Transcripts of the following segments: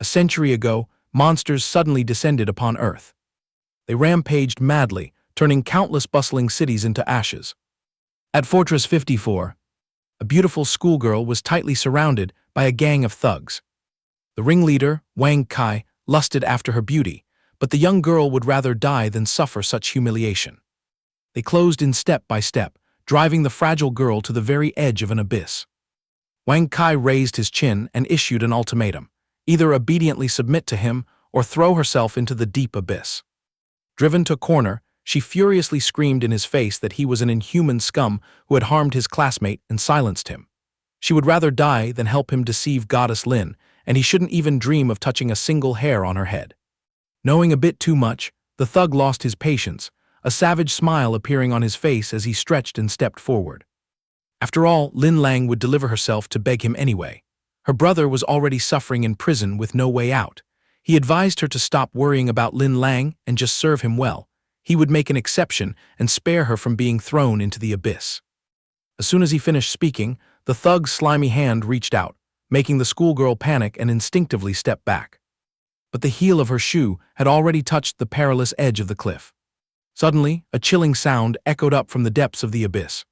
A century ago, monsters suddenly descended upon Earth. They rampaged madly, turning countless bustling cities into ashes. At Fortress 54, a beautiful schoolgirl was tightly surrounded by a gang of thugs. The ringleader, Wang Kai, lusted after her beauty, but the young girl would rather die than suffer such humiliation. They closed in step by step, driving the fragile girl to the very edge of an abyss. Wang Kai raised his chin and issued an ultimatum: either obediently submit to him or throw herself into the deep abyss. Driven to a corner, she furiously screamed in his face that he was an inhuman scum who had harmed his classmate and silenced him. She would rather die than help him deceive Goddess Lin, and he shouldn't even dream of touching a single hair on her head. Knowing a bit too much, the thug lost his patience, a savage smile appearing on his face as he stretched and stepped forward. After all, Lin Lang would deliver herself to beg him anyway. Her brother was already suffering in prison with no way out. He advised her to stop worrying about Lin Lang and just serve him well. He would make an exception and spare her from being thrown into the abyss. As soon as he finished speaking, the thug's slimy hand reached out, making the schoolgirl panic and instinctively step back. But the heel of her shoe had already touched the perilous edge of the cliff. Suddenly, a chilling sound echoed up from the depths of the abyss.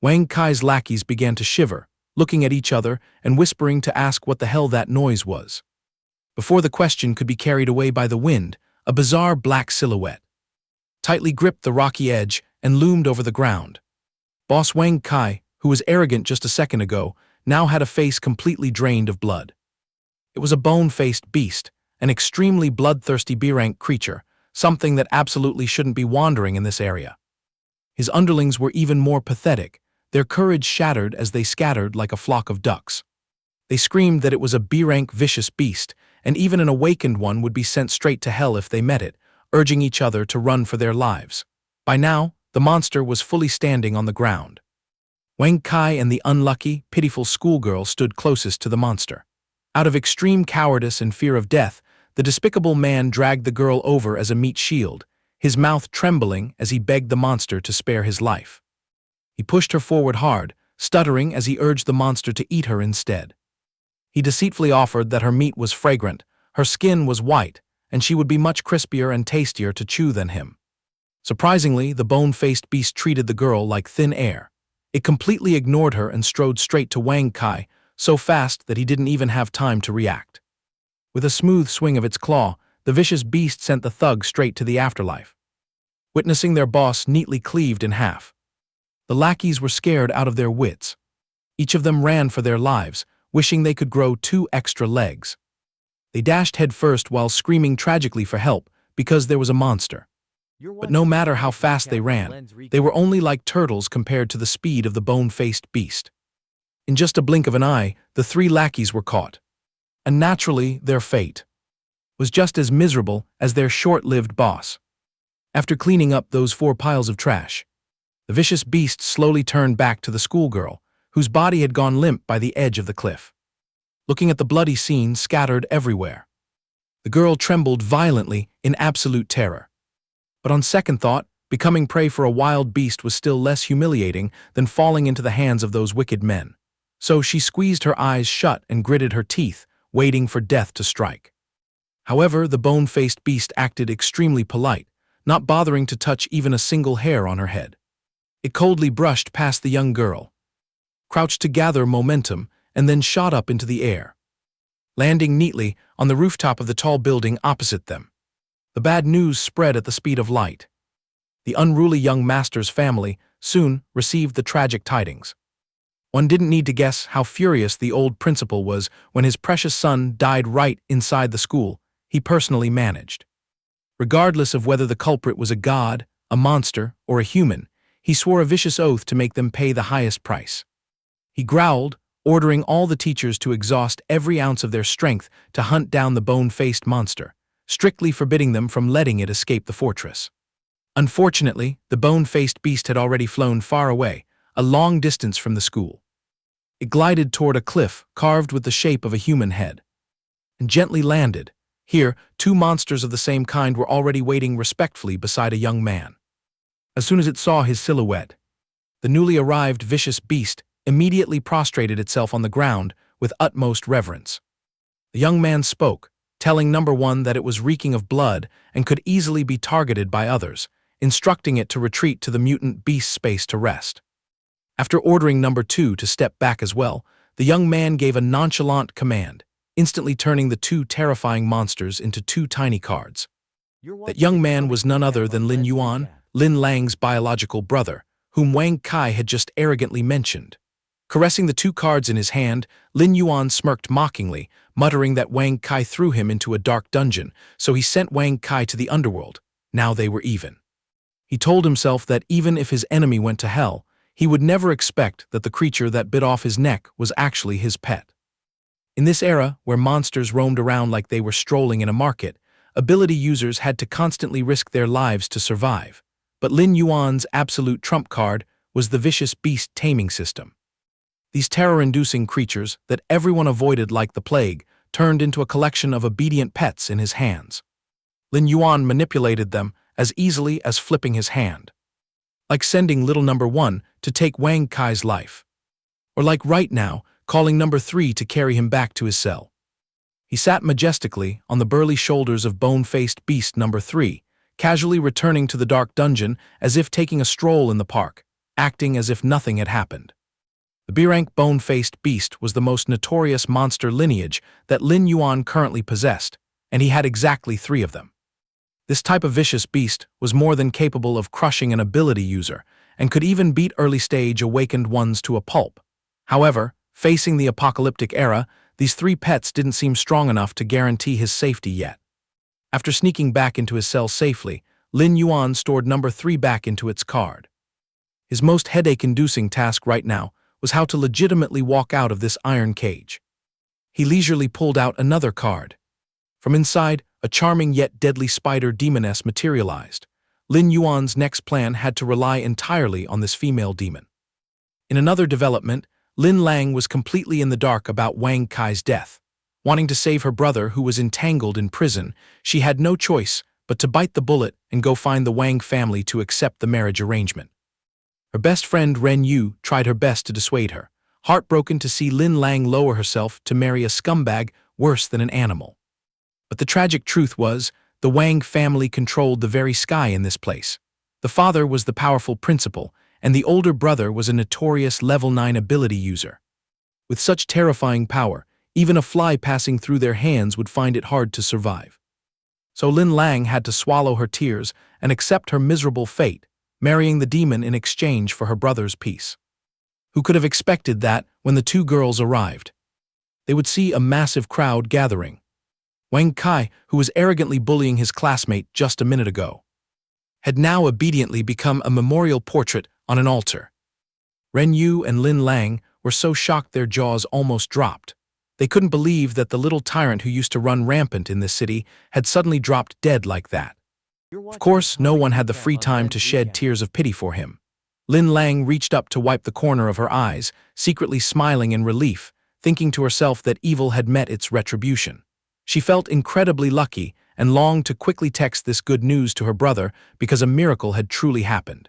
Wang Kai's lackeys began to shiver, looking at each other and whispering to ask what the hell that noise was. Before the question could be carried away by the wind, a bizarre black silhouette tightly gripped the rocky edge and loomed over the ground. Boss Wang Kai, who was arrogant just a second ago, now had a face completely drained of blood. It was a bone-faced beast, an extremely bloodthirsty B-rank creature, something that absolutely shouldn't be wandering in this area. His underlings were even more pathetic, their courage shattered as they scattered like a flock of ducks. They screamed that it was a B-rank vicious beast, and even an awakened one would be sent straight to hell if they met it, urging each other to run for their lives. By now, the monster was fully standing on the ground. Wang Kai and the unlucky, pitiful schoolgirl stood closest to the monster. Out of extreme cowardice and fear of death, the despicable man dragged the girl over as a meat shield, his mouth trembling as he begged the monster to spare his life. He pushed her forward hard, stuttering as he urged the monster to eat her instead. He deceitfully offered that her meat was fragrant, her skin was white, and she would be much crispier and tastier to chew than him. Surprisingly, the bone-faced beast treated the girl like thin air. It completely ignored her and strode straight to Wang Kai, so fast that he didn't even have time to react. With a smooth swing of its claw, the vicious beast sent the thug straight to the afterlife. Witnessing their boss neatly cleaved in half, the lackeys were scared out of their wits. Each of them ran for their lives, wishing they could grow 2 extra legs. They dashed headfirst while screaming tragically for help because there was a monster. But no matter how fast they ran, they were only like turtles compared to the speed of the bone-faced beast. In just a blink of an eye, the 3 lackeys were caught. And naturally, their fate was just as miserable as their short-lived boss. After cleaning up those 4 piles of trash, the vicious beast slowly turned back to the schoolgirl, whose body had gone limp by the edge of the cliff. Looking at the bloody scene scattered everywhere, the girl trembled violently in absolute terror. But on second thought, becoming prey for a wild beast was still less humiliating than falling into the hands of those wicked men. So she squeezed her eyes shut and gritted her teeth, waiting for death to strike. However, the bone-faced beast acted extremely polite, not bothering to touch even a single hair on her head. It coldly brushed past the young girl, crouched to gather momentum, and then shot up into the air, landing neatly on the rooftop of the tall building opposite them. The bad news spread at the speed of light. The unruly young master's family soon received the tragic tidings. One didn't need to guess how furious the old principal was when his precious son died right inside the school he personally managed. Regardless of whether the culprit was a god, a monster, or a human, he swore a vicious oath to make them pay the highest price. He growled, ordering all the teachers to exhaust every ounce of their strength to hunt down the bone-faced monster, strictly forbidding them from letting it escape the fortress. Unfortunately, the bone-faced beast had already flown far away, a long distance from the school. It glided toward a cliff carved with the shape of a human head, and gently landed. Here, 2 monsters of the same kind were already waiting respectfully beside a young man. As soon as it saw his silhouette, the newly arrived vicious beast immediately prostrated itself on the ground with utmost reverence. The young man spoke, telling number 1 that it was reeking of blood and could easily be targeted by others, instructing it to retreat to the mutant beast space to rest. After ordering number 2 to step back as well, the young man gave a nonchalant command, instantly turning the 2 terrifying monsters into 2 tiny cards. That young man was none other than Lin Yuan, Lin Lang's biological brother, whom Wang Kai had just arrogantly mentioned. Caressing the 2 cards in his hand, Lin Yuan smirked mockingly, muttering that Wang Kai threw him into a dark dungeon, so he sent Wang Kai to the underworld. Now they were even. He told himself that even if his enemy went to hell, he would never expect that the creature that bit off his neck was actually his pet. In this era, where monsters roamed around like they were strolling in a market, ability users had to constantly risk their lives to survive. But Lin Yuan's absolute trump card was the vicious beast taming system. These terror-inducing creatures that everyone avoided like the plague turned into a collection of obedient pets in his hands. Lin Yuan manipulated them as easily as flipping his hand. Like sending little number 1 to take Wang Kai's life. Or like right now, calling number 3 to carry him back to his cell. He sat majestically on the burly shoulders of bone-faced beast number 3, casually returning to the dark dungeon as if taking a stroll in the park, acting as if nothing had happened. The B-rank bone-faced beast was the most notorious monster lineage that Lin Yuan currently possessed, and he had exactly 3 of them. This type of vicious beast was more than capable of crushing an ability user, and could even beat early-stage awakened ones to a pulp. However, facing the apocalyptic era, these 3 pets didn't seem strong enough to guarantee his safety yet. After sneaking back into his cell safely, Lin Yuan stored number 3 back into its card. His most headache-inducing task right now was how to legitimately walk out of this iron cage. He leisurely pulled out another card. From inside, a charming yet deadly spider demoness materialized. Lin Yuan's next plan had to rely entirely on this female demon. In another development, Lin Lang was completely in the dark about Wang Kai's death. Wanting to save her brother who was entangled in prison, she had no choice but to bite the bullet and go find the Wang family to accept the marriage arrangement. Her best friend Ren Yu tried her best to dissuade her, heartbroken to see Lin Lang lower herself to marry a scumbag worse than an animal. But the tragic truth was, the Wang family controlled the very sky in this place. The father was the powerful principal, and the older brother was a notorious level 9 ability user. With such terrifying power, even a fly passing through their hands would find it hard to survive. So Lin Lang had to swallow her tears and accept her miserable fate, marrying the demon in exchange for her brother's peace. Who could have expected that when the 2 girls arrived? They would see a massive crowd gathering. Wang Kai, who was arrogantly bullying his classmate just a minute ago, had now obediently become a memorial portrait on an altar. Ren Yu and Lin Lang were so shocked their jaws almost dropped. They couldn't believe that the little tyrant who used to run rampant in this city had suddenly dropped dead like that. Of course, no one had the free time to shed tears of pity for him. Lin Lang reached up to wipe the corner of her eyes, secretly smiling in relief, thinking to herself that evil had met its retribution. She felt incredibly lucky and longed to quickly text this good news to her brother because a miracle had truly happened.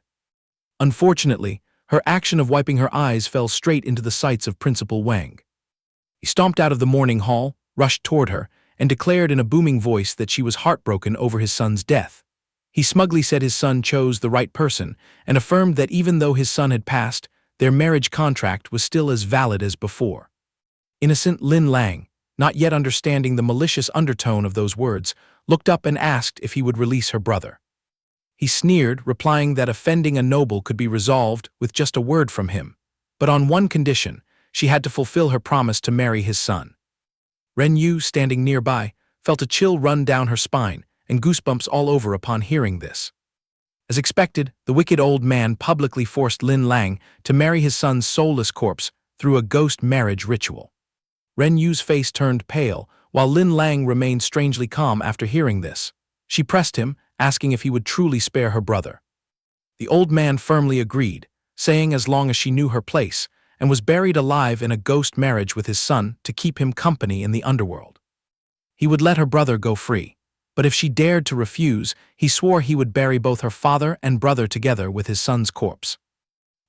Unfortunately, her action of wiping her eyes fell straight into the sights of Principal Wang. He stomped out of the morning hall, rushed toward her, and declared in a booming voice that she was heartbroken over his son's death. He smugly said his son chose the right person and affirmed that even though his son had passed, their marriage contract was still as valid as before. Innocent Lin Lang, not yet understanding the malicious undertone of those words, looked up and asked if he would release her brother. He sneered, replying that offending a noble could be resolved with just a word from him, but on one condition: she had to fulfill her promise to marry his son. Ren Yu, standing nearby, felt a chill run down her spine and goosebumps all over upon hearing this. As expected, the wicked old man publicly forced Lin Lang to marry his son's soulless corpse through a ghost marriage ritual. Ren Yu's face turned pale, while Lin Lang remained strangely calm after hearing this. She pressed him, asking if he would truly spare her brother. The old man firmly agreed, saying as long as she knew her place, and was buried alive in a ghost marriage with his son to keep him company in the underworld. He would let her brother go free, but if she dared to refuse, he swore he would bury both her father and brother together with his son's corpse.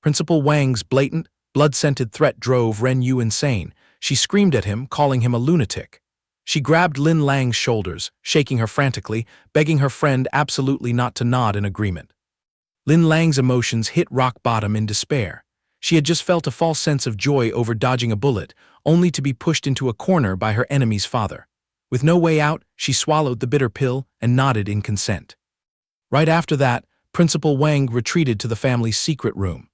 Principal Wang's blatant, blood-scented threat drove Ren Yu insane. She screamed at him, calling him a lunatic. She grabbed Lin Lang's shoulders, shaking her frantically, begging her friend absolutely not to nod in agreement. Lin Lang's emotions hit rock bottom in despair. She had just felt a false sense of joy over dodging a bullet, only to be pushed into a corner by her enemy's father. With no way out, she swallowed the bitter pill and nodded in consent. Right after that, Principal Wang retreated to the family's secret room.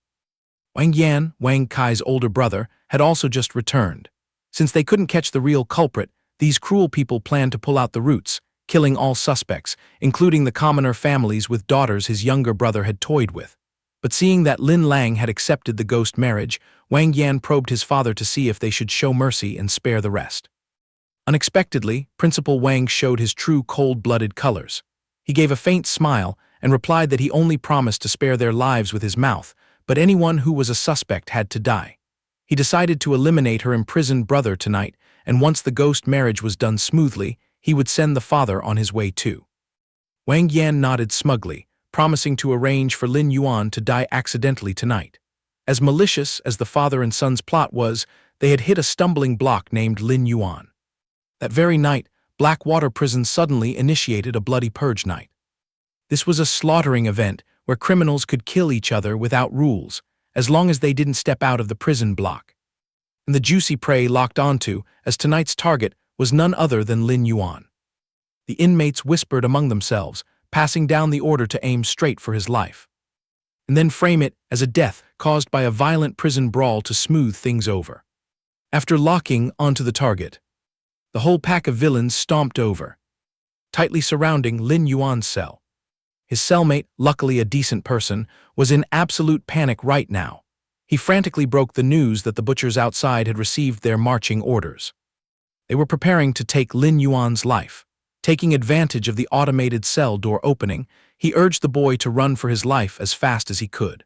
Wang Yan, Wang Kai's older brother, had also just returned. Since they couldn't catch the real culprit, these cruel people planned to pull out the roots, killing all suspects, including the commoner families with daughters his younger brother had toyed with. But seeing that Lin Lang had accepted the ghost marriage, Wang Yan probed his father to see if they should show mercy and spare the rest. Unexpectedly, Principal Wang showed his true cold-blooded colors. He gave a faint smile and replied that he only promised to spare their lives with his mouth, but anyone who was a suspect had to die. He decided to eliminate her imprisoned brother tonight, and once the ghost marriage was done smoothly, he would send the father on his way too. Wang Yan nodded smugly, promising to arrange for Lin Yuan to die accidentally tonight. As malicious as the father and son's plot was, they had hit a stumbling block named Lin Yuan. That very night, Blackwater Prison suddenly initiated a bloody purge night. This was a slaughtering event where criminals could kill each other without rules, as long as they didn't step out of the prison block. And the juicy prey locked onto, as tonight's target, was none other than Lin Yuan. The inmates whispered among themselves, passing down the order to aim straight for his life, and then frame it as a death caused by a violent prison brawl to smooth things over. After locking onto the target, the whole pack of villains stomped over, tightly surrounding Lin Yuan's cell. His cellmate, luckily a decent person, was in absolute panic right now. He frantically broke the news that the butchers outside had received their marching orders. They were preparing to take Lin Yuan's life. Taking advantage of the automated cell door opening, he urged the boy to run for his life as fast as he could.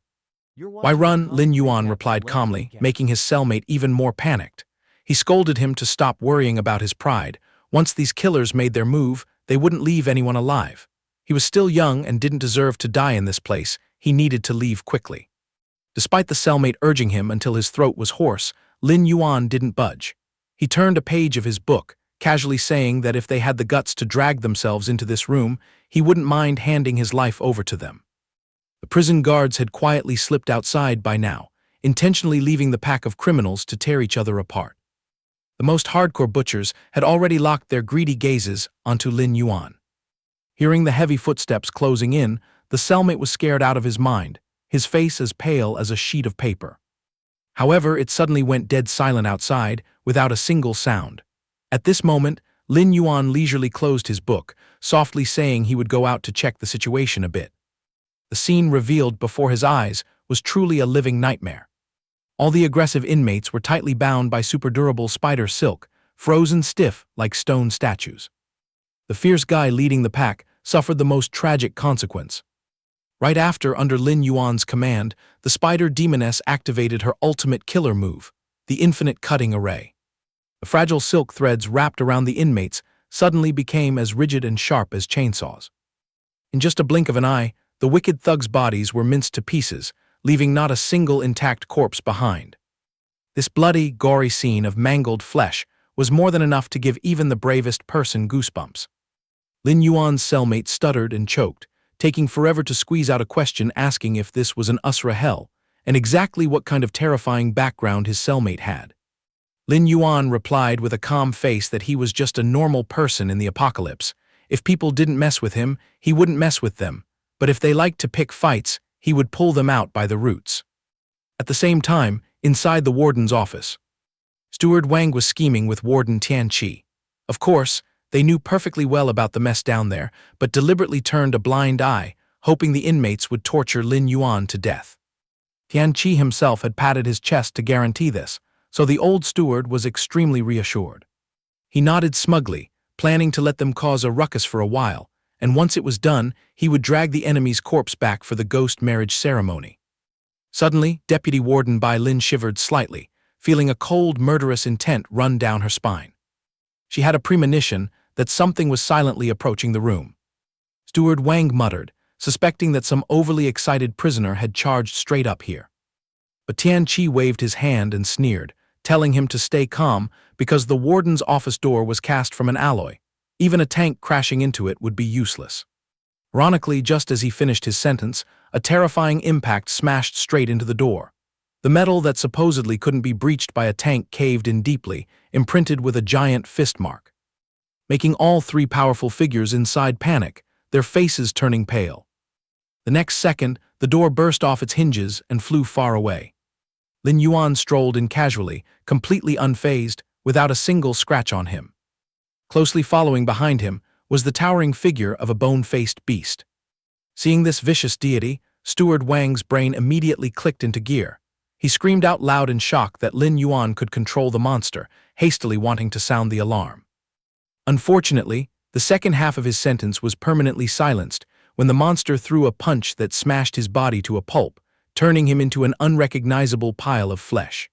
"Why run?" Lin Yuan replied calmly, making his cellmate even more panicked. He scolded him to stop worrying about his pride. Once these killers made their move, they wouldn't leave anyone alive. He was still young and didn't deserve to die in this place. He needed to leave quickly. Despite the cellmate urging him until his throat was hoarse, Lin Yuan didn't budge. He turned a page of his book, casually saying that if they had the guts to drag themselves into this room, he wouldn't mind handing his life over to them. The prison guards had quietly slipped outside by now, intentionally leaving the pack of criminals to tear each other apart. The most hardcore butchers had already locked their greedy gazes onto Lin Yuan. Hearing the heavy footsteps closing in, the cellmate was scared out of his mind, his face as pale as a sheet of paper. However, it suddenly went dead silent outside, without a single sound. At this moment, Lin Yuan leisurely closed his book, softly saying he would go out to check the situation a bit. The scene revealed before his eyes was truly a living nightmare. All the aggressive inmates were tightly bound by super-durable spider silk, frozen stiff like stone statues. The fierce guy leading the pack suffered the most tragic consequence. Right after, under Lin Yuan's command, the spider demoness activated her ultimate killer move, the infinite cutting array. The fragile silk threads wrapped around the inmates suddenly became as rigid and sharp as chainsaws. In just a blink of an eye, the wicked thugs' bodies were minced to pieces, leaving not a single intact corpse behind. This bloody, gory scene of mangled flesh was more than enough to give even the bravest person goosebumps. Lin Yuan's cellmate stuttered and choked, taking forever to squeeze out a question asking if this was an Usra hell, and exactly what kind of terrifying background his cellmate had. Lin Yuan replied with a calm face that he was just a normal person in the apocalypse. If people didn't mess with him, he wouldn't mess with them, but if they liked to pick fights, he would pull them out by the roots. At the same time, inside the warden's office, Steward Wang was scheming with Warden Tianqi. Of course, they knew perfectly well about the mess down there, but deliberately turned a blind eye, hoping the inmates would torture Lin Yuan to death. Tianqi himself had patted his chest to guarantee this, so the old steward was extremely reassured. He nodded smugly, planning to let them cause a ruckus for a while, and once it was done, he would drag the enemy's corpse back for the ghost marriage ceremony. Suddenly, Deputy Warden Bai Lin shivered slightly, feeling a cold, murderous intent run down her spine. She had a premonition that something was silently approaching the room. Steward Wang muttered, suspecting that some overly excited prisoner had charged straight up here. But Tianqi waved his hand and sneered, telling him to stay calm because the warden's office door was cast from an alloy. Even a tank crashing into it would be useless. Ironically, just as he finished his sentence, a terrifying impact smashed straight into the door. The metal that supposedly couldn't be breached by a tank caved in deeply, imprinted with a giant fist mark, making all three powerful figures inside panic, their faces turning pale. The next second, the door burst off its hinges and flew far away. Lin Yuan strolled in casually, completely unfazed, without a single scratch on him. Closely following behind him was the towering figure of a bone-faced beast. Seeing this vicious deity, Steward Wang's brain immediately clicked into gear. He screamed out loud in shock that Lin Yuan could control the monster, hastily wanting to sound the alarm. Unfortunately, the second half of his sentence was permanently silenced when the monster threw a punch that smashed his body to a pulp, turning him into an unrecognizable pile of flesh.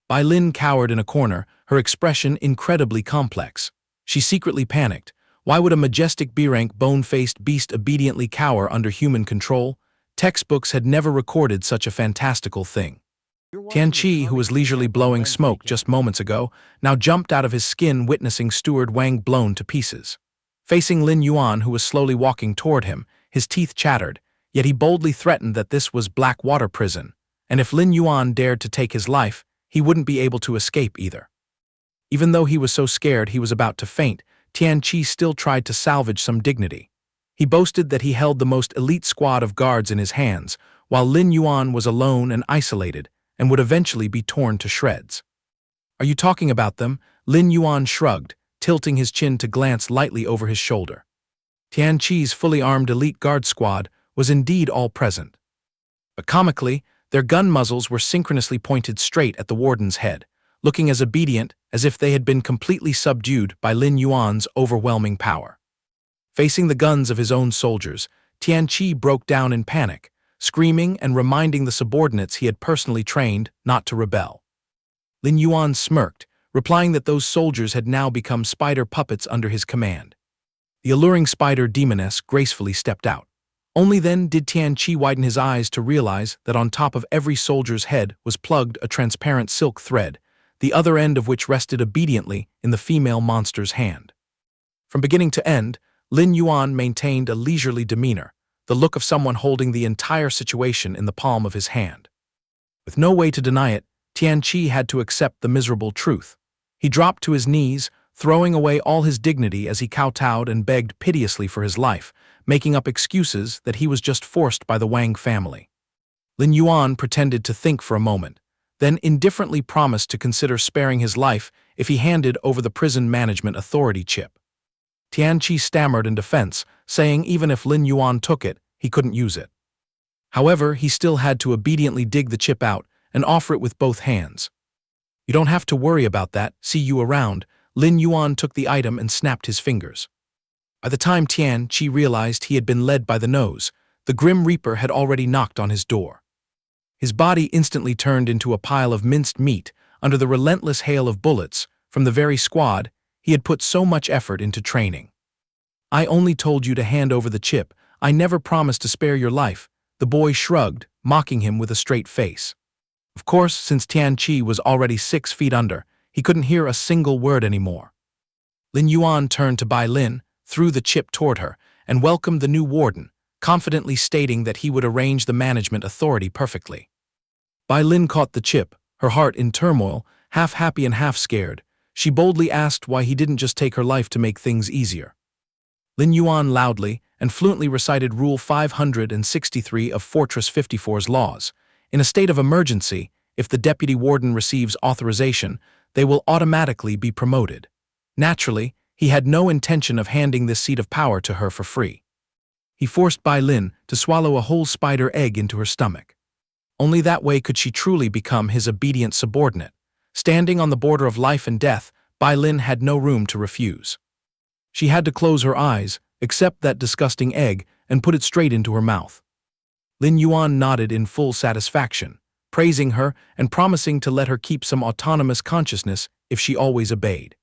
Bai Lin cowered in a corner, her expression incredibly complex. She secretly panicked. Why would a majestic B-rank bone-faced beast obediently cower under human control? Textbooks had never recorded such a fantastical thing. Tian Qi, who was leisurely blowing smoke just moments ago, now jumped out of his skin witnessing Steward Wang blown to pieces. Facing Lin Yuan, who was slowly walking toward him, his teeth chattered, yet he boldly threatened that this was black water prison, and if Lin Yuan dared to take his life, he wouldn't be able to escape either. Even though he was so scared he was about to faint, Tian Qi still tried to salvage some dignity. He boasted that he held the most elite squad of guards in his hands, while Lin Yuan was alone and isolated, and would eventually be torn to shreds. "Are you talking about them?" Lin Yuan shrugged, tilting his chin to glance lightly over his shoulder. Tian Qi's fully armed elite guard squad was indeed all present. But comically, their gun muzzles were synchronously pointed straight at the warden's head, looking as obedient as if they had been completely subdued by Lin Yuan's overwhelming power. Facing the guns of his own soldiers, Tian Qi broke down in panic, screaming and reminding the subordinates he had personally trained not to rebel. Lin Yuan smirked, replying that those soldiers had now become spider puppets under his command. The alluring spider demoness gracefully stepped out. Only then did Tian Qi widen his eyes to realize that on top of every soldier's head was plugged a transparent silk thread, the other end of which rested obediently in the female monster's hand. From beginning to end, Lin Yuan maintained a leisurely demeanor, the look of someone holding the entire situation in the palm of his hand. With no way to deny it, Tian Qi had to accept the miserable truth. He dropped to his knees, throwing away all his dignity as he kowtowed and begged piteously for his life, making up excuses that he was just forced by the Wang family. Lin Yuan pretended to think for a moment, then indifferently promised to consider sparing his life if he handed over the prison management authority chip. Tian Qi stammered in defense, saying even if Lin Yuan took it, he couldn't use it. However, he still had to obediently dig the chip out and offer it with both hands. "You don't have to worry about that, see you around." Lin Yuan took the item and snapped his fingers. By the time Tian Qi realized he had been led by the nose, the Grim Reaper had already knocked on his door. His body instantly turned into a pile of minced meat under the relentless hail of bullets from the very squad he had put so much effort into training. "I only told you to hand over the chip. I never promised to spare your life." The boy shrugged, mocking him with a straight face. Of course, since Tian Qi was already 6 feet under, he couldn't hear a single word anymore. Lin Yuan turned to Bai Lin, threw the chip toward her, and welcomed the new warden, confidently stating that he would arrange the management authority perfectly. Bai Lin caught the chip, her heart in turmoil, half happy and half scared. She boldly asked why he didn't just take her life to make things easier. Lin Yuan loudly and fluently recited Rule 563 of Fortress 54's laws. In a state of emergency, if the deputy warden receives authorization, they will automatically be promoted. Naturally, he had no intention of handing this seat of power to her for free. He forced Bai Lin to swallow a whole spider egg into her stomach. Only that way could she truly become his obedient subordinate. Standing on the border of life and death, Bai Lin had no room to refuse. She had to close her eyes, accept that disgusting egg, and put it straight into her mouth. Lin Yuan nodded in full satisfaction, praising her and promising to let her keep some autonomous consciousness if she always obeyed.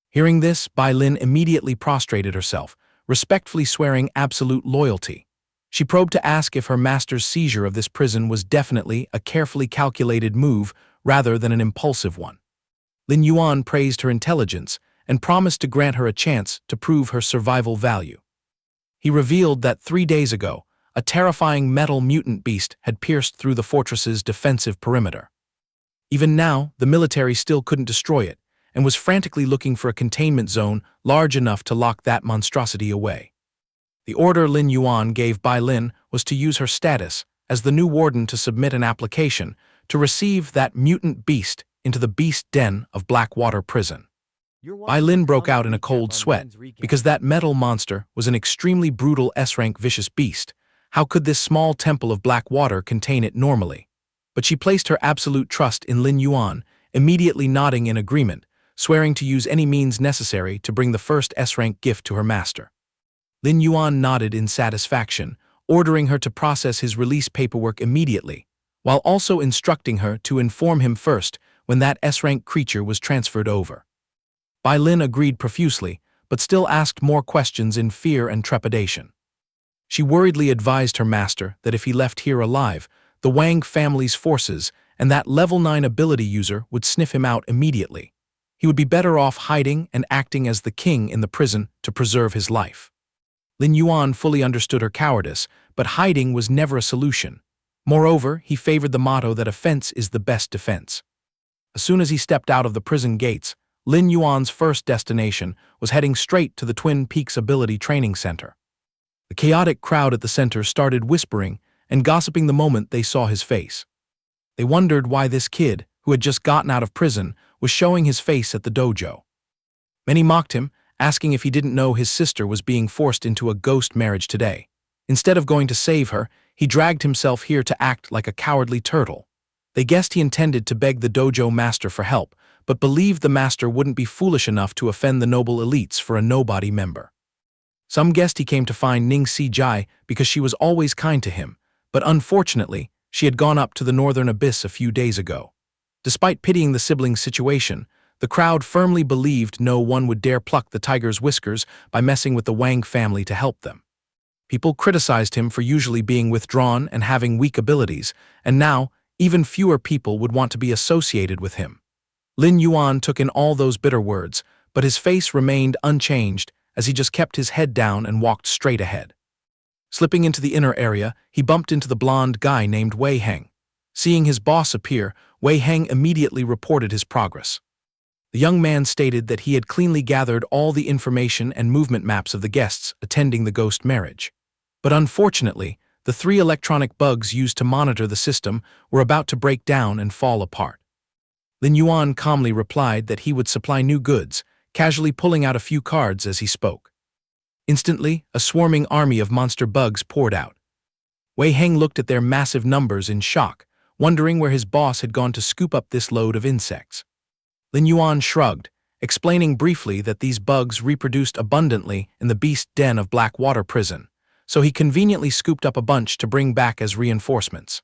Hearing this, Bai Lin immediately prostrated herself, respectfully swearing absolute loyalty. She probed to ask if her master's seizure of this prison was definitely a carefully calculated move rather than an impulsive one. Lin Yuan praised her intelligence and promised to grant her a chance to prove her survival value. He revealed that 3 days ago, a terrifying metal mutant beast had pierced through the fortress's defensive perimeter. Even now, the military still couldn't destroy it, and was frantically looking for a containment zone large enough to lock that monstrosity away. The order Lin Yuan gave Bai Lin was to use her status as the new warden to submit an application to receive that mutant beast into the beast den of Blackwater Prison. Bai Lin broke out in a cold sweat, because that metal monster was an extremely brutal S-rank vicious beast. How could this small temple of Blackwater contain it normally? But she placed her absolute trust in Lin Yuan, immediately nodding in agreement, swearing to use any means necessary to bring the first S-rank gift to her master. Lin Yuan nodded in satisfaction, ordering her to process his release paperwork immediately, while also instructing her to inform him first when that S-rank creature was transferred over. Bai Lin agreed profusely, but still asked more questions in fear and trepidation. She worriedly advised her master that if he left here alive, the Wang family's forces and that level 9 ability user would sniff him out immediately. He would be better off hiding and acting as the king in the prison to preserve his life. Lin Yuan fully understood her cowardice, but hiding was never a solution. Moreover, he favored the motto that offense is the best defense. As soon as he stepped out of the prison gates, Lin Yuan's first destination was heading straight to the Twin Peaks Ability Training Center. The chaotic crowd at the center started whispering and gossiping the moment they saw his face. They wondered why this kid, who had just gotten out of prison, was showing his face at the dojo. Many mocked him, asking if he didn't know his sister was being forced into a ghost marriage today. Instead of going to save her, he dragged himself here to act like a cowardly turtle. They guessed he intended to beg the dojo master for help, but believed the master wouldn't be foolish enough to offend the noble elites for a nobody member. Some guessed he came to find Ning Si Jai because she was always kind to him, but unfortunately, she had gone up to the northern abyss a few days ago. Despite pitying the siblings' situation, the crowd firmly believed no one would dare pluck the tiger's whiskers by messing with the Wang family to help them. People criticized him for usually being withdrawn and having weak abilities, and now, even fewer people would want to be associated with him. Lin Yuan took in all those bitter words, but his face remained unchanged as he just kept his head down and walked straight ahead. Slipping into the inner area, he bumped into the blonde guy named Wei Heng. Seeing his boss appear, Wei Heng immediately reported his progress. The young man stated that he had cleanly gathered all the information and movement maps of the guests attending the ghost marriage. But unfortunately, the 3 electronic bugs used to monitor the system were about to break down and fall apart. Lin Yuan calmly replied that he would supply new goods, casually pulling out a few cards as he spoke. Instantly, a swarming army of monster bugs poured out. Wei Heng looked at their massive numbers in shock, wondering where his boss had gone to scoop up this load of insects. Lin Yuan shrugged, explaining briefly that these bugs reproduced abundantly in the beast den of Blackwater Prison, so he conveniently scooped up a bunch to bring back as reinforcements.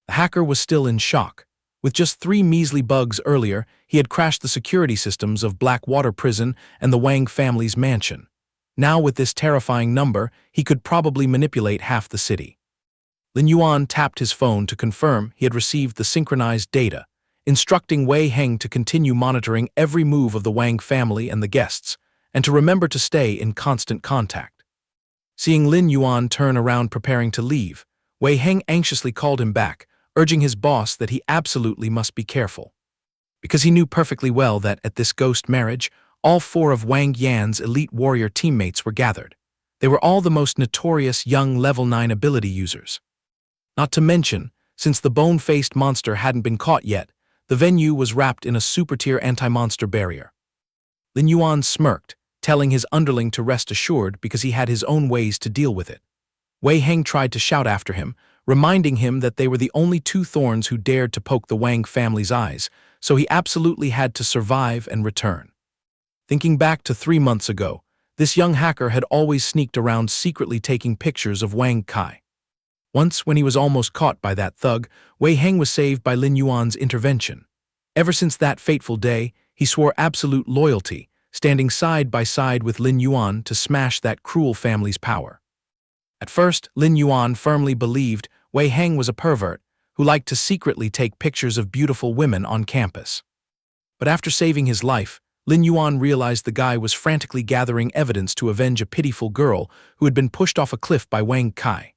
The hacker was still in shock. With just 3 measly bugs earlier, he had crashed the security systems of Blackwater Prison and the Wang family's mansion. Now with this terrifying number, he could probably manipulate half the city. Lin Yuan tapped his phone to confirm he had received the synchronized data, instructing Wei Heng to continue monitoring every move of the Wang family and the guests, and to remember to stay in constant contact. Seeing Lin Yuan turn around preparing to leave, Wei Heng anxiously called him back, urging his boss that he absolutely must be careful. Because he knew perfectly well that at this ghost marriage, all 4 of Wang Yan's elite warrior teammates were gathered. They were all the most notorious young level 9 ability users. Not to mention, since the bone-faced monster hadn't been caught yet, the venue was wrapped in a super-tier anti-monster barrier. Lin Yuan smirked, telling his underling to rest assured because he had his own ways to deal with it. Wei Heng tried to shout after him, reminding him that they were the only 2 thorns who dared to poke the Wang family's eyes, so he absolutely had to survive and return. Thinking back to 3 months ago, this young hacker had always sneaked around secretly taking pictures of Wang Kai. Once, when he was almost caught by that thug, Wei Heng was saved by Lin Yuan's intervention. Ever since that fateful day, he swore absolute loyalty, standing side by side with Lin Yuan to smash that cruel family's power. At first, Lin Yuan firmly believed Wei Heng was a pervert, who liked to secretly take pictures of beautiful women on campus. But after saving his life, Lin Yuan realized the guy was frantically gathering evidence to avenge a pitiful girl who had been pushed off a cliff by Wang Kai.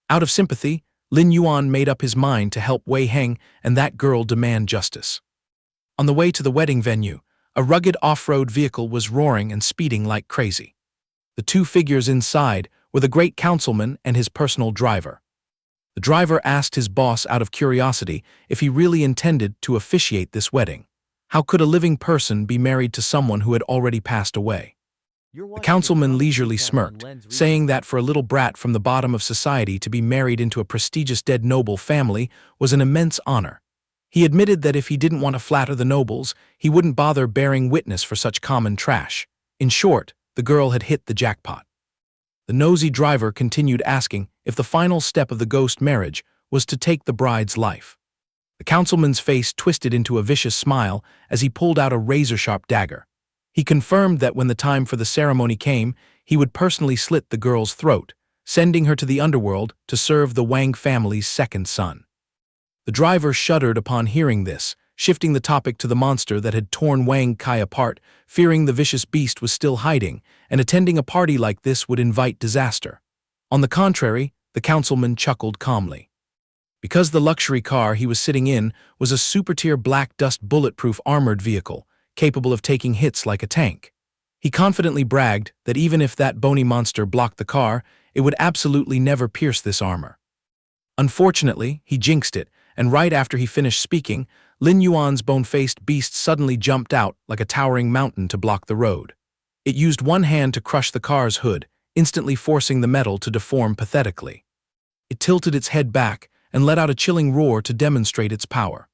Out of sympathy, Lin Yuan made up his mind to help Wei Heng and that girl demand justice. On the way to the wedding venue, a rugged off-road vehicle was roaring and speeding like crazy. The two figures inside were the great councilman and his personal driver. The driver asked his boss out of curiosity if he really intended to officiate this wedding. How could a living person be married to someone who had already passed away? The councilman leisurely smirked, saying that for a little brat from the bottom of society to be married into a prestigious dead noble family was an immense honor. He admitted that if he didn't want to flatter the nobles, he wouldn't bother bearing witness for such common trash. In short, the girl had hit the jackpot. The nosy driver continued asking if the final step of the ghost marriage was to take the bride's life. The councilman's face twisted into a vicious smile as he pulled out a razor-sharp dagger. He confirmed that when the time for the ceremony came, he would personally slit the girl's throat, sending her to the underworld to serve the Wang family's second son. The driver shuddered upon hearing this, shifting the topic to the monster that had torn Wang Kai apart, fearing the vicious beast was still hiding, and attending a party like this would invite disaster. On the contrary, the councilman chuckled calmly. Because the luxury car he was sitting in was a super-tier black dust bulletproof armored vehicle, capable of taking hits like a tank. He confidently bragged that even if that bony monster blocked the car, it would absolutely never pierce this armor. Unfortunately, he jinxed it, and right after he finished speaking, Lin Yuan's bone-faced beast suddenly jumped out like a towering mountain to block the road. It used one hand to crush the car's hood, instantly forcing the metal to deform pathetically. It tilted its head back and let out a chilling roar to demonstrate its power.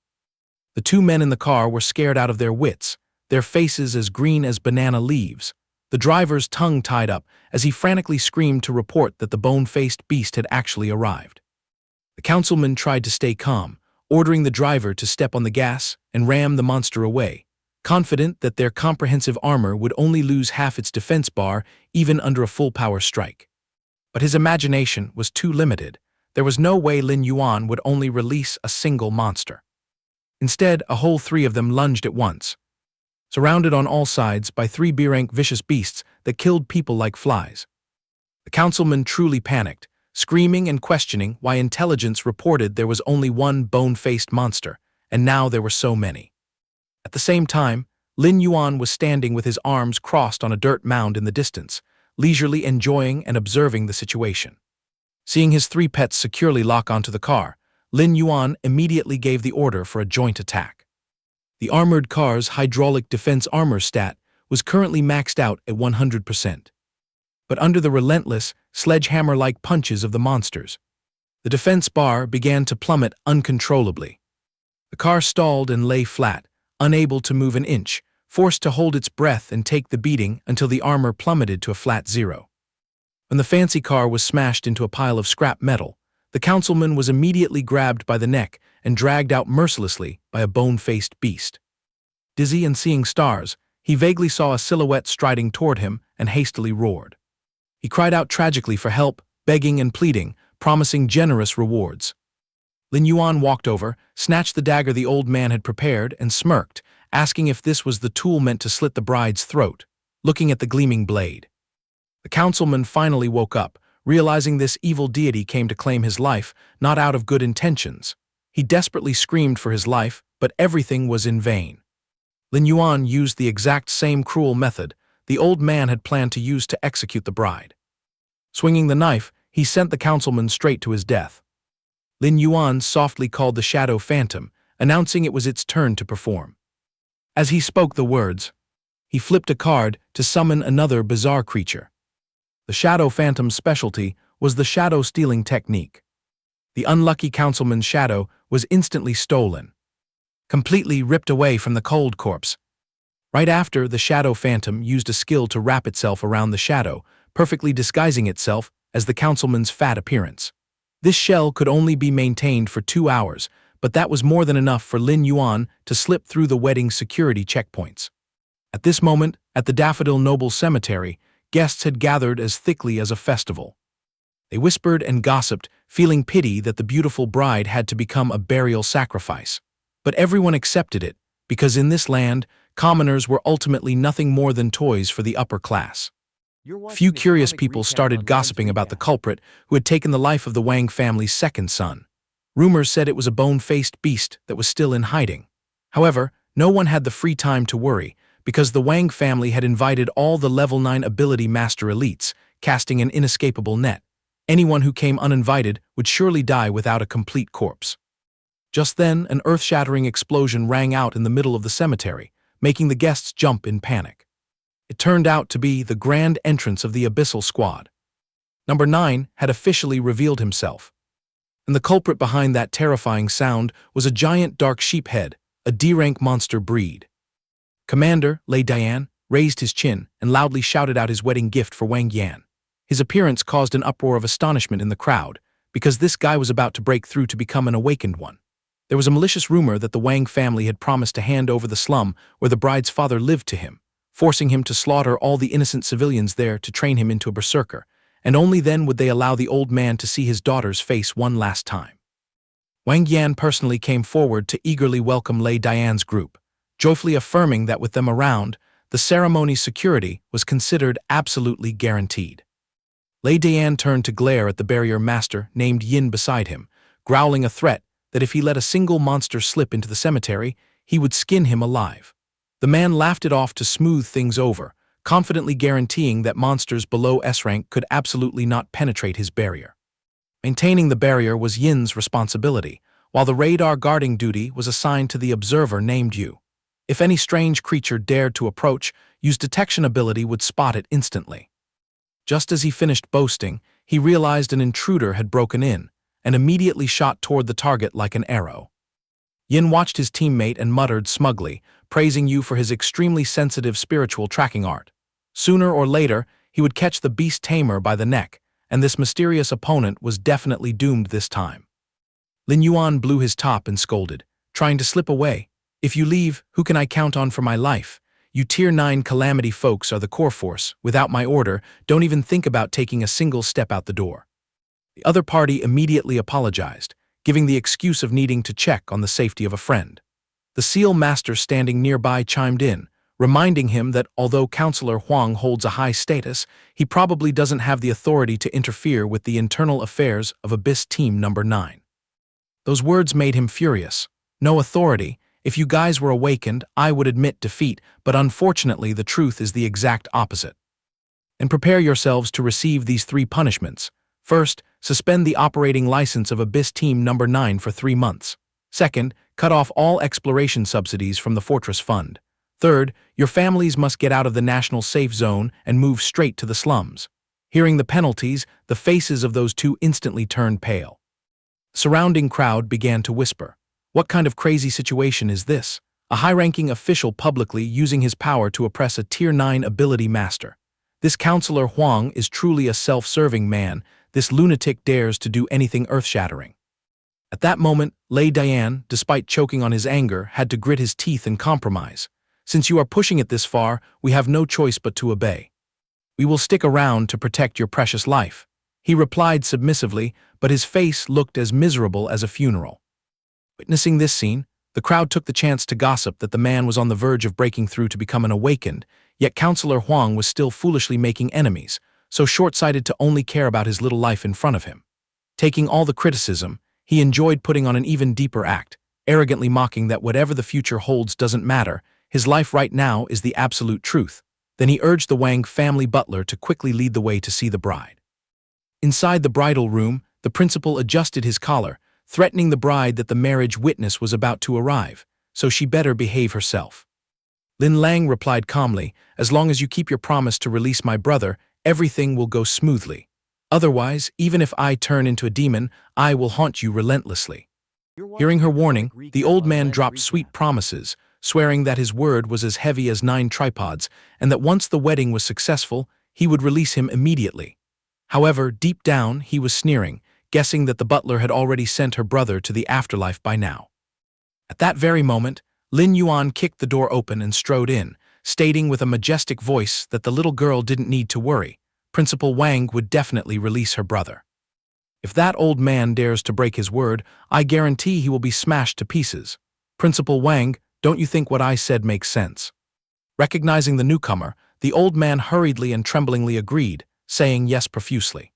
The two men in the car were scared out of their wits, their faces as green as banana leaves, the driver's tongue tied up as he frantically screamed to report that the bone-faced beast had actually arrived. The councilman tried to stay calm, ordering the driver to step on the gas and ram the monster away, confident that their comprehensive armor would only lose half its defense bar even under a full-power strike. But his imagination was too limited. There was no way Lin Yuan would only release a single monster. Instead, a whole three of them lunged at once, surrounded on all sides by three B-rank vicious beasts that killed people like flies. The councilman truly panicked, screaming and questioning why intelligence reported there was only one bone-faced monster, and now there were so many. At the same time, Lin Yuan was standing with his arms crossed on a dirt mound in the distance, leisurely enjoying and observing the situation. Seeing his three pets securely lock onto the car, Lin Yuan immediately gave the order for a joint attack. The armored car's hydraulic defense armor stat was currently maxed out at 100%. But under the relentless, sledgehammer-like punches of the monsters, the defense bar began to plummet uncontrollably. The car stalled and lay flat, unable to move an inch, forced to hold its breath and take the beating until the armor plummeted to a flat zero. When the fancy car was smashed into a pile of scrap metal, the councilman was immediately grabbed by the neck and dragged out mercilessly by a bone-faced beast. Dizzy and seeing stars, he vaguely saw a silhouette striding toward him and hastily roared. He cried out tragically for help, begging and pleading, promising generous rewards. Lin Yuan walked over, snatched the dagger the old man had prepared, and smirked, asking if this was the tool meant to slit the bride's throat, looking at the gleaming blade. The councilman finally woke up, realizing this evil deity came to claim his life, not out of good intentions. He desperately screamed for his life, but everything was in vain. Lin Yuan used the exact same cruel method the old man had planned to use to execute the bride. Swinging the knife, he sent the councilman straight to his death. Lin Yuan softly called the shadow phantom, announcing it was its turn to perform. As he spoke the words, he flipped a card to summon another bizarre creature. The shadow phantom's specialty was the shadow-stealing technique. The unlucky councilman's shadow was instantly stolen, completely ripped away from the cold corpse. Right after, the shadow phantom used a skill to wrap itself around the shadow, perfectly disguising itself as the councilman's fat appearance. This shell could only be maintained for 2 hours, but that was more than enough for Lin Yuan to slip through the wedding security checkpoints. At this moment, at the Daffodil Noble Cemetery, guests had gathered as thickly as a festival. They whispered and gossiped, feeling pity that the beautiful bride had to become a burial sacrifice. But everyone accepted it, because in this land, commoners were ultimately nothing more than toys for the upper class. Few curious people started gossiping about the culprit who had taken the life of the Wang family's second son. Rumors said it was a bone-faced beast that was still in hiding. However, no one had the free time to worry, because the Wang family had invited all the level 9 ability master elites, casting an inescapable net. Anyone who came uninvited would surely die without a complete corpse. Just then, an earth-shattering explosion rang out in the middle of the cemetery, making the guests jump in panic. It turned out to be the grand entrance of the Abyssal Squad. Number 9 had officially revealed himself. And the culprit behind that terrifying sound was a giant dark sheephead, a D-rank monster breed. Commander Lin Yuan raised his chin and loudly shouted out his wedding gift for Wang Yan. His appearance caused an uproar of astonishment in the crowd, because this guy was about to break through to become an awakened one. There was a malicious rumor that the Wang family had promised to hand over the slum where the bride's father lived to him, forcing him to slaughter all the innocent civilians there to train him into a berserker, and only then would they allow the old man to see his daughter's face one last time. Wang Yan personally came forward to eagerly welcome Lin Yuan's group, joyfully affirming that with them around, the ceremony's security was considered absolutely guaranteed. Lin Yuan turned to glare at the barrier master named Yin beside him, growling a threat that if he let a single monster slip into the cemetery, he would skin him alive. The man laughed it off to smooth things over, confidently guaranteeing that monsters below S-rank could absolutely not penetrate his barrier. Maintaining the barrier was Yin's responsibility, while the radar guarding duty was assigned to the observer named Yu. If any strange creature dared to approach, Yu's detection ability would spot it instantly. Just as he finished boasting, he realized an intruder had broken in, and immediately shot toward the target like an arrow. Yin watched his teammate and muttered smugly, praising Yu for his extremely sensitive spiritual tracking art. Sooner or later, he would catch the beast tamer by the neck, and this mysterious opponent was definitely doomed this time. Lin Yuan blew his top and scolded, trying to slip away. "If you leave, who can I count on for my life? You Tier 9 calamity folks are the core force. Without my order, don't even think about taking a single step out the door." The other party immediately apologized, giving the excuse of needing to check on the safety of a friend. The seal master standing nearby chimed in, reminding him that although Counselor Huang holds a high status, he probably doesn't have the authority to interfere with the internal affairs of Abyss Team Number 9. Those words made him furious. "No authority. If you guys were awakened, I would admit defeat, but unfortunately the truth is the exact opposite. And prepare yourselves to receive these 3 punishments. First, suspend the operating license of Abyss Team Number 9 for 3 months. Second, cut off all exploration subsidies from the Fortress Fund. Third, your families must get out of the national safe zone and move straight to the slums." Hearing the penalties, the faces of those 2 instantly turned pale. The surrounding crowd began to whisper, "What kind of crazy situation is this? A high-ranking official publicly using his power to oppress a Tier 9 ability master. This Counselor Huang is truly a self-serving man. This lunatic dares to do anything earth-shattering." At that moment, Lin Yuan, despite choking on his anger, had to grit his teeth and compromise. "Since you are pushing it this far, we have no choice but to obey. We will stick around to protect your precious life," he replied submissively, but his face looked as miserable as a funeral. Witnessing this scene, the crowd took the chance to gossip that the man was on the verge of breaking through to become an awakened, yet Counselor Huang was still foolishly making enemies, so short-sighted to only care about his little life in front of him. Taking all the criticism, he enjoyed putting on an even deeper act, arrogantly mocking that whatever the future holds doesn't matter, his life right now is the absolute truth. Then he urged the Wang family butler to quickly lead the way to see the bride. Inside the bridal room, the principal adjusted his collar, threatening the bride that the marriage witness was about to arrive, so she better behave herself. Lin Lang replied calmly, "As long as you keep your promise to release my brother, everything will go smoothly. Otherwise, even if I turn into a demon, I will haunt you relentlessly." Hearing her warning, the old man dropped sweet promises, swearing that his word was as heavy as 9 tripods, and that once the wedding was successful, he would release him immediately. However, deep down, he was sneering, guessing that the butler had already sent her brother to the afterlife by now. At that very moment, Lin Yuan kicked the door open and strode in, stating with a majestic voice that the little girl didn't need to worry. Principal Wang would definitely release her brother. If that old man dares to break his word, I guarantee he will be smashed to pieces. Principal Wang, don't you think what I said makes sense? Recognizing the newcomer, the old man hurriedly and tremblingly agreed, saying yes profusely.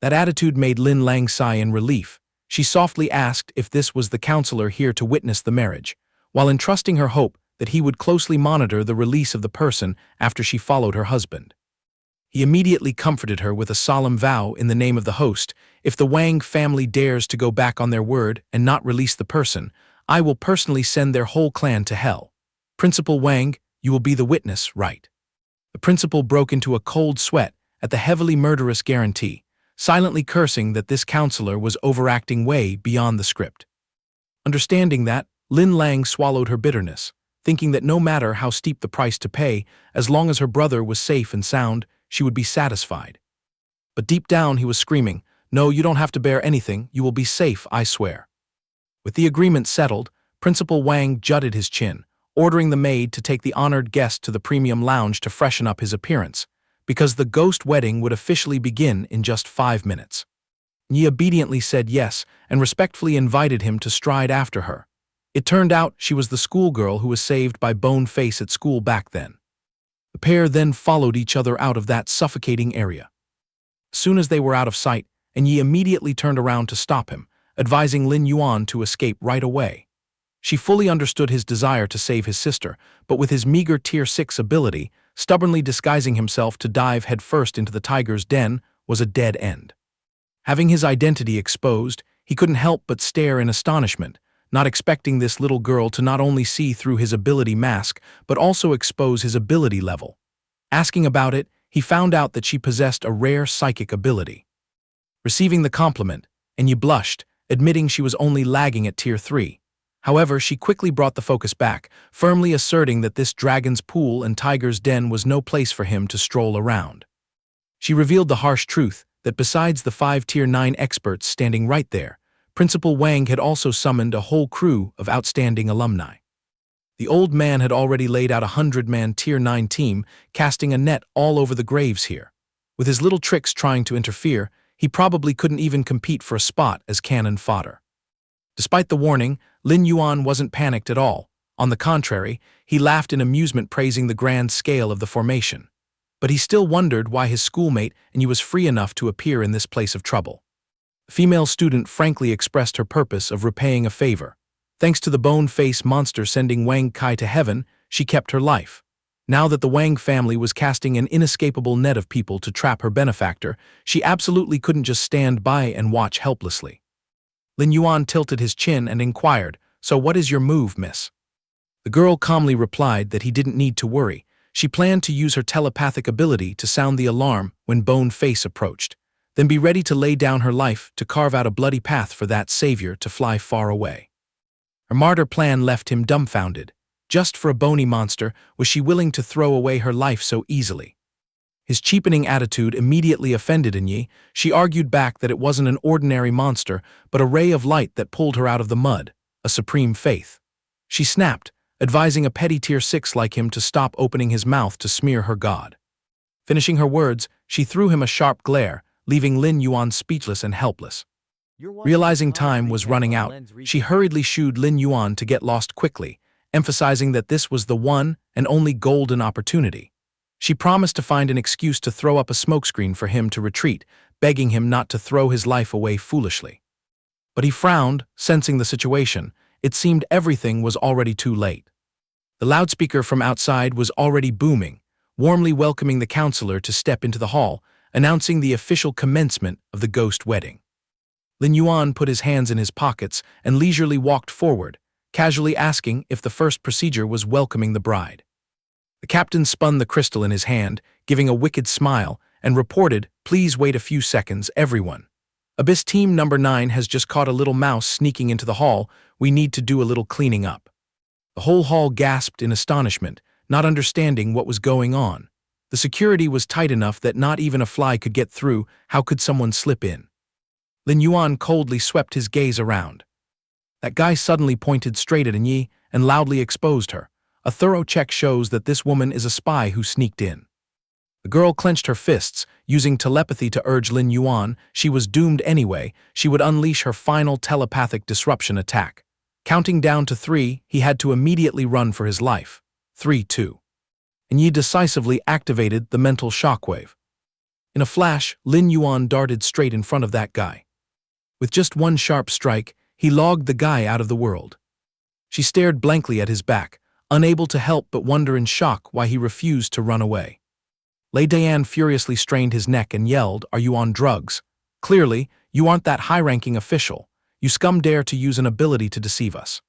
That attitude made Lin Lang sigh in relief. She softly asked if this was the counselor here to witness the marriage, while entrusting her hope that he would closely monitor the release of the person after she followed her husband. He immediately comforted her with a solemn vow in the name of the host: if the Wang family dares to go back on their word and not release the person, I will personally send their whole clan to hell. Principal Wang, you will be the witness, right? The principal broke into a cold sweat at the heavily murderous guarantee, silently cursing that this counselor was overacting way beyond the script. Understanding that, Lin Lang swallowed her bitterness, thinking that no matter how steep the price to pay, as long as her brother was safe and sound, she would be satisfied. But deep down he was screaming, "No, you don't have to bear anything, you will be safe, I swear." With the agreement settled, Principal Wang jutted his chin, ordering the maid to take the honored guest to the premium lounge to freshen up his appearance, because the ghost wedding would officially begin in just 5 minutes. Yi obediently said yes and respectfully invited him to stride after her. It turned out she was the schoolgirl who was saved by Bone Face at school back then. The pair then followed each other out of that suffocating area. As soon as they were out of sight, Yi immediately turned around to stop him, advising Lin Yuan to escape right away. She fully understood his desire to save his sister, but with his meager Tier 6 ability, stubbornly disguising himself to dive headfirst into the tiger's den was a dead end. Having his identity exposed, he couldn't help but stare in astonishment, not expecting this little girl to not only see through his ability mask, but also expose his ability level. Asking about it, he found out that she possessed a rare psychic ability. Receiving the compliment, Yi blushed, admitting she was only lagging at Tier 3. However, she quickly brought the focus back, firmly asserting that this dragon's pool and tiger's den was no place for him to stroll around. She revealed the harsh truth that besides the 5 Tier 9 experts standing right there, Principal Wang had also summoned a whole crew of outstanding alumni. The old man had already laid out a 100-man Tier 9 team, casting a net all over the graves here. With his little tricks trying to interfere, he probably couldn't even compete for a spot as cannon fodder. Despite the warning, Lin Yuan wasn't panicked at all. On the contrary, he laughed in amusement, praising the grand scale of the formation. But he still wondered why his schoolmate Yi was free enough to appear in this place of trouble. The female student frankly expressed her purpose of repaying a favor. Thanks to the bone-face monster sending Wang Kai to heaven, she kept her life. Now that the Wang family was casting an inescapable net of people to trap her benefactor, she absolutely couldn't just stand by and watch helplessly. Lin Yuan tilted his chin and inquired, "So what is your move, miss?" The girl calmly replied that he didn't need to worry. She planned to use her telepathic ability to sound the alarm when Bone Face approached, then be ready to lay down her life to carve out a bloody path for that savior to fly far away. Her martyr plan left him dumbfounded. Just for a bony monster was she willing to throw away her life so easily. His cheapening attitude immediately offended Yi. She argued back that it wasn't an ordinary monster, but a ray of light that pulled her out of the mud, a supreme faith. She snapped, advising a petty Tier 6 like him to stop opening his mouth to smear her god. Finishing her words, she threw him a sharp glare, leaving Lin Yuan speechless and helpless. Realizing time was running out, she hurriedly shooed Lin Yuan to get lost quickly, emphasizing that this was the one and only golden opportunity. She promised to find an excuse to throw up a smokescreen for him to retreat, begging him not to throw his life away foolishly. But he frowned, sensing the situation. It seemed everything was already too late. The loudspeaker from outside was already booming, warmly welcoming the counselor to step into the hall, announcing the official commencement of the ghost wedding. Lin Yuan put his hands in his pockets and leisurely walked forward, casually asking if the first procedure was welcoming the bride. The captain spun the crystal in his hand, giving a wicked smile, and reported, "Please wait a few seconds, everyone. Abyss Team Number 9 has just caught a little mouse sneaking into the hall. We need to do a little cleaning up." The whole hall gasped in astonishment, not understanding what was going on. The security was tight enough that not even a fly could get through. How could someone slip in? Lin Yuan coldly swept his gaze around. That guy suddenly pointed straight at Yi and loudly exposed her. A thorough check shows that this woman is a spy who sneaked in. The girl clenched her fists, using telepathy to urge Lin Yuan she was doomed anyway. She would unleash her final telepathic disruption attack. Counting down to 3, he had to immediately run for his life. 3, 2. And Yi decisively activated the mental shockwave. In a flash, Lin Yuan darted straight in front of that guy. With just one sharp strike, he logged the guy out of the world. She stared blankly at his back, unable to help but wonder in shock why he refused to run away. Lei Dian furiously strained his neck and yelled, "Are you on drugs? Clearly, you aren't that high-ranking official. You scum dare to use an ability to deceive us."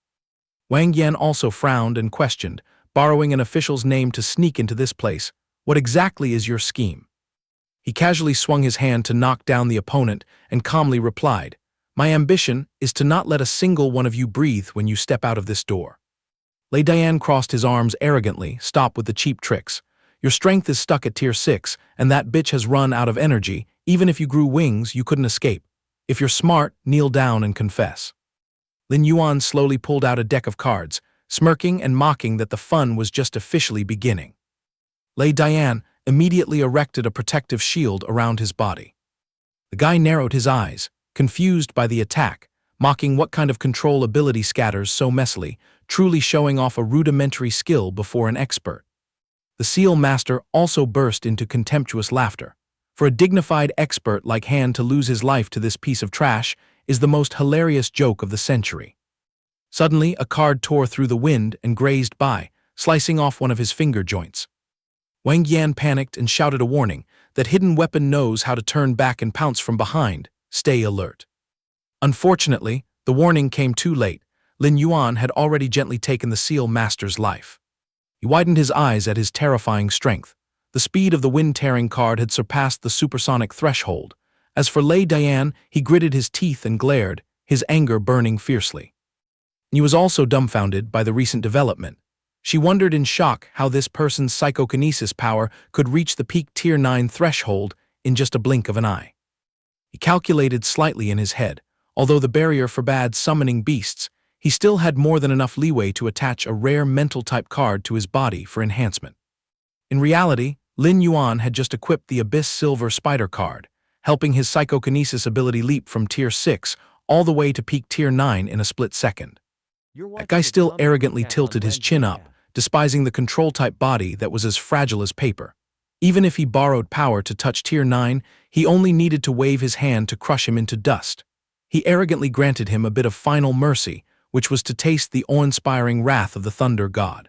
Wang Yan also frowned and questioned, borrowing an official's name to sneak into this place. "What exactly is your scheme?" He casually swung his hand to knock down the opponent and calmly replied, "My ambition is to not let a single one of you breathe when you step out of this door." Lei Dian crossed his arms arrogantly. "Stop with the cheap tricks. Your strength is stuck at tier 6, and that bitch has run out of energy. Even if you grew wings, you couldn't escape. If you're smart, kneel down and confess." Lin Yuan slowly pulled out a deck of cards, smirking and mocking that the fun was just officially beginning. Lei Dian immediately erected a protective shield around his body. The guy narrowed his eyes, confused by the attack, mocking what kind of control ability scatters so messily, truly showing off a rudimentary skill before an expert. The seal master also burst into contemptuous laughter. For a dignified expert like Han to lose his life to this piece of trash is the most hilarious joke of the century. Suddenly, a card tore through the wind and grazed by, slicing off one of his finger joints. Wang Yan panicked and shouted a warning that hidden weapon knows how to turn back and pounce from behind. Stay alert. Unfortunately, the warning came too late. Lin Yuan had already gently taken the seal master's life. He widened his eyes at his terrifying strength. The speed of the wind-tearing card had surpassed the supersonic threshold. As for Lei Dian, he gritted his teeth and glared, his anger burning fiercely. He was also dumbfounded by the recent development. She wondered in shock how this person's psychokinesis power could reach the peak tier 9 threshold in just a blink of an eye. He calculated slightly in his head. Although the barrier forbade summoning beasts, he still had more than enough leeway to attach a rare mental-type card to his body for enhancement. In reality, Lin Yuan had just equipped the Abyss Silver Spider card, helping his psychokinesis ability leap from tier 6 all the way to peak tier 9 in a split second. That guy still arrogantly tilted his chin up, despising the control-type body that was as fragile as paper. Even if he borrowed power to touch tier 9, he only needed to wave his hand to crush him into dust. He arrogantly granted him a bit of final mercy, which was to taste the awe-inspiring wrath of the Thunder God.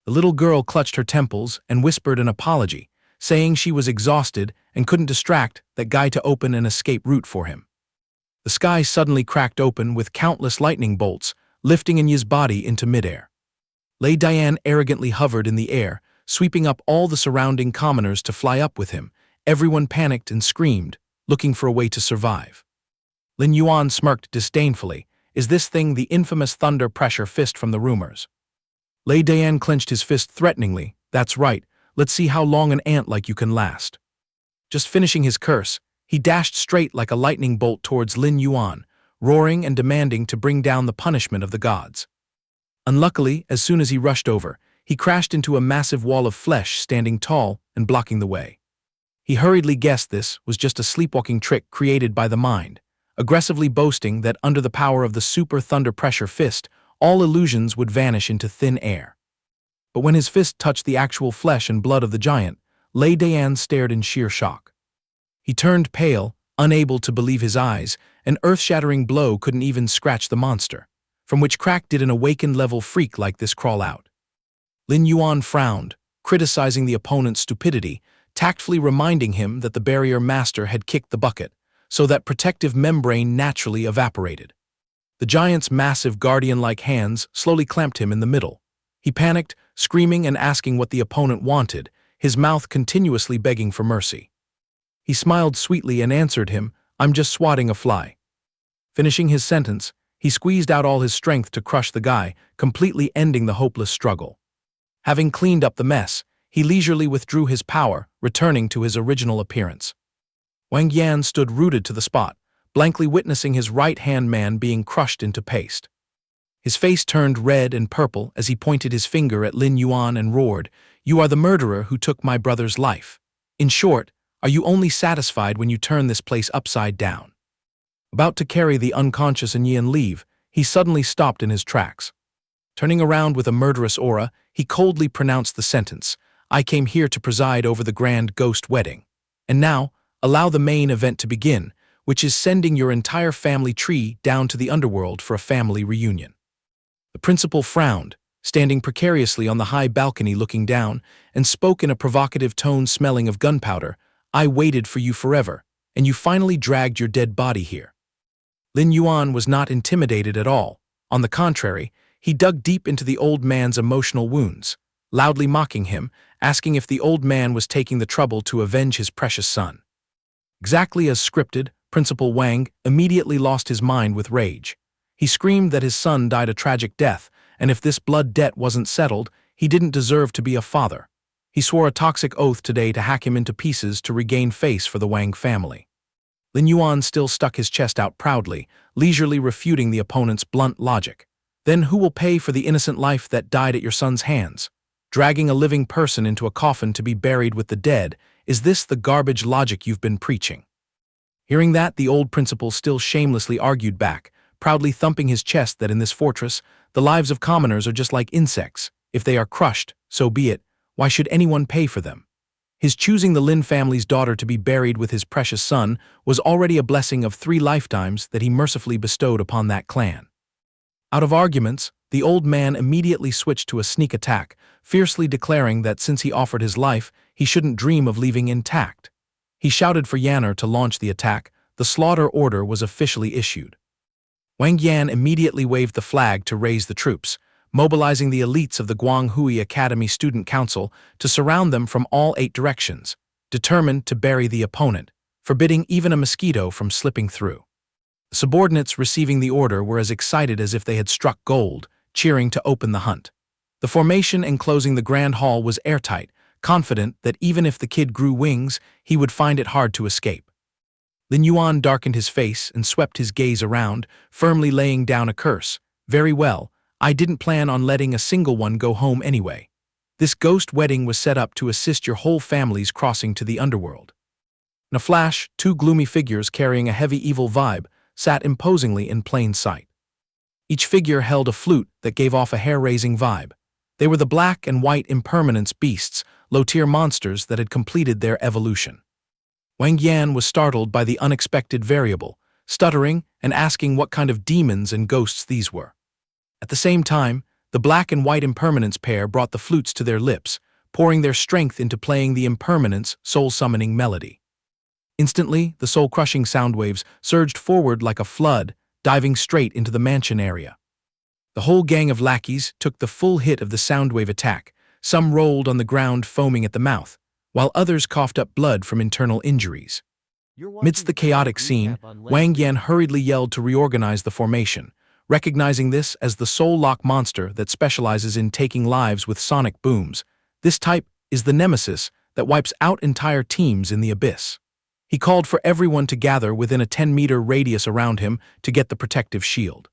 The little girl clutched her temples and whispered an apology, saying she was exhausted and couldn't distract that guy to open an escape route for him. The sky suddenly cracked open with countless lightning bolts, lifting Yi's body into midair. Lei Dian arrogantly hovered in the air, sweeping up all the surrounding commoners to fly up with him. Everyone panicked and screamed, looking for a way to survive. Lin Yuan smirked disdainfully. Is this thing the infamous thunder pressure fist from the rumors? Lei Dian clenched his fist threateningly. That's right, let's see how long an ant like you can last. Just finishing his curse, he dashed straight like a lightning bolt towards Lin Yuan, roaring and demanding to bring down the punishment of the gods. Unluckily, as soon as he rushed over, he crashed into a massive wall of flesh standing tall and blocking the way. He hurriedly guessed this was just a sleepwalking trick created by the mind, aggressively boasting that under the power of the super thunder pressure fist, all illusions would vanish into thin air. But when his fist touched the actual flesh and blood of the giant, Lei Dian stared in sheer shock. He turned pale, unable to believe his eyes. An earth-shattering blow couldn't even scratch the monster. From which crack did an awakened-level freak like this crawl out? Lin Yuan frowned, criticizing the opponent's stupidity, tactfully reminding him that the barrier master had kicked the bucket, so that protective membrane naturally evaporated. The giant's massive guardian-like hands slowly clamped him in the middle. He panicked, screaming and asking what the opponent wanted, his mouth continuously begging for mercy. He smiled sweetly and answered him, "I'm just swatting a fly." Finishing his sentence, he squeezed out all his strength to crush the guy, completely ending the hopeless struggle. Having cleaned up the mess, he leisurely withdrew his power, returning to his original appearance. Wang Yan stood rooted to the spot, blankly witnessing his right-hand man being crushed into paste. His face turned red and purple as he pointed his finger at Lin Yuan and roared, "You are the murderer who took my brother's life. In short, are you only satisfied when you turn this place upside down? About to carry the unconscious Yin leave, he suddenly stopped in his tracks. Turning around with a murderous aura, he coldly pronounced the sentence, "I came here to preside over the grand ghost wedding. And now, allow the main event to begin, which is sending your entire family tree down to the underworld for a family reunion." The principal frowned, standing precariously on the high balcony looking down, and spoke in a provocative tone smelling of gunpowder. "I waited for you forever, and you finally dragged your dead body here." Lin Yuan was not intimidated at all. On the contrary, he dug deep into the old man's emotional wounds, loudly mocking him, asking if the old man was taking the trouble to avenge his precious son. Exactly as scripted, Principal Wang immediately lost his mind with rage. He screamed that his son died a tragic death, and if this blood debt wasn't settled, he didn't deserve to be a father. He swore a toxic oath today to hack him into pieces to regain face for the Wang family. Lin Yuan still stuck his chest out proudly, leisurely refuting the opponent's blunt logic. "Then who will pay for the innocent life that died at your son's hands? Dragging a living person into a coffin to be buried with the dead, is this the garbage logic you've been preaching?" Hearing that, the old principal still shamelessly argued back, proudly thumping his chest that in this fortress, the lives of commoners are just like insects. If they are crushed, so be it. Why should anyone pay for them? His choosing the Lin family's daughter to be buried with his precious son was already a blessing of 3 lifetimes that he mercifully bestowed upon that clan. Out of arguments, the old man immediately switched to a sneak attack, fiercely declaring that since he offered his life, he shouldn't dream of leaving intact. He shouted for Yanner to launch the attack. The slaughter order was officially issued. Wang Yan immediately waved the flag to raise the troops, mobilizing the elites of the Guanghui Academy Student Council to surround them from all 8 directions, determined to bury the opponent, forbidding even a mosquito from slipping through. The subordinates receiving the order were as excited as if they had struck gold, cheering to open the hunt. The formation enclosing the grand hall was airtight, confident that even if the kid grew wings, he would find it hard to escape. Lin Yuan darkened his face and swept his gaze around, firmly laying down a curse. "Very well, I didn't plan on letting a single one go home anyway. This ghost wedding was set up to assist your whole family's crossing to the underworld." In a flash, 2 gloomy figures carrying a heavy evil vibe sat imposingly in plain sight. Each figure held a flute that gave off a hair-raising vibe. They were the black and white impermanence beasts, low-tier monsters that had completed their evolution. Wang Yan was startled by the unexpected variable, stuttering and asking what kind of demons and ghosts these were. At the same time, the black and white impermanence pair brought the flutes to their lips, pouring their strength into playing the impermanence soul-summoning melody. Instantly, the soul-crushing sound waves surged forward like a flood, diving straight into the mansion area. The whole gang of lackeys took the full hit of the soundwave attack. Some rolled on the ground foaming at the mouth, while others coughed up blood from internal injuries. Amidst the chaotic scene, Wang Yan hurriedly yelled to reorganize the formation, recognizing this as the soul lock monster that specializes in taking lives with sonic booms. This type is the nemesis that wipes out entire teams in the abyss. He called for everyone to gather within a 10-meter radius around him to get the protective shield.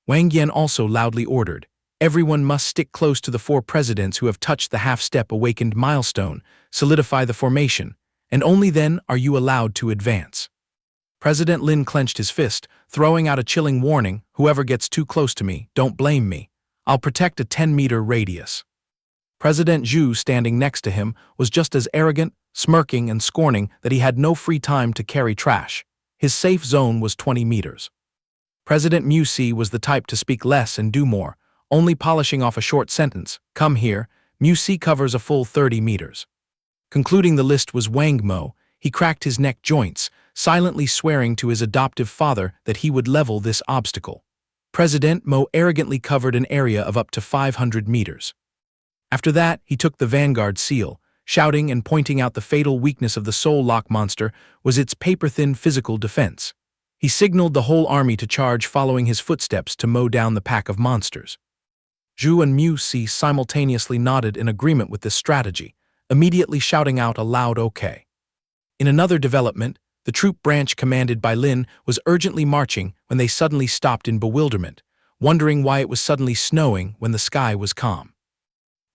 Wang Yan also loudly ordered, "Everyone must stick close to the 4 presidents who have touched the half-step awakened milestone, solidify the formation, and only then are you allowed to advance." President Lin clenched his fist, throwing out a chilling warning, "Whoever gets too close to me, don't blame me. I'll protect a 10-meter radius." President Zhu, standing next to him, was just as arrogant, smirking and scorning that he had no free time to carry trash. His safe zone was 20 meters. President Mu Si was the type to speak less and do more, only polishing off a short sentence, "Come here." Mu Si covers a full 30 meters. Concluding the list was Wang Mo. He cracked his neck joints, silently swearing to his adoptive father that he would level this obstacle. President Mo arrogantly covered an area of up to 500 meters. After that, he took the Vanguard seal, shouting and pointing out the fatal weakness of the Soul Lock monster was its paper-thin physical defense. He signaled the whole army to charge following his footsteps to mow down the pack of monsters. Zhu and Mu Si simultaneously nodded in agreement with this strategy, immediately shouting out a loud "okay." In another development, the troop branch commanded by Lin was urgently marching when they suddenly stopped in bewilderment, wondering why it was suddenly snowing when the sky was calm.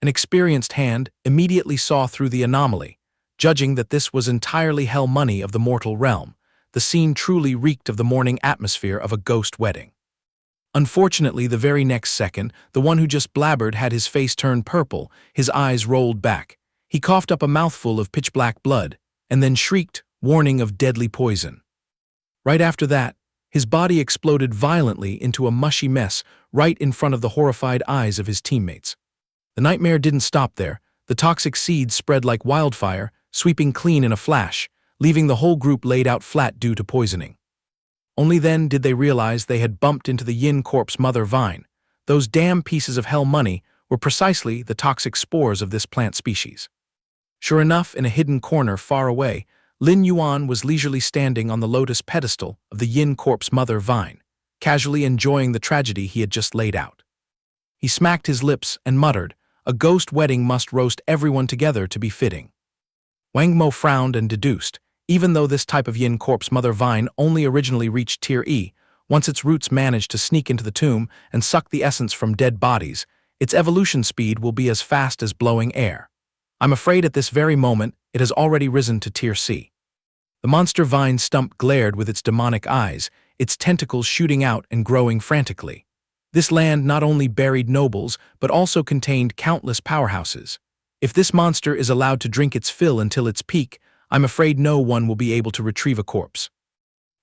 An experienced hand immediately saw through the anomaly. judging that this was entirely hell money of the mortal realm. The scene truly reeked of the morning atmosphere of a ghost wedding. Unfortunately, the very next second, the one who just blabbered had his face turned purple, his eyes rolled back. He coughed up a mouthful of pitch-black blood, and then shrieked, warning of deadly poison. Right after that, his body exploded violently into a mushy mess right in front of the horrified eyes of his teammates. The nightmare didn't stop there. The toxic seeds spread like wildfire, sweeping clean in a flash, leaving the whole group laid out flat due to poisoning. Only then did they realize they had bumped into the Yin Corp's mother vine. Those damn pieces of hell money were precisely the toxic spores of this plant species. Sure enough, in a hidden corner far away, Lin Yuan was leisurely standing on the lotus pedestal of the Yin Corp's mother vine, casually enjoying the tragedy he had just laid out. He smacked his lips and muttered, "A ghost wedding must roast everyone together to be fitting." Wang Mo frowned and deduced, even though this type of Yin Corp's mother vine only originally reached Tier E, once its roots managed to sneak into the tomb and suck the essence from dead bodies, its evolution speed will be as fast as blowing air. I'm afraid at this very moment it has already risen to Tier C. The monster vine stump glared with its demonic eyes, its tentacles shooting out and growing frantically. This land not only buried nobles, but also contained countless powerhouses. If this monster is allowed to drink its fill until its peak, I'm afraid no one will be able to retrieve a corpse.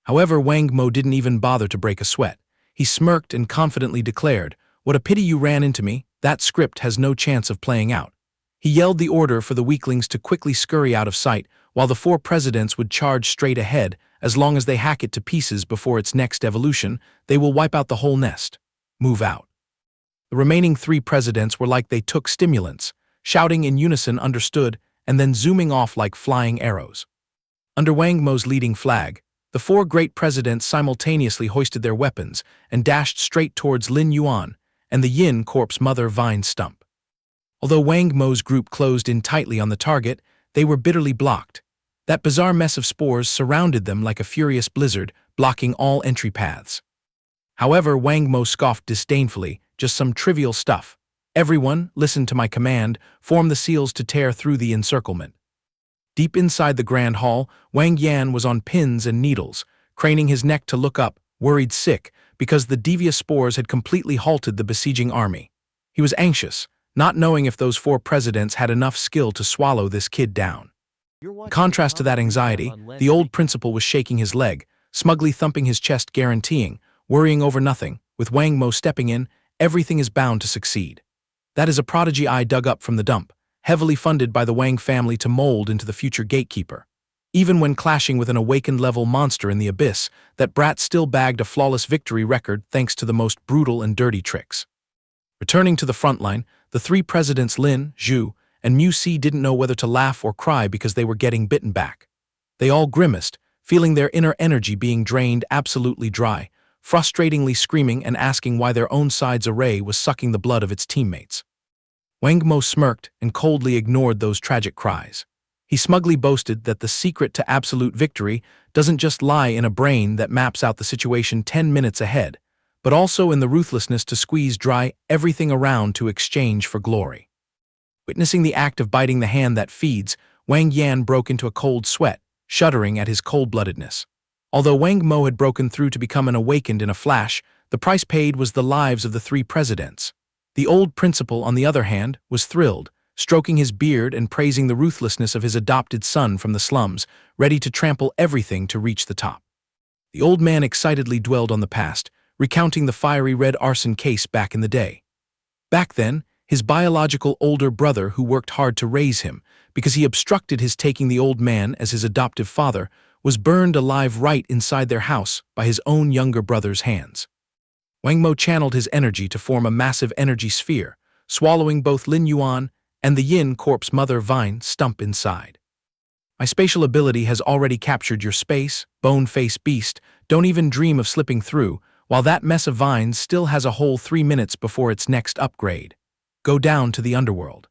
However, Wang Mo didn't even bother to break a sweat. He smirked and confidently declared, "What a pity you ran into me, that script has no chance of playing out." He yelled the order for the weaklings to quickly scurry out of sight, while the 4 presidents would charge straight ahead. As long as they hack it to pieces before its next evolution, they will wipe out the whole nest. Move out. The remaining 3 presidents were like they took stimulants, shouting in unison understood, and then zooming off like flying arrows. Under Wang Mo's leading flag, the 4 great presidents simultaneously hoisted their weapons and dashed straight towards Lin Yuan and the Yin Corp's mother vine stump. Although Wang Mo's group closed in tightly on the target, they were bitterly blocked. That bizarre mess of spores surrounded them like a furious blizzard, blocking all entry paths. However, Wang Mo scoffed disdainfully, "Just some trivial stuff. Everyone, listen to my command, form the seals to tear through the encirclement." Deep inside the grand hall, Wang Yan was on pins and needles, craning his neck to look up, worried sick, because the devious spores had completely halted the besieging army. He was anxious, not knowing if those 4 presidents had enough skill to swallow this kid down. In contrast to that anxiety, the old principal was shaking his leg, smugly thumping his chest, guaranteeing, worrying over nothing, with Wang Mo stepping in, everything is bound to succeed. That is a prodigy I dug up from the dump, heavily funded by the Wang family to mold into the future gatekeeper. Even when clashing with an awakened-level monster in the abyss, that brat still bagged a flawless victory record thanks to the most brutal and dirty tricks. Returning to the front line, the 3 presidents Lin, Zhu, and Mu Si didn't know whether to laugh or cry because they were getting bitten back. They all grimaced, feeling their inner energy being drained absolutely dry, frustratingly screaming and asking why their own side's array was sucking the blood of its teammates. Wang Mo smirked and coldly ignored those tragic cries. He smugly boasted that the secret to absolute victory doesn't just lie in a brain that maps out the situation 10 minutes ahead, but also in the ruthlessness to squeeze dry everything around to exchange for glory. Witnessing the act of biting the hand that feeds, Wang Yan broke into a cold sweat, shuddering at his cold-bloodedness. Although Wang Mo had broken through to become an awakened in a flash, the price paid was the lives of the 3 presidents. The old principal, on the other hand, was thrilled, stroking his beard and praising the ruthlessness of his adopted son from the slums, ready to trample everything to reach the top. The old man excitedly dwelled on the past, recounting the fiery red arson case back in the day. Back then, his biological older brother who worked hard to raise him, because he obstructed his taking the old man as his adoptive father, was burned alive right inside their house by his own younger brother's hands. Wang Mo channeled his energy to form a massive energy sphere, swallowing both Lin Yuan and the Yin Corp's mother vine stump inside. "My spatial ability has already captured your space, bone-faced beast. Don't even dream of slipping through, while that mess of vines still has a whole 3 minutes before its next upgrade. Go down to the underworld."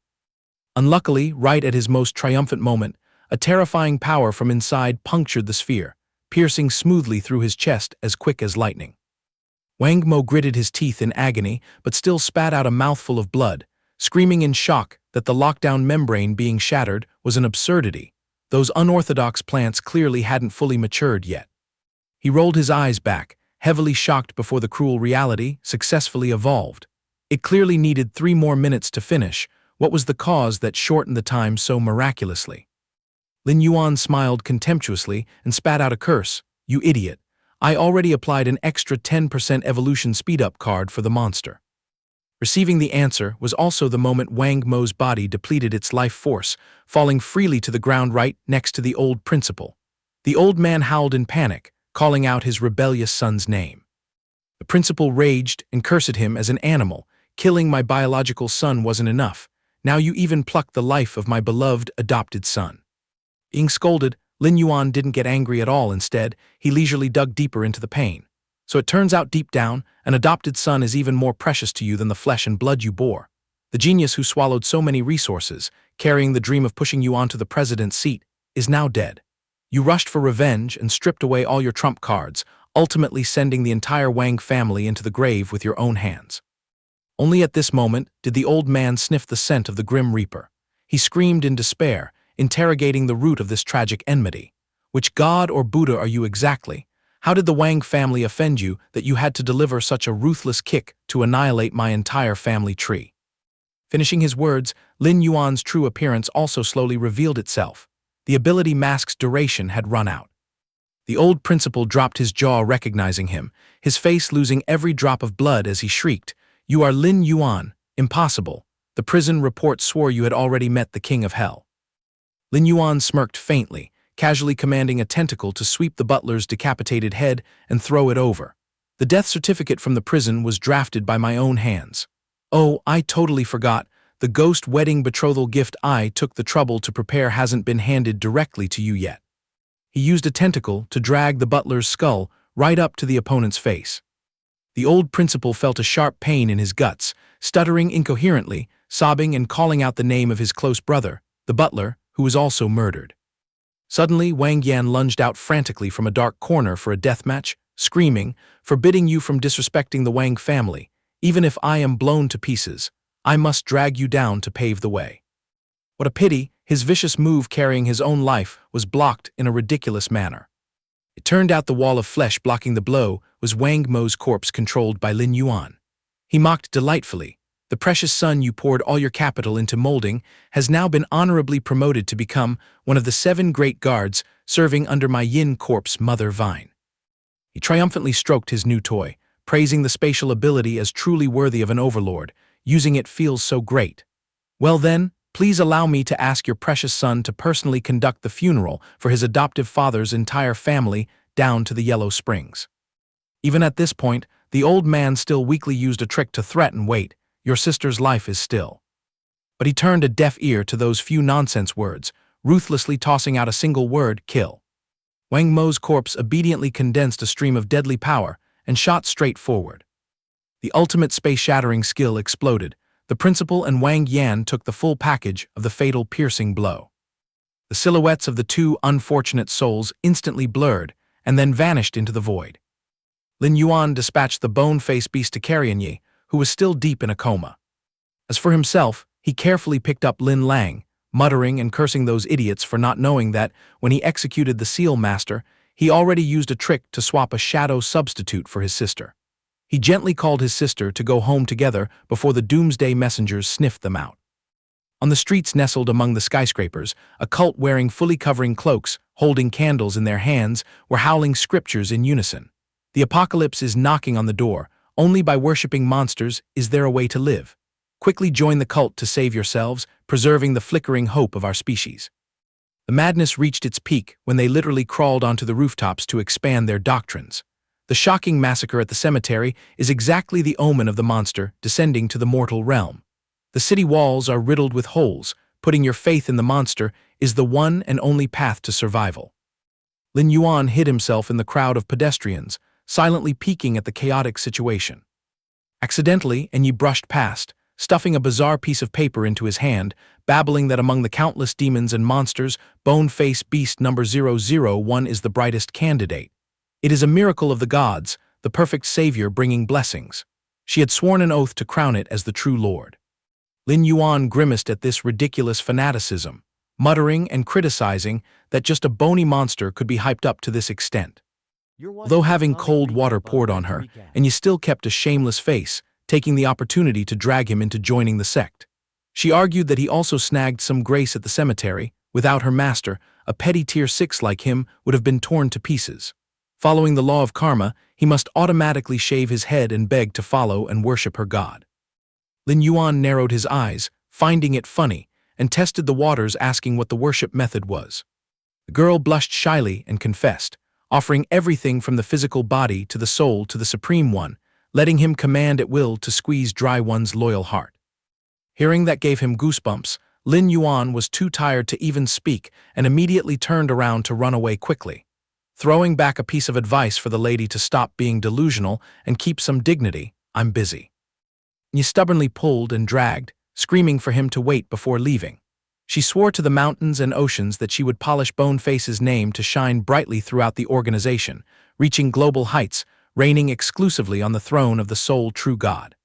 Unluckily, right at his most triumphant moment, a terrifying power from inside punctured the sphere, piercing smoothly through his chest as quick as lightning. Wang Mo gritted his teeth in agony, but still spat out a mouthful of blood, screaming in shock that the lockdown membrane being shattered was an absurdity, Those unorthodox plants clearly hadn't fully matured yet. He rolled his eyes back, heavily shocked before the cruel reality successfully evolved. It clearly needed 3 more minutes to finish. What was the cause that shortened the time so miraculously? Lin Yuan smiled contemptuously and spat out a curse. You idiot. I already applied an extra 10% evolution speed-up card for the monster. Receiving the answer was also the moment Wang Mo's body depleted its life force, falling freely to the ground right next to the old principal. The old man howled in panic, calling out his rebellious son's name. The principal raged and cursed him as an animal. Killing my biological son wasn't enough. Now you even plucked the life of my beloved adopted son. Being scolded, Lin Yuan didn't get angry at all. Instead, he leisurely dug deeper into the pain. So it turns out deep down, an adopted son is even more precious to you than the flesh and blood you bore. The genius who swallowed so many resources, carrying the dream of pushing you onto the president's seat, is now dead. You rushed for revenge and stripped away all your trump cards, ultimately sending the entire Wang family into the grave with your own hands. Only at this moment did the old man sniff the scent of the Grim Reaper. He screamed in despair, interrogating the root of this tragic enmity. Which god or Buddha are you exactly? How did the Wang family offend you that you had to deliver such a ruthless kick to annihilate my entire family tree? Finishing his words, Lin Yuan's true appearance also slowly revealed itself. The ability mask's duration had run out. The old principal dropped his jaw recognizing him, his face losing every drop of blood as he shrieked, "You are Lin Yuan, impossible. The prison report swore you had already met the king of hell." Lin Yuan smirked faintly, casually commanding a tentacle to sweep the butler's decapitated head and throw it over. The death certificate from the prison was drafted by my own hands. Oh, I totally forgot. The ghost wedding betrothal gift I took the trouble to prepare hasn't been handed directly to you yet. He used a tentacle to drag the butler's skull right up to the opponent's face. The old principal felt a sharp pain in his guts, stuttering incoherently, sobbing and calling out the name of his close brother, the butler, who was also murdered. Suddenly, Wang Yan lunged out frantically from a dark corner for a deathmatch, screaming, "Forbidding you from disrespecting the Wang family. Even if I am blown to pieces, I must drag you down to pave the way." What a pity, his vicious move carrying his own life was blocked in a ridiculous manner. It turned out the wall of flesh blocking the blow was Wang Mo's corpse controlled by Lin Yuan. He mocked delightfully. The precious son you poured all your capital into molding has now been honorably promoted to become one of the 7 great guards serving under my Yin Corp's mother vine. He triumphantly stroked his new toy, praising the spatial ability as truly worthy of an overlord. Using it feels so great. Well then, please allow me to ask your precious son to personally conduct the funeral for his adoptive father's entire family down to the Yellow Springs. Even at this point, the old man still weakly used a trick to threaten, "Wait, your sister's life is still." But he turned a deaf ear to those few nonsense words, ruthlessly tossing out a single word, "Kill." Wang Mo's corpse obediently condensed a stream of deadly power and shot straight forward. The ultimate space-shattering skill exploded. The principal and Wang Yan took the full package of the fatal piercing blow. The silhouettes of the 2 unfortunate souls instantly blurred and then vanished into the void. Lin Yuan dispatched the bone-faced beast to Carrion, who was still deep in a coma. As for himself, he carefully picked up Lin Lang, muttering and cursing those idiots for not knowing that, when he executed the Seal Master, he already used a trick to swap a shadow substitute for his sister. He gently called his sister to go home together before the doomsday messengers sniffed them out. On the streets nestled among the skyscrapers, a cult wearing fully covering cloaks, holding candles in their hands, were howling scriptures in unison. The apocalypse is knocking on the door. Only by worshipping monsters is there a way to live. Quickly join the cult to save yourselves, preserving the flickering hope of our species. The madness reached its peak when they literally crawled onto the rooftops to expand their doctrines. The shocking massacre at the cemetery is exactly the omen of the monster descending to the mortal realm. The city walls are riddled with holes. Putting your faith in the monster is the one and only path to survival. Lin Yuan hid himself in the crowd of pedestrians, silently peeking at the chaotic situation. Accidentally, Enyi brushed past, stuffing a bizarre piece of paper into his hand, babbling that among the countless demons and monsters, bone-faced beast number 001 is the brightest candidate. It is a miracle of the gods, the perfect savior bringing blessings. She had sworn an oath to crown it as the true lord. Lin Yuan grimaced at this ridiculous fanaticism. muttering and criticizing that just a bony monster could be hyped up to this extent. Although having cold water poured on her, and you still kept a shameless face, taking the opportunity to drag him into joining the sect. She argued that he also snagged some grace at the cemetery. Without her master, a petty tier 6 like him would have been torn to pieces. Following the law of karma, he must automatically shave his head and beg to follow and worship her god. Lin Yuan narrowed his eyes, finding it funny, and tested the waters asking what the worship method was. The girl blushed shyly and confessed, offering everything from the physical body to the soul to the Supreme One, letting him command at will to squeeze dry one's loyal heart. Hearing that gave him goosebumps, Lin Yuan was too tired to even speak and immediately turned around to run away quickly. Throwing back a piece of advice for the lady to stop being delusional and keep some dignity, "I'm busy." He stubbornly pulled and dragged, screaming for him to wait before leaving. She swore to the mountains and oceans that she would polish Boneface's name to shine brightly throughout the organization, reaching global heights, reigning exclusively on the throne of the sole true god.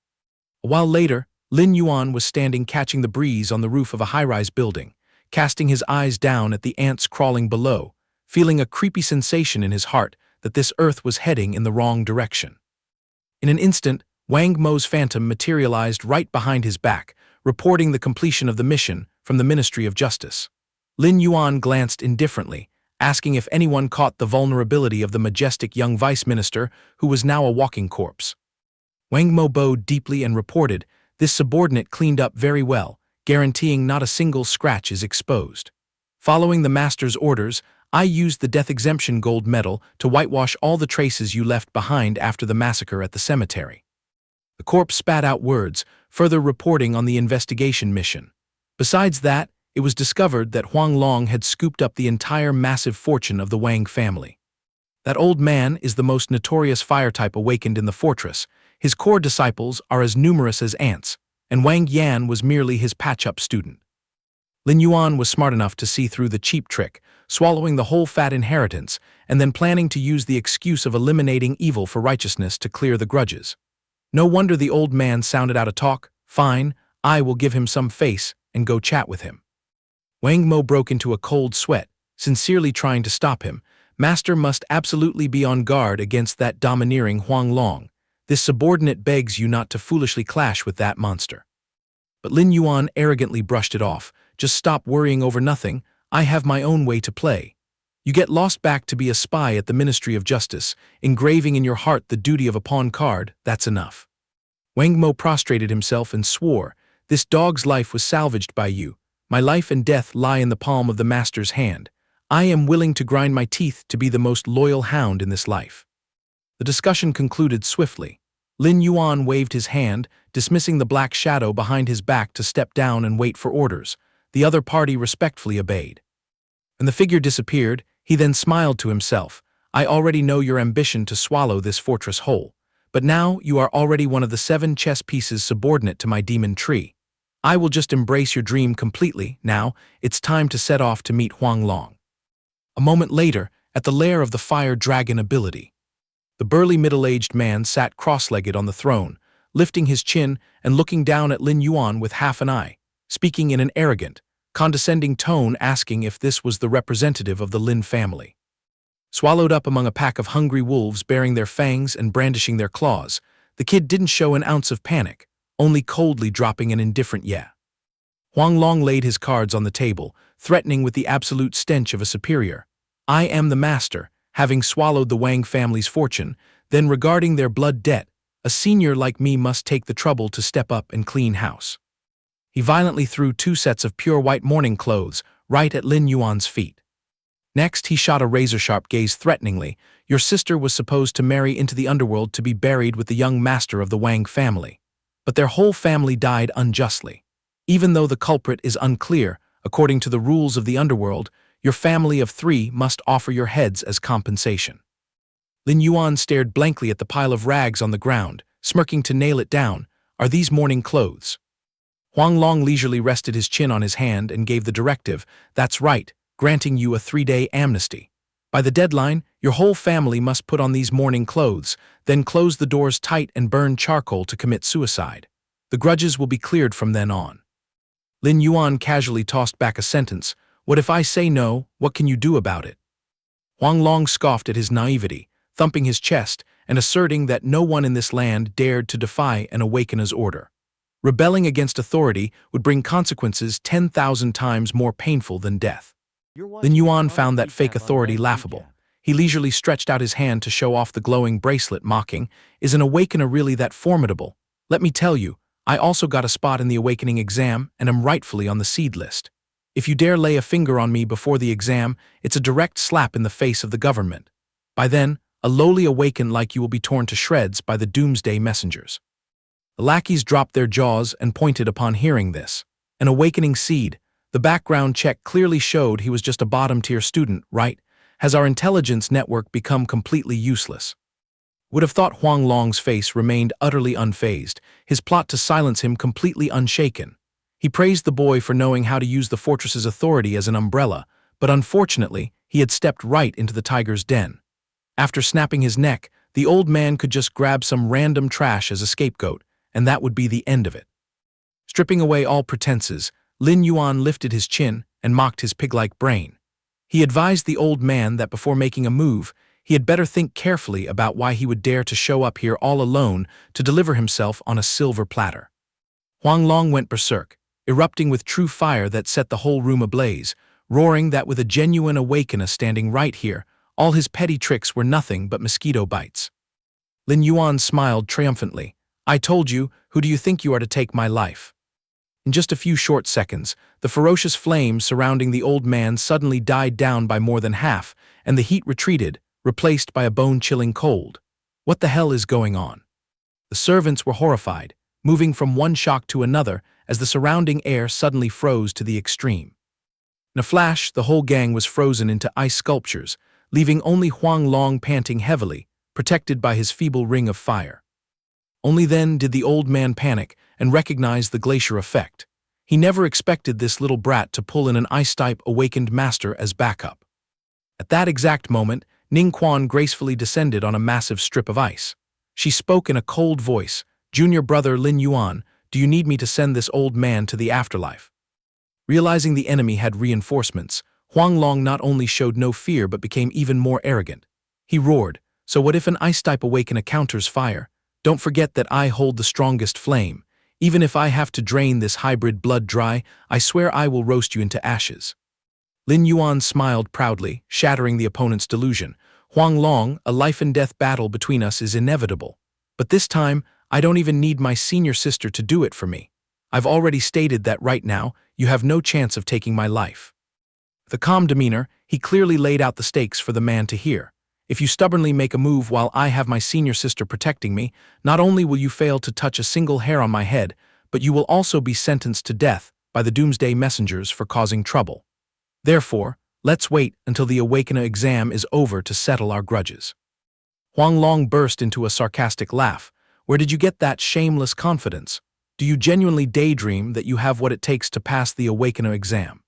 A while later, Lin Yuan was standing catching the breeze on the roof of a high-rise building, casting his eyes down at the ants crawling below, feeling a creepy sensation in his heart that this earth was heading in the wrong direction. In an instant, Wang Mo's phantom materialized right behind his back, reporting the completion of the mission from the Ministry of Justice. Lin Yuan glanced indifferently, asking if anyone caught the vulnerability of the majestic young vice minister who was now a walking corpse. Wang Mo bowed deeply and reported, "This subordinate cleaned up very well, guaranteeing not a single scratch is exposed. Following the master's orders, I used the death exemption gold medal to whitewash all the traces you left behind after the massacre at the cemetery." The corpse spat out words, further reporting on the investigation mission. Besides that, it was discovered that Huang Long had scooped up the entire massive fortune of the Wang family. That old man is the most notorious fire type awakened in the fortress. His core disciples are as numerous as ants, and Wang Yan was merely his patch-up student. Lin Yuan was smart enough to see through the cheap trick, swallowing the whole fat inheritance, and then planning to use the excuse of eliminating evil for righteousness to clear the grudges. No wonder the old man sounded out a talk. "Fine, I will give him some face and go chat with him." Wang Mo broke into a cold sweat, sincerely trying to stop him. Master must absolutely be on guard against that domineering Huang Long. This subordinate begs you not to foolishly clash with that monster. But Lin Yuan arrogantly brushed it off. "Just stop worrying over nothing. I have my own way to play. You get lost back to be a spy at the Ministry of Justice, engraving in your heart the duty of a pawn card, that's enough." Wang Mo prostrated himself and swore, "This dog's life was salvaged by you. My life and death lie in the palm of the master's hand. I am willing to grind my teeth to be the most loyal hound in this life." The discussion concluded swiftly. Lin Yuan waved his hand, dismissing the black shadow behind his back to step down and wait for orders. The other party respectfully obeyed. When the figure disappeared, he then smiled to himself. "I already know your ambition to swallow this fortress whole. But now you are already one of the 7 chess pieces subordinate to my demon tree. I will just embrace your dream completely. Now, it's time to set off to meet Huang Long." A moment later, at the lair of the fire dragon ability. The burly middle-aged man sat cross-legged on the throne, lifting his chin and looking down at Lin Yuan with half an eye, speaking in an arrogant, condescending tone asking if this was the representative of the Lin family. Swallowed up among a pack of hungry wolves baring their fangs and brandishing their claws, the kid didn't show an ounce of panic, only coldly dropping an indifferent yeah. Huang Long laid his cards on the table, threatening with the absolute stench of a superior. "I am the master, having swallowed the Wang family's fortune, then regarding their blood debt, a senior like me must take the trouble to step up and clean house." He violently threw 2 sets of pure white mourning clothes right at Lin Yuan's feet. Next, he shot a razor-sharp gaze threateningly. "Your sister was supposed to marry into the underworld to be buried with the young master of the Wang family. But their whole family died unjustly. Even though the culprit is unclear, according to the rules of the underworld, your family of 3 must offer your heads as compensation." Lin Yuan stared blankly at the pile of rags on the ground, smirking to nail it down. "Are these mourning clothes?" Huang Long leisurely rested his chin on his hand and gave the directive, "That's right, granting you a 3-day amnesty. By the deadline, your whole family must put on these mourning clothes, then close the doors tight and burn charcoal to commit suicide. The grudges will be cleared from then on." Lin Yuan casually tossed back a sentence, What if I say no? What can you do about it? Huang Long scoffed at his naivety, thumping his chest and asserting that no one in this land dared to defy an awakener's order. Rebelling against authority would bring consequences 10,000 times more painful than death. Lin Yuan found that fake authority laughable. He leisurely stretched out his hand to show off the glowing bracelet, mocking, "Is an awakener really that formidable? Let me tell you, I also got a spot in the awakening exam and am rightfully on the seed list. If you dare lay a finger on me before the exam, it's a direct slap in the face of the government. By then, a lowly awakened like you will be torn to shreds by the doomsday messengers." The lackeys dropped their jaws and pointed upon hearing this. An awakening seed. The background check clearly showed he was just a bottom-tier student, right? Has our intelligence network become completely useless? Would have thought Huang Long's face remained utterly unfazed, his plot to silence him completely unshaken. He praised the boy for knowing how to use the fortress's authority as an umbrella, but unfortunately, he had stepped right into the tiger's den. After snapping his neck, the old man could just grab some random trash as a scapegoat, and that would be the end of it. Stripping away all pretenses, Lin Yuan lifted his chin and mocked his pig-like brain. He advised the old man that before making a move, he had better think carefully about why he would dare to show up here all alone to deliver himself on a silver platter. Huang Long went berserk, erupting with true fire that set the whole room ablaze, roaring that with a genuine awakener standing right here, all his petty tricks were nothing but mosquito bites. Lin Yuan smiled triumphantly. "I told you, who do you think you are to take my life?" In just a few short seconds, the ferocious flames surrounding the old man suddenly died down by more than half, and the heat retreated, replaced by a bone-chilling cold. What the hell is going on? The servants were horrified, moving from one shock to another as the surrounding air suddenly froze to the extreme. In a flash, the whole gang was frozen into ice sculptures, leaving only Huang Long panting heavily, protected by his feeble ring of fire. Only then did the old man panic and recognize the glacier effect. He never expected this little brat to pull in an ice-type awakened master as backup. At that exact moment, Ning Quan gracefully descended on a massive strip of ice. She spoke in a cold voice, "Junior brother Lin Yuan, do you need me to send this old man to the afterlife?" Realizing the enemy had reinforcements, Huang Long not only showed no fear but became even more arrogant. He roared, "So what if an ice-type awakener counters fire? Don't forget that I hold the strongest flame. Even if I have to drain this hybrid blood dry, I swear I will roast you into ashes." Lin Yuan smiled proudly, shattering the opponent's delusion. "Huang Long, a life-and-death battle between us is inevitable. But this time, I don't even need my senior sister to do it for me. I've already stated that right now, you have no chance of taking my life." With a calm demeanor, he clearly laid out the stakes for the man to hear. "If you stubbornly make a move while I have my senior sister protecting me, not only will you fail to touch a single hair on my head, but you will also be sentenced to death by the doomsday messengers for causing trouble. Therefore, let's wait until the Awakener exam is over to settle our grudges." Huang Long burst into a sarcastic laugh. "Where did you get that shameless confidence? Do you genuinely daydream that you have what it takes to pass the Awakener exam?"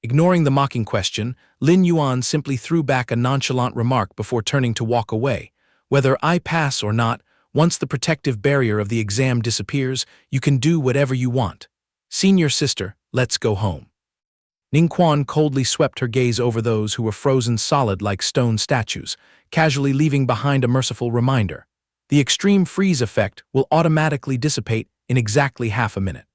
Ignoring the mocking question, Lin Yuan simply threw back a nonchalant remark before turning to walk away. "Whether I pass or not, once the protective barrier of the exam disappears, you can do whatever you want. Senior sister, let's go home." Ning Quan coldly swept her gaze over those who were frozen solid like stone statues, casually leaving behind a merciful reminder. The extreme freeze effect will automatically dissipate in exactly half a minute.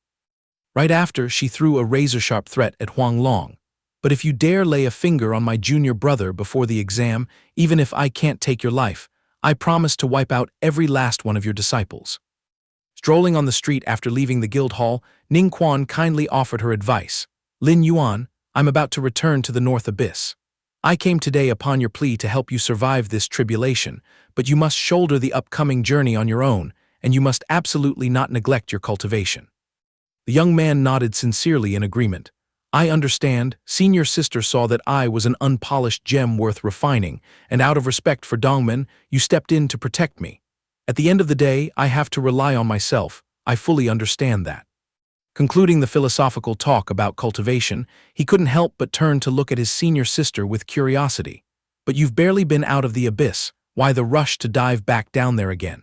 Right after, she threw a razor-sharp threat at Huang Long. "But if you dare lay a finger on my junior brother before the exam, even if I can't take your life, I promise to wipe out every last one of your disciples." Strolling on the street after leaving the guild hall, Ning Quan kindly offered her advice. "Lin Yuan, I'm about to return to the North Abyss. I came today upon your plea to help you survive this tribulation, but you must shoulder the upcoming journey on your own, and you must absolutely not neglect your cultivation." The young man nodded sincerely in agreement. "I understand. Senior sister saw that I was an unpolished gem worth refining, and out of respect for Dongmen, you stepped in to protect me. At the end of the day, I have to rely on myself. I fully understand that." Concluding the philosophical talk about cultivation, he couldn't help but turn to look at his senior sister with curiosity. "But you've barely been out of the abyss. Why the rush to dive back down there again?"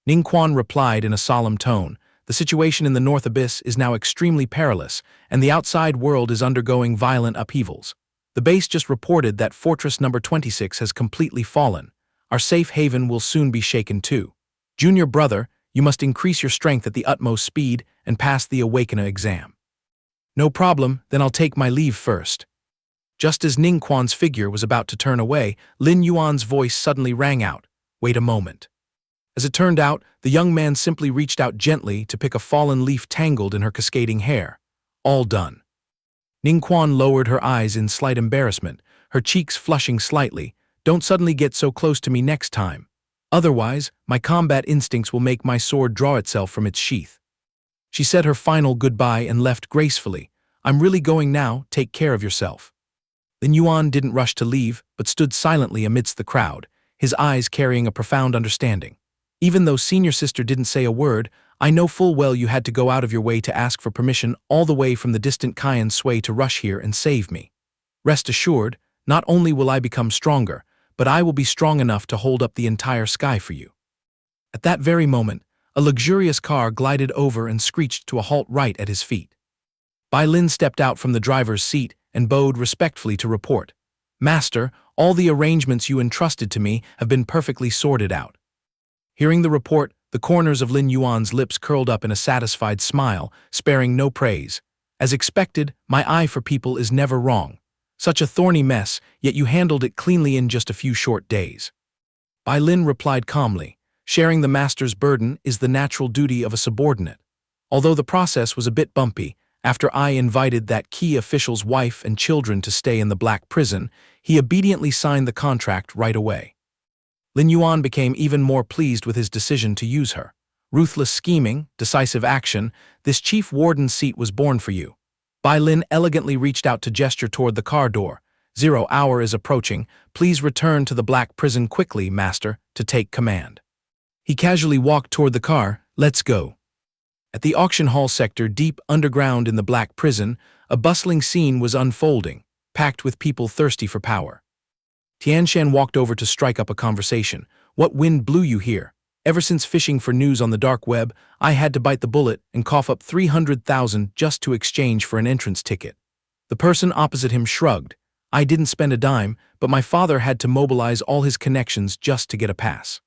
Ning Quan replied in a solemn tone, The situation in the North Abyss is now extremely perilous, and the outside world is undergoing violent upheavals. The base just reported that Fortress number 26 has completely fallen. Our safe haven will soon be shaken too. Junior brother, you must increase your strength at the utmost speed and pass the Awakener exam. No problem, then I'll take my leave first. Just as Ning Quan's figure was about to turn away, Lin Yuan's voice suddenly rang out. Wait a moment. As it turned out, the young man simply reached out gently to pick a fallen leaf tangled in her cascading hair. All done. Ning Quan lowered her eyes in slight embarrassment, her cheeks flushing slightly. Don't suddenly get so close to me next time. Otherwise, my combat instincts will make my sword draw itself from its sheath. She said her final goodbye and left gracefully. I'm really going now, take care of yourself. Lin Yuan didn't rush to leave, but stood silently amidst the crowd, his eyes carrying a profound understanding. Even though senior sister didn't say a word, I know full well you had to go out of your way to ask for permission all the way from the distant Cayenne Sway to rush here and save me. Rest assured, not only will I become stronger, but I will be strong enough to hold up the entire sky for you. At that very moment, a luxurious car glided over and screeched to a halt right at his feet. Bai Lin stepped out from the driver's seat and bowed respectfully to report. Master, all the arrangements you entrusted to me have been perfectly sorted out. Hearing the report, the corners of Lin Yuan's lips curled up in a satisfied smile, sparing no praise. As expected, my eye for people is never wrong. Such a thorny mess, yet you handled it cleanly in just a few short days. Bai Lin replied calmly, sharing the master's burden is the natural duty of a subordinate. Although the process was a bit bumpy, after I invited that key official's wife and children to stay in the black prison, he obediently signed the contract right away. Lin Yuan became even more pleased with his decision to use her. Ruthless scheming, decisive action, this chief warden's seat was born for you. Bai Lin elegantly reached out to gesture toward the car door. 0 hour is approaching. Please return to the black prison quickly, master, to take command. He casually walked toward the car. Let's go. At the auction hall sector deep underground in the black prison, a bustling scene was unfolding, packed with people thirsty for power. Tianshan walked over to strike up a conversation. What wind blew you here? Ever since fishing for news on the dark web, I had to bite the bullet and cough up 300,000 just to exchange for an entrance ticket. The person opposite him shrugged. I didn't spend a dime, but my father had to mobilize all his connections just to get a pass.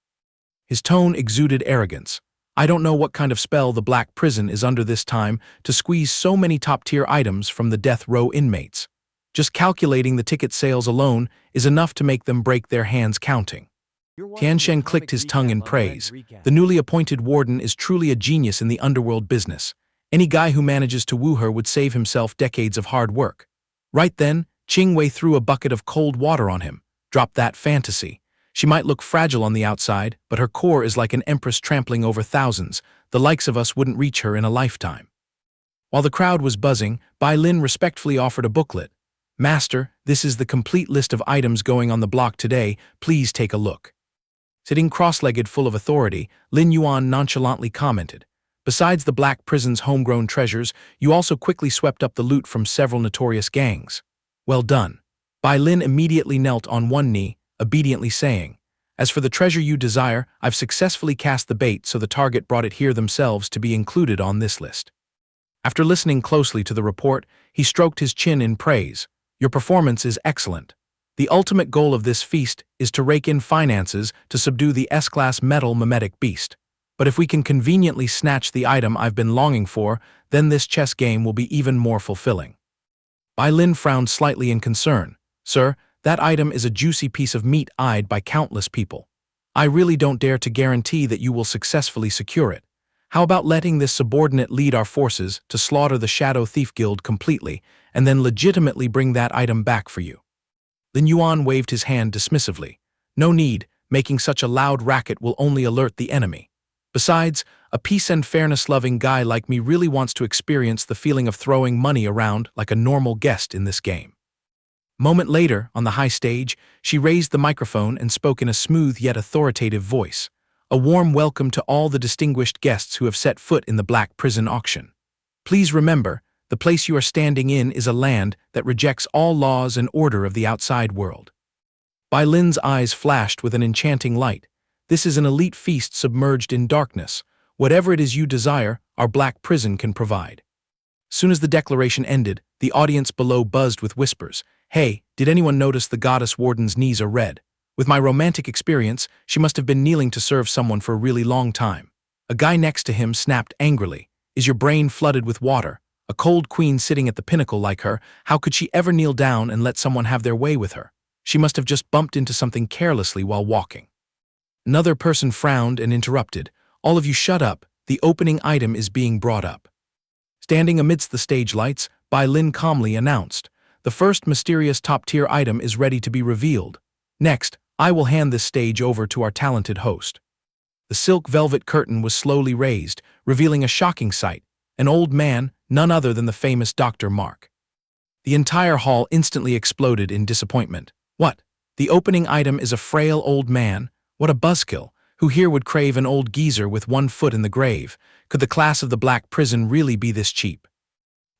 His tone exuded arrogance. I don't know what kind of spell the black prison is under this time to squeeze so many top-tier items from the death row inmates. Just calculating the ticket sales alone is enough to make them break their hands counting. Tianshan clicked his tongue in praise. The newly appointed warden is truly a genius in the underworld business. Any guy who manages to woo her would save himself decades of hard work. Right then, Qing Wei threw a bucket of cold water on him. Drop that fantasy. She might look fragile on the outside, but her core is like an empress trampling over thousands. The likes of us wouldn't reach her in a lifetime. While the crowd was buzzing, Bai Lin respectfully offered a booklet. Master, this is the complete list of items going on the block today. Please take a look. Sitting cross-legged full of authority, Lin Yuan nonchalantly commented. Besides the black prison's homegrown treasures, you also quickly swept up the loot from several notorious gangs. Well done. Bai Lin immediately knelt on one knee, obediently saying, as for the treasure you desire, I've successfully cast the bait so the target brought it here themselves to be included on this list. After listening closely to the report, he stroked his chin in praise. Your performance is excellent. The ultimate goal of this feast is to rake in finances to subdue the S-class metal mimetic beast. But if we can conveniently snatch the item I've been longing for, then this chess game will be even more fulfilling. Bai Lin frowned slightly in concern. Sir, that item is a juicy piece of meat eyed by countless people. I really don't dare to guarantee that you will successfully secure it. How about letting this subordinate lead our forces to slaughter the Shadow Thief Guild completely, and then legitimately bring that item back for you? Lin Yuan waved his hand dismissively. No need, making such a loud racket will only alert the enemy. Besides, a peace and fairness-loving guy like me really wants to experience the feeling of throwing money around like a normal guest in this game. Moment later, on the high stage, she raised the microphone and spoke in a smooth yet authoritative voice. A warm welcome to all the distinguished guests who have set foot in the Black Prison auction. Please remember, the place you are standing in is a land that rejects all laws and order of the outside world. Bai Lin's eyes flashed with an enchanting light. This is an elite feast submerged in darkness, Whatever it is you desire, our black prison can provide. Soon as the declaration ended, the audience below buzzed with whispers. Hey, did anyone notice the goddess warden's knees are red? With my romantic experience, she must have been kneeling to serve someone for a really long time. A guy next to him snapped angrily. Is your brain flooded with water? A cold queen sitting at the pinnacle like her, how could she ever kneel down and let someone have their way with her? She must have just bumped into something carelessly while walking. Another person frowned and interrupted. All of you shut up, the opening item is being brought up. Standing amidst the stage lights, Bai Lin calmly announced, the first mysterious top-tier item is ready to be revealed. Next, I will hand this stage over to our talented host. The silk velvet curtain was slowly raised, revealing a shocking sight, an old man, none other than the famous Dr. Mark. The entire hall instantly exploded in disappointment. What? The opening item is a frail old man? What a buzzkill! Who here would crave an old geezer with one foot in the grave? Could the class of the black prison really be this cheap?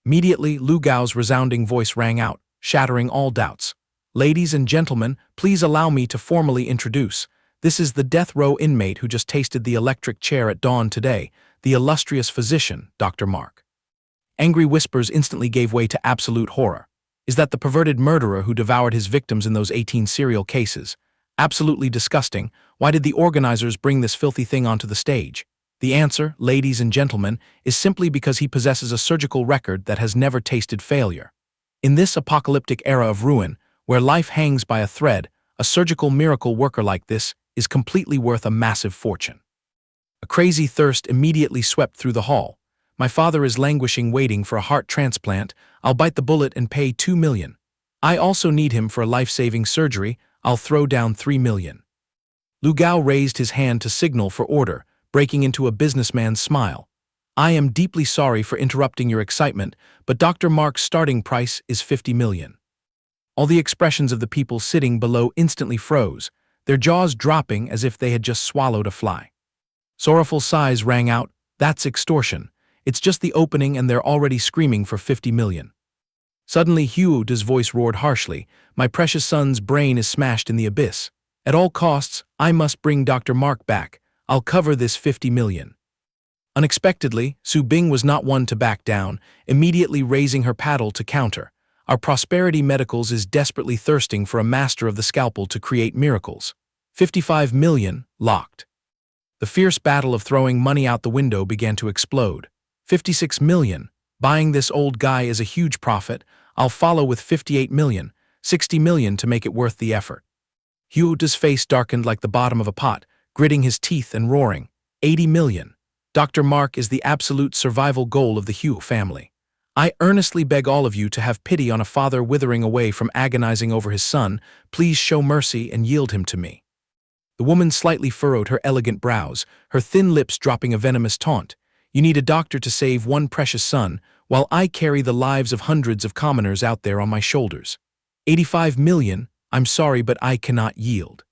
Immediately, Lu Gao's resounding voice rang out, shattering all doubts. Ladies and gentlemen, please allow me to formally introduce. This is the death row inmate who just tasted the electric chair at dawn today, the illustrious physician, Dr. Mark. Angry whispers instantly gave way to absolute horror. Is that the perverted murderer who devoured his victims in those 18 serial cases? Absolutely disgusting. Why did the organizers bring this filthy thing onto the stage? The answer, ladies and gentlemen, is simply because he possesses a surgical record that has never tasted failure. In this apocalyptic era of ruin, where life hangs by a thread, a surgical miracle worker like this is completely worth a massive fortune. A crazy thirst immediately swept through the hall. My father is languishing waiting for a heart transplant. I'll bite the bullet and pay 2 million. I also need him for a life-saving surgery. I'll throw down 3 million. Lu Gao raised his hand to signal for order, breaking into a businessman's smile. I am deeply sorry for interrupting your excitement, but Dr. Mark's starting price is 50 million. All the expressions of the people sitting below instantly froze, their jaws dropping as if they had just swallowed a fly. Sorrowful sighs rang out, that's extortion. It's just the opening and they're already screaming for 50 million. Suddenly Huo's voice roared harshly, my precious son's brain is smashed in the abyss. At all costs, I must bring Dr. Mark back. I'll cover this 50 million. Unexpectedly, Su Bing was not one to back down, immediately raising her paddle to counter. Our Prosperity Medicals is desperately thirsting for a master of the scalpel to create miracles. 55 million, locked. The fierce battle of throwing money out the window began to explode. 56 million. Buying this old guy is a huge profit. I'll follow with 58 million, 60 million to make it worth the effort. Huo's face darkened like the bottom of a pot, gritting his teeth and roaring. 80 million. Dr. Mark is the absolute survival goal of the Huo family. I earnestly beg all of you to have pity on a father withering away from agonizing over his son. Please show mercy and yield him to me. The woman slightly furrowed her elegant brows, her thin lips dropping a venomous taunt. You need a doctor to save one precious son, while I carry the lives of hundreds of commoners out there on my shoulders. 85 million, I'm sorry but I cannot yield.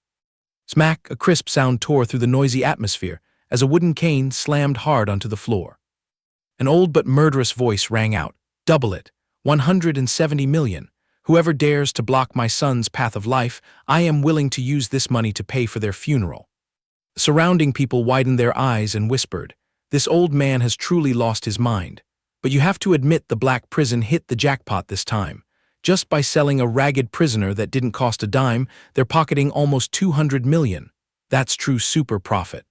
Smack, a crisp sound tore through the noisy atmosphere as a wooden cane slammed hard onto the floor. An old but murderous voice rang out, double it, 170 million. Whoever dares to block my son's path of life, I am willing to use this money to pay for their funeral. The surrounding people widened their eyes and whispered, this old man has truly lost his mind. But you have to admit the black prison hit the jackpot this time. Just by selling a ragged prisoner that didn't cost a dime, they're pocketing almost 200 million. That's true super profit.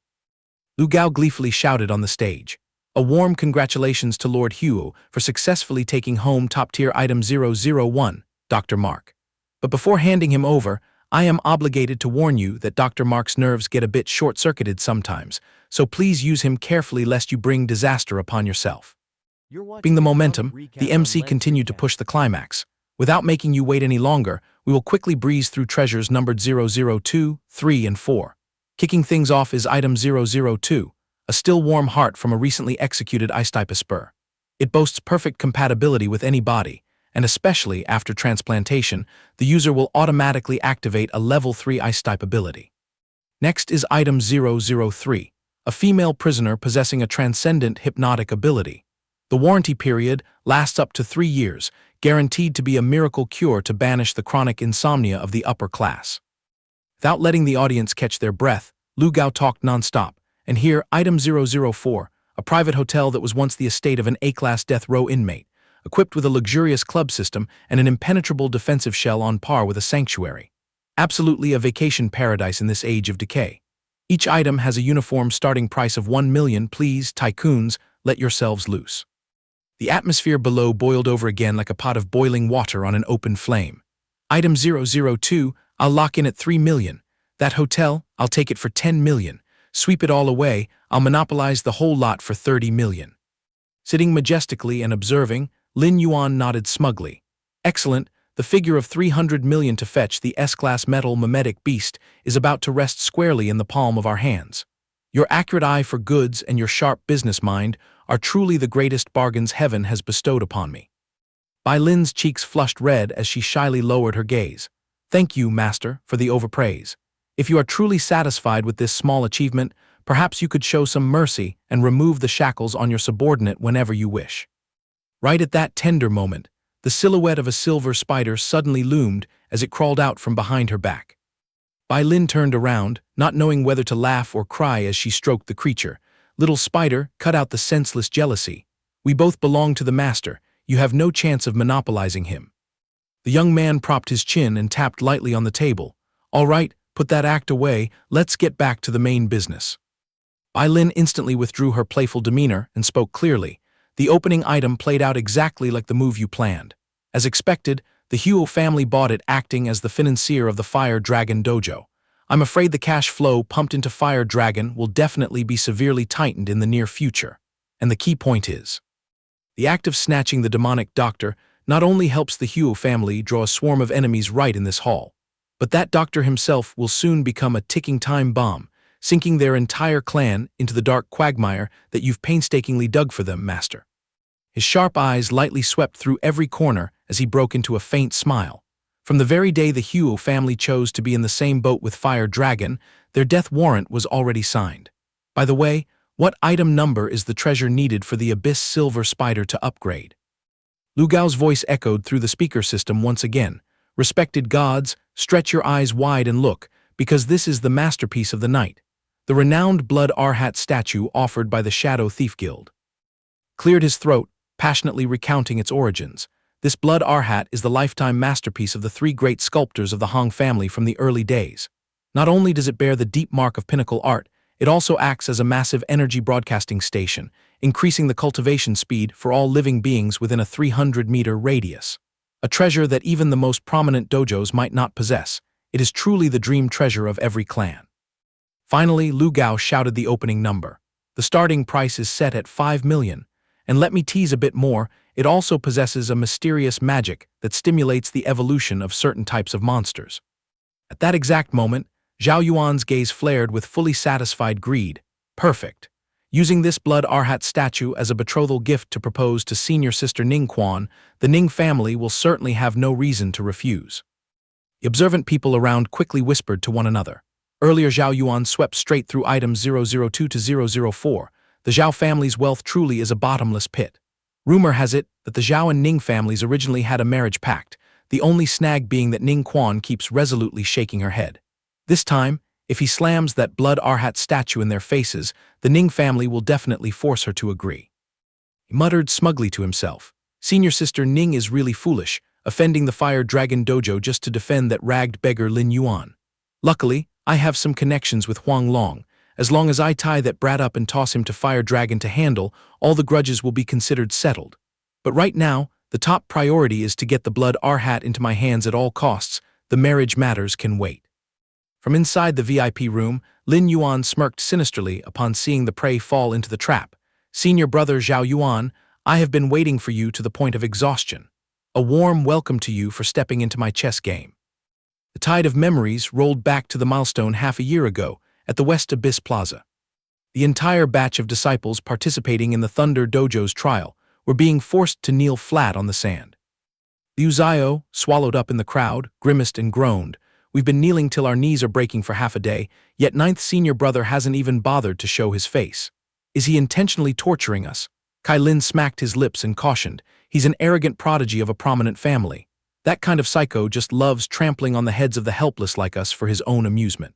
Lu Gao gleefully shouted on the stage. A warm congratulations to Lord Huo for successfully taking home top-tier item 001, Dr. Mark. But before handing him over, I am obligated to warn you that Dr. Mark's nerves get a bit short-circuited sometimes, so please use him carefully lest you bring disaster upon yourself. Being the momentum, the MC continued to push the climax. Without making you wait any longer, we will quickly breeze through treasures numbered 002, 3, and 4. Kicking things off is item 002, a still warm heart from a recently executed ice-type spur. It boasts perfect compatibility with any body, and especially after transplantation, the user will automatically activate a level 3 ice-type ability. Next is item 003, a female prisoner possessing a transcendent hypnotic ability. The warranty period lasts up to 3 years, guaranteed to be a miracle cure to banish the chronic insomnia of the upper class. Without letting the audience catch their breath, Lu Gao talked non-stop. And here, item 004, a private hotel that was once the estate of an A-class death row inmate, equipped with a luxurious club system and an impenetrable defensive shell on par with a sanctuary. Absolutely a vacation paradise in this age of decay. Each item has a uniform starting price of 1 million. Please, tycoons, let yourselves loose. The atmosphere below boiled over again like a pot of boiling water on an open flame. Item 002, I'll lock in at 3 million. That hotel, I'll take it for 10 million. Sweep it all away, I'll monopolize the whole lot for 30 million. Sitting majestically and observing, Lin Yuan nodded smugly. Excellent, the figure of 300 million to fetch the S-class metal mimetic beast is about to rest squarely in the palm of our hands. Your accurate eye for goods and your sharp business mind are truly the greatest bargains heaven has bestowed upon me. Bai Lin's cheeks flushed red as she shyly lowered her gaze. Thank you, master, for the overpraise. If you are truly satisfied with this small achievement, perhaps you could show some mercy and remove the shackles on your subordinate whenever you wish. Right at that tender moment, the silhouette of a silver spider suddenly loomed as it crawled out from behind her back. Bai Lin turned around, not knowing whether to laugh or cry as she stroked the creature. Little spider, cut out the senseless jealousy. We both belong to the master. You have no chance of monopolizing him. The young man propped his chin and tapped lightly on the table. All right, put that act away. Let's get back to the main business. Bai Lin instantly withdrew her playful demeanor and spoke clearly. The opening item played out exactly like the move you planned. As expected, the Huo family bought it, acting as the financier of the Fire Dragon dojo. I'm afraid the cash flow pumped into Fire Dragon will definitely be severely tightened in the near future. And the key point is, the act of snatching the demonic doctor not only helps the Huo family draw a swarm of enemies right in this hall, but that doctor himself will soon become a ticking time bomb, sinking their entire clan into the dark quagmire that you've painstakingly dug for them, master. His sharp eyes lightly swept through every corner as he broke into a faint smile. From the very day the Huo family chose to be in the same boat with Fire Dragon, their death warrant was already signed. By the way, what item number is the treasure needed for the Abyss Silver Spider to upgrade? Lu Gao's voice echoed through the speaker system once again. Respected gods, stretch your eyes wide and look, because this is the masterpiece of the night. The renowned Blood Arhat statue offered by the Shadow Thief Guild. Cleared his throat, passionately recounting its origins. This Blood Arhat is the lifetime masterpiece of the three great sculptors of the Hong family from the early days. Not only does it bear the deep mark of pinnacle art, it also acts as a massive energy broadcasting station, increasing the cultivation speed for all living beings within a 300-meter radius. A treasure that even the most prominent dojos might not possess. It is truly the dream treasure of every clan. Finally, Lu Gao shouted the opening number. The starting price is set at 5 million. And let me tease a bit more, it also possesses a mysterious magic that stimulates the evolution of certain types of monsters. At that exact moment, Zhao Yuan's gaze flared with fully satisfied greed. Perfect. Using this Blood Arhat statue as a betrothal gift to propose to senior sister Ning Quan, the Ning family will certainly have no reason to refuse. The observant people around quickly whispered to one another. Earlier Zhao Yuan swept straight through items 002 to 004. The Zhao family's wealth truly is a bottomless pit. Rumor has it that the Zhao and Ning families originally had a marriage pact, the only snag being that Ning Quan keeps resolutely shaking her head. This time, if he slams that Blood Arhat statue in their faces, the Ning family will definitely force her to agree. He muttered smugly to himself. Senior sister Ning is really foolish, offending the Fire Dragon dojo just to defend that ragged beggar Lin Yuan. Luckily, I have some connections with Huang Long. As long as I tie that brat up and toss him to Fire Dragon to handle, all the grudges will be considered settled. But right now, the top priority is to get the Blood Arhat into my hands at all costs. The marriage matters can wait. From inside the VIP room, Lin Yuan smirked sinisterly upon seeing the prey fall into the trap. Senior brother Zhao Yuan, I have been waiting for you to the point of exhaustion. A warm welcome to you for stepping into my chess game. The tide of memories rolled back to the milestone half a year ago, at the West Abyss Plaza. The entire batch of disciples participating in the Thunder Dojo's trial were being forced to kneel flat on the sand. Liu Zio, swallowed up in the crowd, grimaced and groaned. We've been kneeling till our knees are breaking for half a day, yet ninth senior brother hasn't even bothered to show his face. Is he intentionally torturing us? Kai Lin smacked his lips and cautioned. He's an arrogant prodigy of a prominent family. That kind of psycho just loves trampling on the heads of the helpless like us for his own amusement.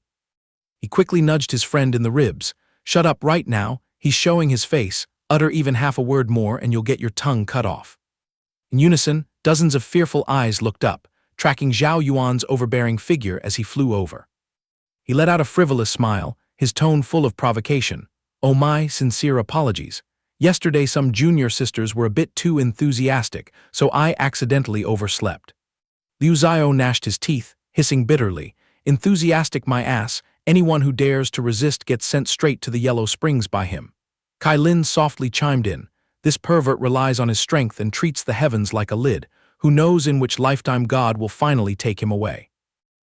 He quickly nudged his friend in the ribs. "Shut up right now, he's showing his face. Utter even half a word more and you'll get your tongue cut off." In unison, dozens of fearful eyes looked up, tracking Zhao Yuan's overbearing figure as he flew over. He let out a frivolous smile, his tone full of provocation. "Oh my, sincere apologies. Yesterday some junior sisters were a bit too enthusiastic, so I accidentally overslept." Liu Xiao gnashed his teeth, hissing bitterly, "Enthusiastic my ass, anyone who dares to resist gets sent straight to the Yellow Springs by him." Kai Lin softly chimed in, "This pervert relies on his strength and treats the heavens like a lid. Who knows in which lifetime God will finally take him away."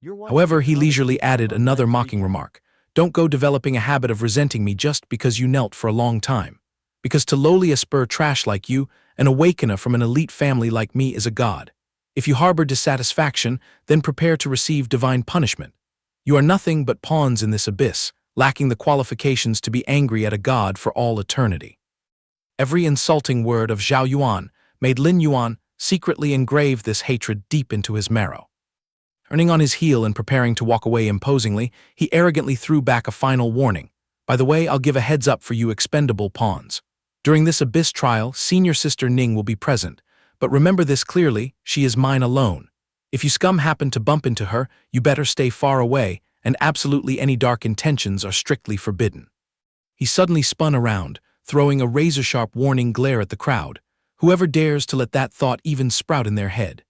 However, he leisurely added another mocking remark, "Don't go developing a habit of resenting me just because you knelt for a long time. Because to lowly a spur trash like you, an awakener from an elite family like me is a god. If you harbor dissatisfaction, then prepare to receive divine punishment. You are nothing but pawns in this abyss, lacking the qualifications to be angry at a god for all eternity." Every insulting word of Zhao Yuan made Lin Yuan secretly engrave this hatred deep into his marrow. Turning on his heel and preparing to walk away imposingly, he arrogantly threw back a final warning. "By the way, I'll give a heads up for you expendable pawns. During this abyss trial, senior sister Ning will be present, but remember this clearly, she is mine alone. If you scum happen to bump into her, you better stay far away, and absolutely any dark intentions are strictly forbidden." He suddenly spun around, throwing a razor-sharp warning glare at the crowd. Whoever dares to let that thought even sprout in their head.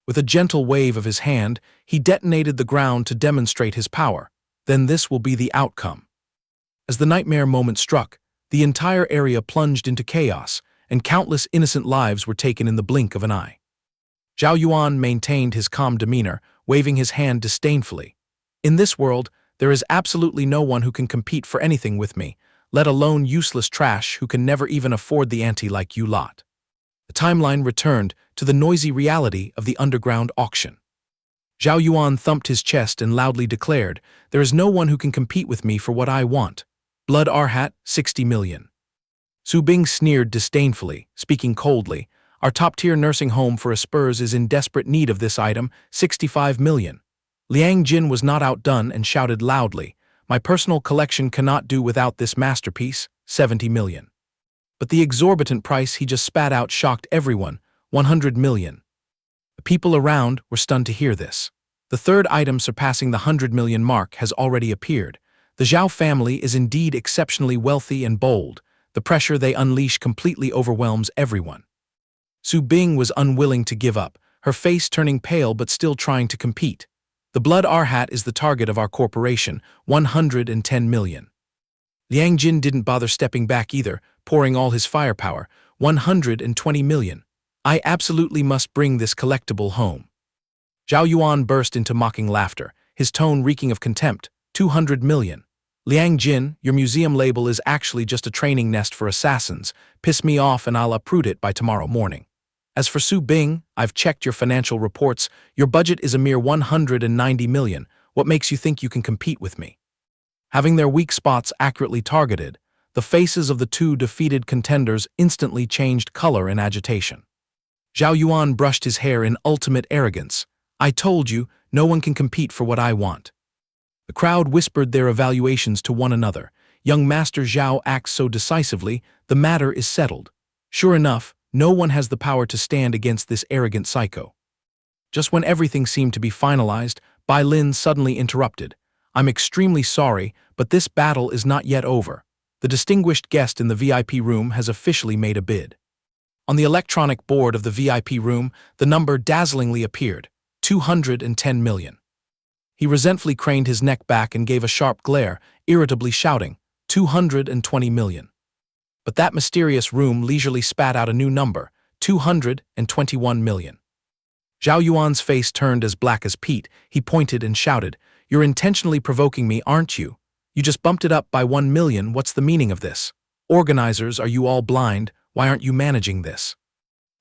With a gentle wave of his hand, he detonated the ground to demonstrate his power. Then this will be the outcome. As the nightmare moment struck, the entire area plunged into chaos, and countless innocent lives were taken in the blink of an eye. Zhao Yuan maintained his calm demeanor, waving his hand disdainfully. "In this world, there is absolutely no one who can compete for anything with me, let alone useless trash who can never even afford the ante like you lot." The timeline returned to the noisy reality of the underground auction. Zhao Yuan thumped his chest and loudly declared, "There is no one who can compete with me for what I want. Blood Arhat, 60 million. Su Bing sneered disdainfully, speaking coldly, "Our top-tier nursing home for Spurs is in desperate need of this item, 65 million. Liang Jin was not outdone and shouted loudly, "My personal collection cannot do without this masterpiece, 70 million. But the exorbitant price he just spat out shocked everyone, 100 million. The people around were stunned to hear this. The third item surpassing the 100 million mark has already appeared. The Zhao family is indeed exceptionally wealthy and bold. The pressure they unleash completely overwhelms everyone." Su Bing was unwilling to give up, her face turning pale but still trying to compete. "The Blood Arhat is the target of our corporation, 110 million. Liang Jin didn't bother stepping back either, pouring all his firepower, 120 million. "I absolutely must bring this collectible home." Zhao Yuan burst into mocking laughter, his tone reeking of contempt, 200 million. "Liang Jin, your museum label is actually just a training nest for assassins. Piss me off and I'll uproot it by tomorrow morning. As for Su Bing, I've checked your financial reports. Your budget is a mere 190 million. What makes you think you can compete with me?" Having their weak spots accurately targeted, the faces of the two defeated contenders instantly changed color in agitation. Zhao Yuan brushed his hair in ultimate arrogance. "I told you, no one can compete for what I want." The crowd whispered their evaluations to one another. "Young Master Zhao acts so decisively, the matter is settled. Sure enough, no one has the power to stand against this arrogant psycho." Just when everything seemed to be finalized, Bai Lin suddenly interrupted. "I'm extremely sorry, but this battle is not yet over. The distinguished guest in the VIP room has officially made a bid." On the electronic board of the VIP room, the number dazzlingly appeared, 210 million. He resentfully craned his neck back and gave a sharp glare, irritably shouting, 220 million. But that mysterious room leisurely spat out a new number, 221 million. Zhao Yuan's face turned as black as peat. He pointed and shouted, "You're intentionally provoking me, aren't you? You just bumped it up by 1 million, what's the meaning of this? Organizers, are you all blind? Why aren't you managing this?"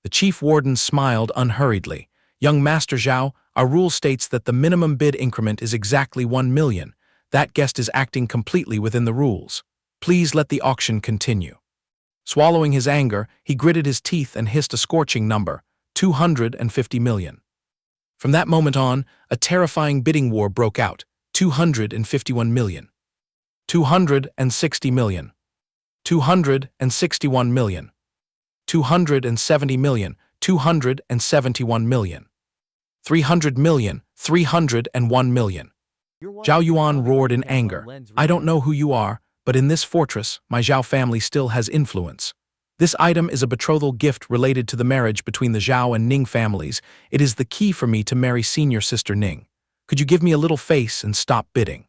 The chief warden smiled unhurriedly. "Young Master Zhao, our rule states that the minimum bid increment is exactly 1 million. That guest is acting completely within the rules. Please let the auction continue." Swallowing his anger, he gritted his teeth and hissed a scorching number, 250 million. From that moment on, a terrifying bidding war broke out, 251 million. 260 million, 261 million, 270 million, 271 million, 300 million, 301 million. Zhao Yuan roared in anger. I don't know who you are, but in this fortress, my Zhao family still has influence. This item is a betrothal gift related to the marriage between the Zhao and Ning families. It is the key for me to marry senior sister Ning. Could you give me a little face and stop bidding?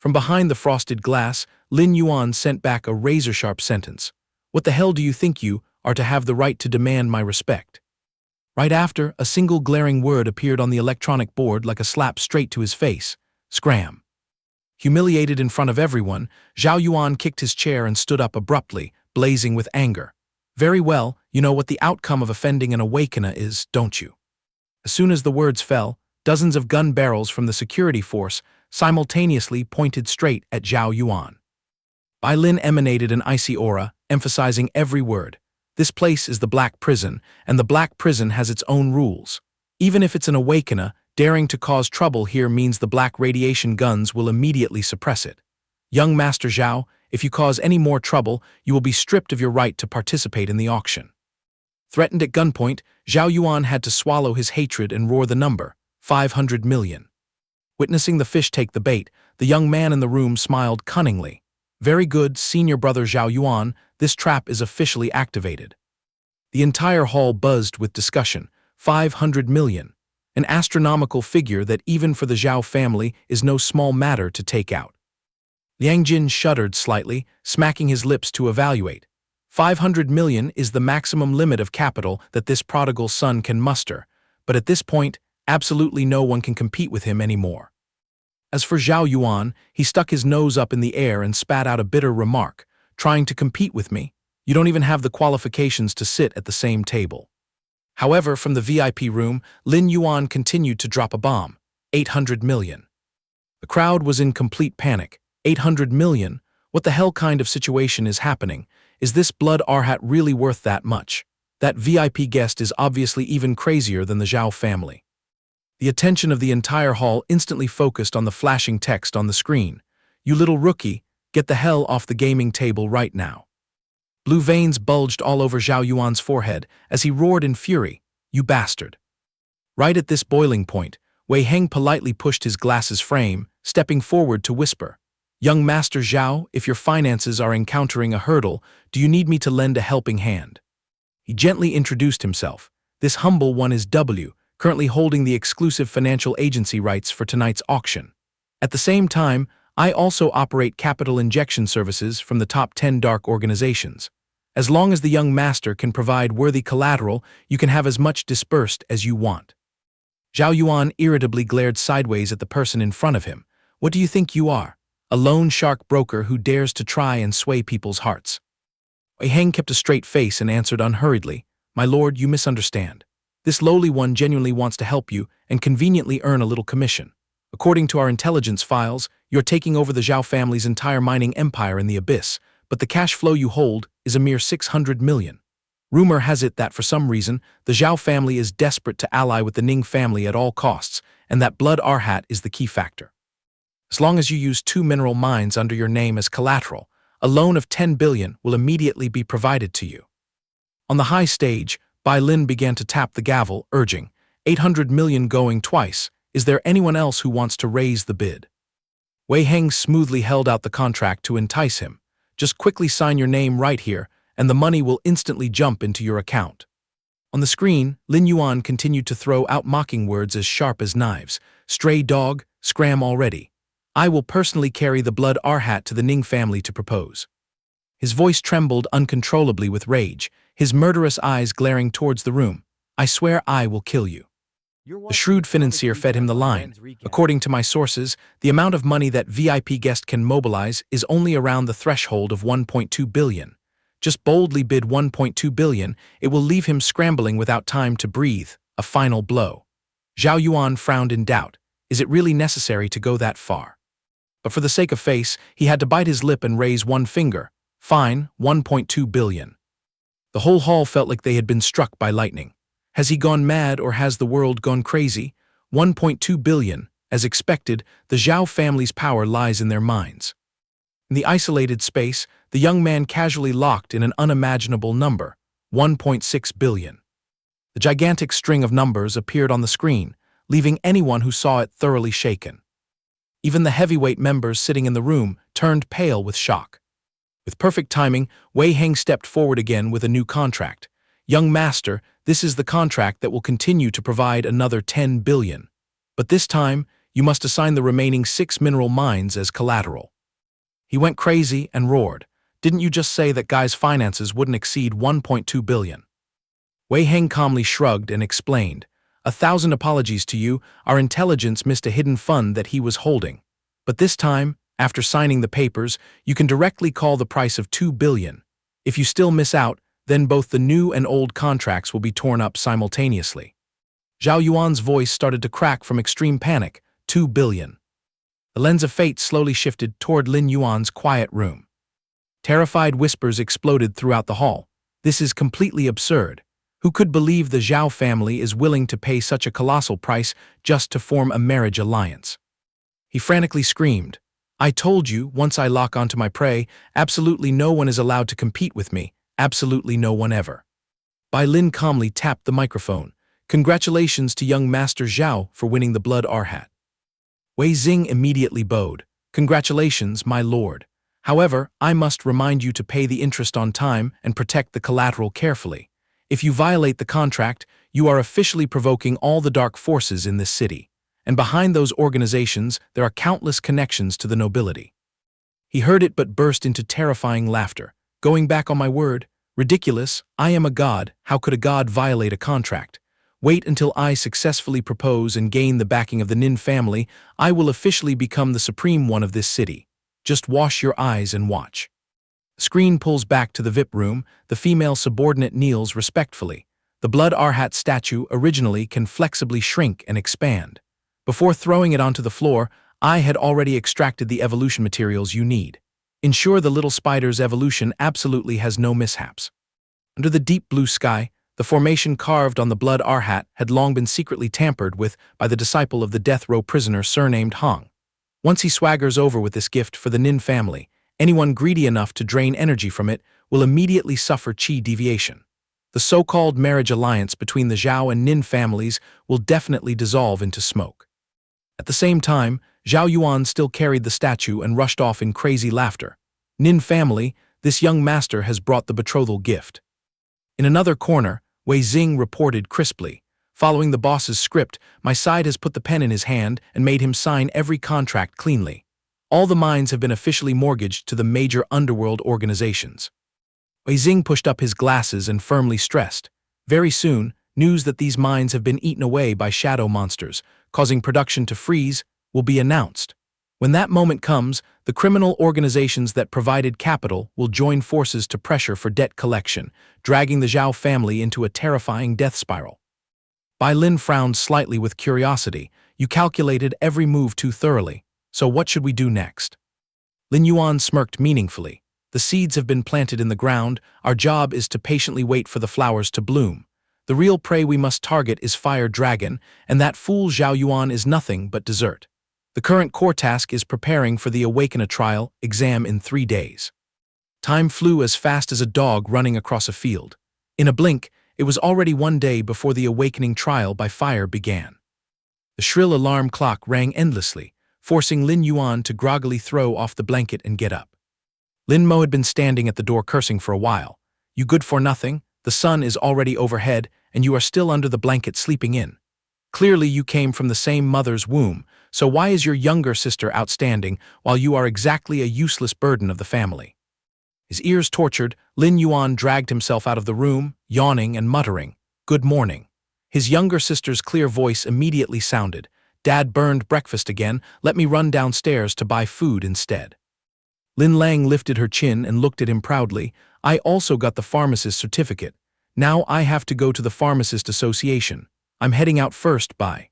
From behind the frosted glass, Lin Yuan sent back a razor-sharp sentence. What the hell do you think you are to have the right to demand my respect? Right after, a single glaring word appeared on the electronic board like a slap straight to his face. Scram. Humiliated in front of everyone, Zhao Yuan kicked his chair and stood up abruptly, blazing with anger. Very well, you know what the outcome of offending an awakener is, don't you? As soon as the words fell, dozens of gun barrels from the security force simultaneously pointed straight at Zhao Yuan. Bai Lin emanated an icy aura, emphasizing every word. This place is the Black Prison, and the Black Prison has its own rules. Even if it's an awakener, daring to cause trouble here means the black radiation guns will immediately suppress it. Young Master Zhao, if you cause any more trouble, you will be stripped of your right to participate in the auction. Threatened at gunpoint, Zhao Yuan had to swallow his hatred and roar the number, 500 million. Witnessing the fish take the bait, the young man in the room smiled cunningly. Very good, senior brother Zhao Yuan, this trap is officially activated. The entire hall buzzed with discussion. 500 million. An astronomical figure that even for the Zhao family is no small matter to take out. Liang Jin shuddered slightly, smacking his lips to evaluate. 500 million is the maximum limit of capital that this prodigal son can muster, but at this point, absolutely no one can compete with him anymore. As for Zhao Yuan, he stuck his nose up in the air and spat out a bitter remark. Trying to compete with me? You don't even have the qualifications to sit at the same table. However, from the VIP room, Lin Yuan continued to drop a bomb. 800 million. The crowd was in complete panic. 800 million? What the hell kind of situation is happening? Is this blood arhat really worth that much? That VIP guest is obviously even crazier than the Zhao family. The attention of the entire hall instantly focused on the flashing text on the screen. You little rookie, get the hell off the gaming table right now. Blue veins bulged all over Zhao Yuan's forehead as he roared in fury. You bastard. Right at this boiling point, Wei Heng politely pushed his glasses frame, stepping forward to whisper. Young Master Zhao, if your finances are encountering a hurdle, do you need me to lend a helping hand? He gently introduced himself. This humble one is W, currently holding the exclusive financial agency rights for tonight's auction. At the same time, I also operate capital injection services from the top 10 dark organizations. As long as the young master can provide worthy collateral, you can have as much disbursed as you want. Zhao Yuan irritably glared sideways at the person in front of him. What do you think you are? A loan shark broker who dares to try and sway people's hearts. Wei Heng kept a straight face and answered unhurriedly, My lord, you misunderstand. This lowly one genuinely wants to help you and conveniently earn a little commission. According to our intelligence files, you're taking over the Zhao family's entire mining empire in the abyss, but the cash flow you hold is a mere 600 million. Rumor has it that for some reason, the Zhao family is desperate to ally with the Ning family at all costs, and that blood arhat is the key factor. As long as you use 2 mineral mines under your name as collateral, a loan of 10 billion will immediately be provided to you. On the high stage, Bai Lin began to tap the gavel, urging, 800 million going twice. Is there anyone else who wants to raise the bid? Wei Heng smoothly held out the contract to entice him. Just quickly sign your name right here, and the money will instantly jump into your account. On the screen, Lin Yuan continued to throw out mocking words as sharp as knives. Stray dog, scram already. I will personally carry the blood arhat to the Ning family to propose. His voice trembled uncontrollably with rage, his murderous eyes glaring towards the room. I swear I will kill you. The shrewd financier fed him the line. According to my sources, the amount of money that VIP guest can mobilize is only around the threshold of 1.2 billion. Just boldly bid 1.2 billion, it will leave him scrambling without time to breathe, a final blow. Zhao Yuan frowned in doubt. Is it really necessary to go that far? But for the sake of face, he had to bite his lip and raise one finger. Fine, 1.2 billion. The whole hall felt like they had been struck by lightning. Has he gone mad or has the world gone crazy? 1.2 billion. As expected, the Zhao family's power lies in their minds. In the isolated space, the young man casually locked in an unimaginable number, 1.6 billion. The gigantic string of numbers appeared on the screen, leaving anyone who saw it thoroughly shaken. Even the heavyweight members sitting in the room turned pale with shock. With perfect timing, Wei Heng stepped forward again with a new contract. "Young master, this is the contract that will continue to provide another 10 billion. But this time, you must assign the remaining 6 mineral mines as collateral." He went crazy and roared. "Didn't you just say that Guy's finances wouldn't exceed 1.2 billion? Wei Heng calmly shrugged and explained, "1,000 apologies to you, our intelligence missed a hidden fund that he was holding. But this time, after signing the papers, you can directly call the price of 2 billion. If you still miss out, then both the new and old contracts will be torn up simultaneously." Zhao Yuan's voice started to crack from extreme panic. 2 billion. The lens of fate slowly shifted toward Lin Yuan's quiet room. Terrified whispers exploded throughout the hall. "This is completely absurd. Who could believe the Zhao family is willing to pay such a colossal price just to form a marriage alliance?" He frantically screamed, "I told you, once I lock onto my prey, absolutely no one is allowed to compete with me, absolutely no one ever." Bai Lin calmly tapped the microphone. "Congratulations to young Master Zhao for winning the Blood Arhat." Wei Xing immediately bowed. "Congratulations, my lord. However, I must remind you to pay the interest on time and protect the collateral carefully. If you violate the contract, you are officially provoking all the dark forces in this city. And behind those organizations, there are countless connections to the nobility." He heard it but burst into terrifying laughter. "Going back on my word? Ridiculous. I am a god. How could a god violate a contract? Wait until I successfully propose and gain the backing of the Nin family. I will officially become the supreme one of this city. Just wash your eyes and watch." The screen pulls back to the VIP room. The female subordinate kneels respectfully. The Blood Arhat statue originally can flexibly shrink and expand. Before throwing it onto the floor, I had already extracted the evolution materials you need. Ensure the little spider's evolution absolutely has no mishaps. Under the deep blue sky, the formation carved on the Blood Arhat had long been secretly tampered with by the disciple of the death row prisoner surnamed Hong. Once he swaggers over with this gift for the Nin family, anyone greedy enough to drain energy from it will immediately suffer chi deviation. The so-called marriage alliance between the Zhao and Nin families will definitely dissolve into smoke. At the same time, Zhao Yuan still carried the statue and rushed off in crazy laughter. "Nin family, this young master has brought the betrothal gift." In another corner, Wei Xing reported crisply, "Following the boss's script, my side has put the pen in his hand and made him sign every contract cleanly. All the mines have been officially mortgaged to the major underworld organizations." Wei Xing pushed up his glasses and firmly stressed, "Very soon, news that these mines have been eaten away by shadow monsters, causing production to freeze, will be announced. When that moment comes, the criminal organizations that provided capital will join forces to pressure for debt collection, dragging the Zhao family into a terrifying death spiral." Bai Lin frowned slightly with curiosity. "You calculated every move too thoroughly. So what should we do next?" Lin Yuan smirked meaningfully. "The seeds have been planted in the ground. Our job is to patiently wait for the flowers to bloom. The real prey we must target is Fire Dragon, and that fool Zhao Yuan is nothing but dessert. The current core task is preparing for the Awaken trial exam in 3 days." Time flew as fast as a dog running across a field. In a blink, it was already 1 day before the Awakening trial by fire began. The shrill alarm clock rang endlessly, forcing Lin Yuan to groggily throw off the blanket and get up. Lin Mo had been standing at the door cursing for a while. "You good for nothing? The sun is already overhead, and you are still under the blanket sleeping in. Clearly you came from the same mother's womb, so why is your younger sister outstanding while you are exactly a useless burden of the family?" His ears tortured, Lin Yuan dragged himself out of the room, yawning and muttering, "Good morning." His younger sister's clear voice immediately sounded, "Dad burned breakfast again, let me run downstairs to buy food instead." Lin Lang lifted her chin and looked at him proudly. "I also got the pharmacist's certificate. Now I have to go to the Pharmacist Association. I'm heading out first, bye."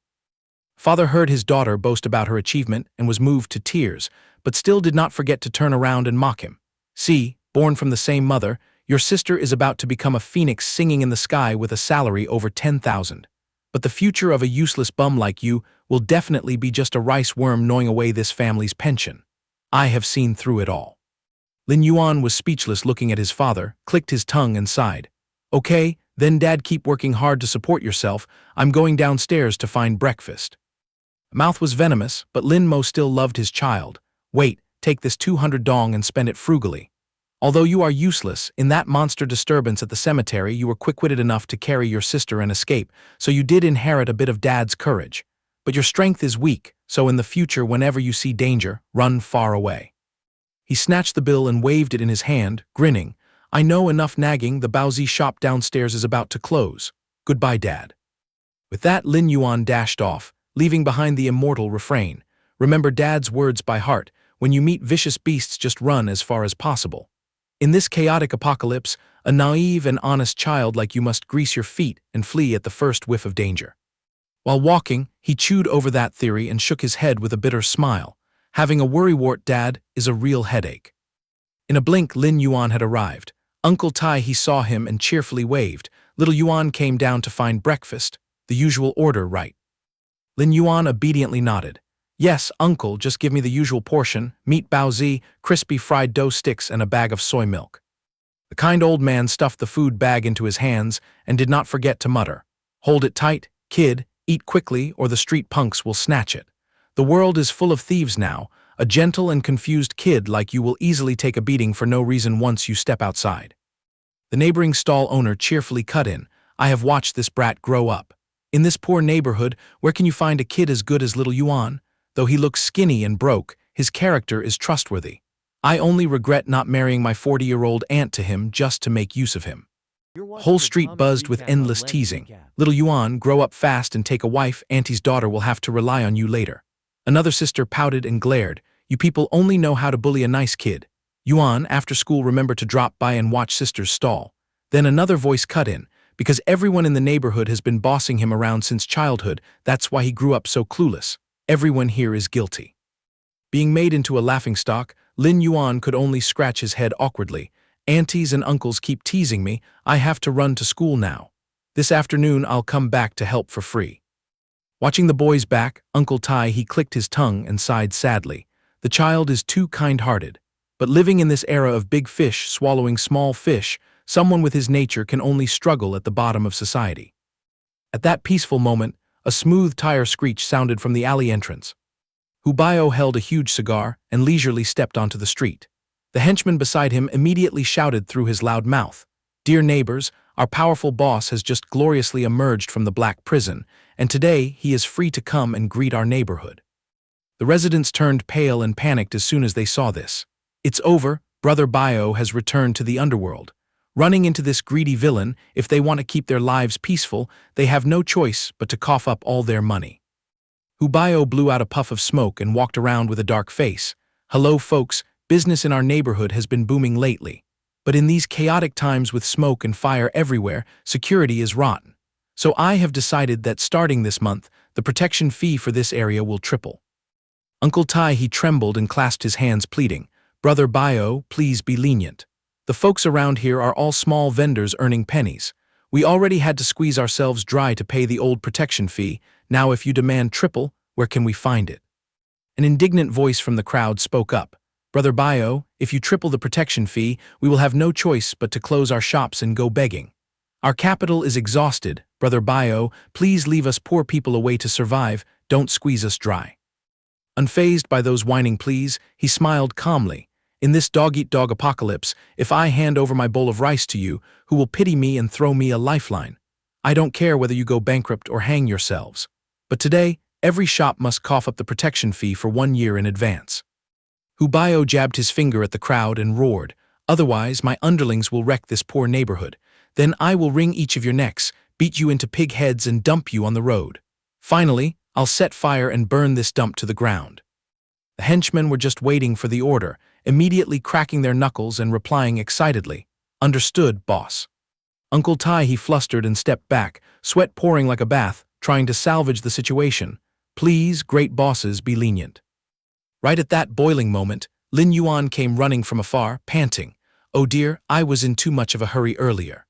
Father heard his daughter boast about her achievement and was moved to tears, but still did not forget to turn around and mock him. "See, born from the same mother, your sister is about to become a phoenix singing in the sky with a salary over 10,000. But the future of a useless bum like you will definitely be just a rice worm gnawing away this family's pension. I have seen through it all." Lin Yuan was speechless, looking at his father, clicked his tongue and sighed. Okay, then Dad, keep working hard to support yourself. I'm going downstairs to find breakfast. Mouth was venomous, but Lin Mo still loved his child. Wait, take this 200 dong and spend it frugally. Although you are useless, in that monster disturbance at the cemetery you were quick-witted enough to carry your sister and escape, so you did inherit a bit of Dad's courage. But your strength is weak, so in the future whenever you see danger, run far away. He snatched the bill and waved it in his hand, grinning. I know, enough nagging, the Baozi shop downstairs is about to close. Goodbye, Dad. With that, Lin Yuan dashed off, leaving behind the immortal refrain. Remember Dad's words by heart. When you meet vicious beasts, just run as far as possible. In this chaotic apocalypse, a naive and honest child like you must grease your feet and flee at the first whiff of danger. While walking, he chewed over that theory and shook his head with a bitter smile. Having a worrywart dad is a real headache. In a blink, Lin Yuan had arrived. Uncle Tai, he saw him and cheerfully waved. Little Yuan came down to find breakfast. The usual order, right? Lin Yuan obediently nodded. Yes, uncle, just give me the usual portion, meat baozi, crispy fried dough sticks, and a bag of soy milk. The kind old man stuffed the food bag into his hands and did not forget to mutter. Hold it tight, kid, eat quickly or the street punks will snatch it. The world is full of thieves now. A gentle and confused kid like you will easily take a beating for no reason once you step outside. The neighboring stall owner cheerfully cut in. I have watched this brat grow up. In this poor neighborhood, where can you find a kid as good as little Yuan? Though he looks skinny and broke, his character is trustworthy. I only regret not marrying my 40-year-old aunt to him just to make use of him. Whole street buzzed with endless teasing. Little Yuan, grow up fast and take a wife. Auntie's daughter will have to rely on you later. Another sister pouted and glared. You people only know how to bully a nice kid. Yuan, after school remember to drop by and watch sister's stall. Then another voice cut in. Because everyone in the neighborhood has been bossing him around since childhood, that's why he grew up so clueless. Everyone here is guilty. Being made into a laughingstock, Lin Yuan could only scratch his head awkwardly. Aunties and uncles keep teasing me. I have to run to school now. This afternoon I'll come back to help for free. Watching the boys back, Uncle Tai, he clicked his tongue and sighed sadly. The child is too kind-hearted. But living in this era of big fish swallowing small fish, someone with his nature can only struggle at the bottom of society. At that peaceful moment, a smooth tire screech sounded from the alley entrance. Hubayo held a huge cigar and leisurely stepped onto the street. The henchman beside him immediately shouted through his loud mouth, Dear neighbors, our powerful boss has just gloriously emerged from the black prison, and today he is free to come and greet our neighborhood. The residents turned pale and panicked as soon as they saw this. It's over, Brother Bio has returned to the underworld. Running into this greedy villain, if they want to keep their lives peaceful, they have no choice but to cough up all their money. Hubayo blew out a puff of smoke and walked around with a dark face. Hello folks, business in our neighborhood has been booming lately. But in these chaotic times with smoke and fire everywhere, security is rotten. So I have decided that starting this month, the protection fee for this area will triple. Uncle Tai, he trembled and clasped his hands pleading, Brother Bio, please be lenient. The folks around here are all small vendors earning pennies. We already had to squeeze ourselves dry to pay the old protection fee. Now if you demand triple, where can we find it? An indignant voice from the crowd spoke up. Brother Bio, if you triple the protection fee, we will have no choice but to close our shops and go begging. Our capital is exhausted. Brother Bio, please leave us poor people a way to survive. Don't squeeze us dry. Unfazed by those whining pleas, he smiled calmly. In this dog-eat-dog apocalypse, if I hand over my bowl of rice to you, who will pity me and throw me a lifeline? I don't care whether you go bankrupt or hang yourselves. But today, every shop must cough up the protection fee for 1 year in advance. Hubayo jabbed his finger at the crowd and roared, Otherwise, my underlings will wreck this poor neighborhood. Then I will wring each of your necks, beat you into pig heads and dump you on the road. Finally, I'll set fire and burn this dump to the ground. The henchmen were just waiting for the order, immediately cracking their knuckles and replying excitedly, Understood, boss. Uncle Tai, he flustered and stepped back, sweat pouring like a bath, trying to salvage the situation. Please, great bosses, be lenient. Right at that boiling moment, Lin Yuan came running from afar, panting. Oh dear, I was in too much of a hurry earlier.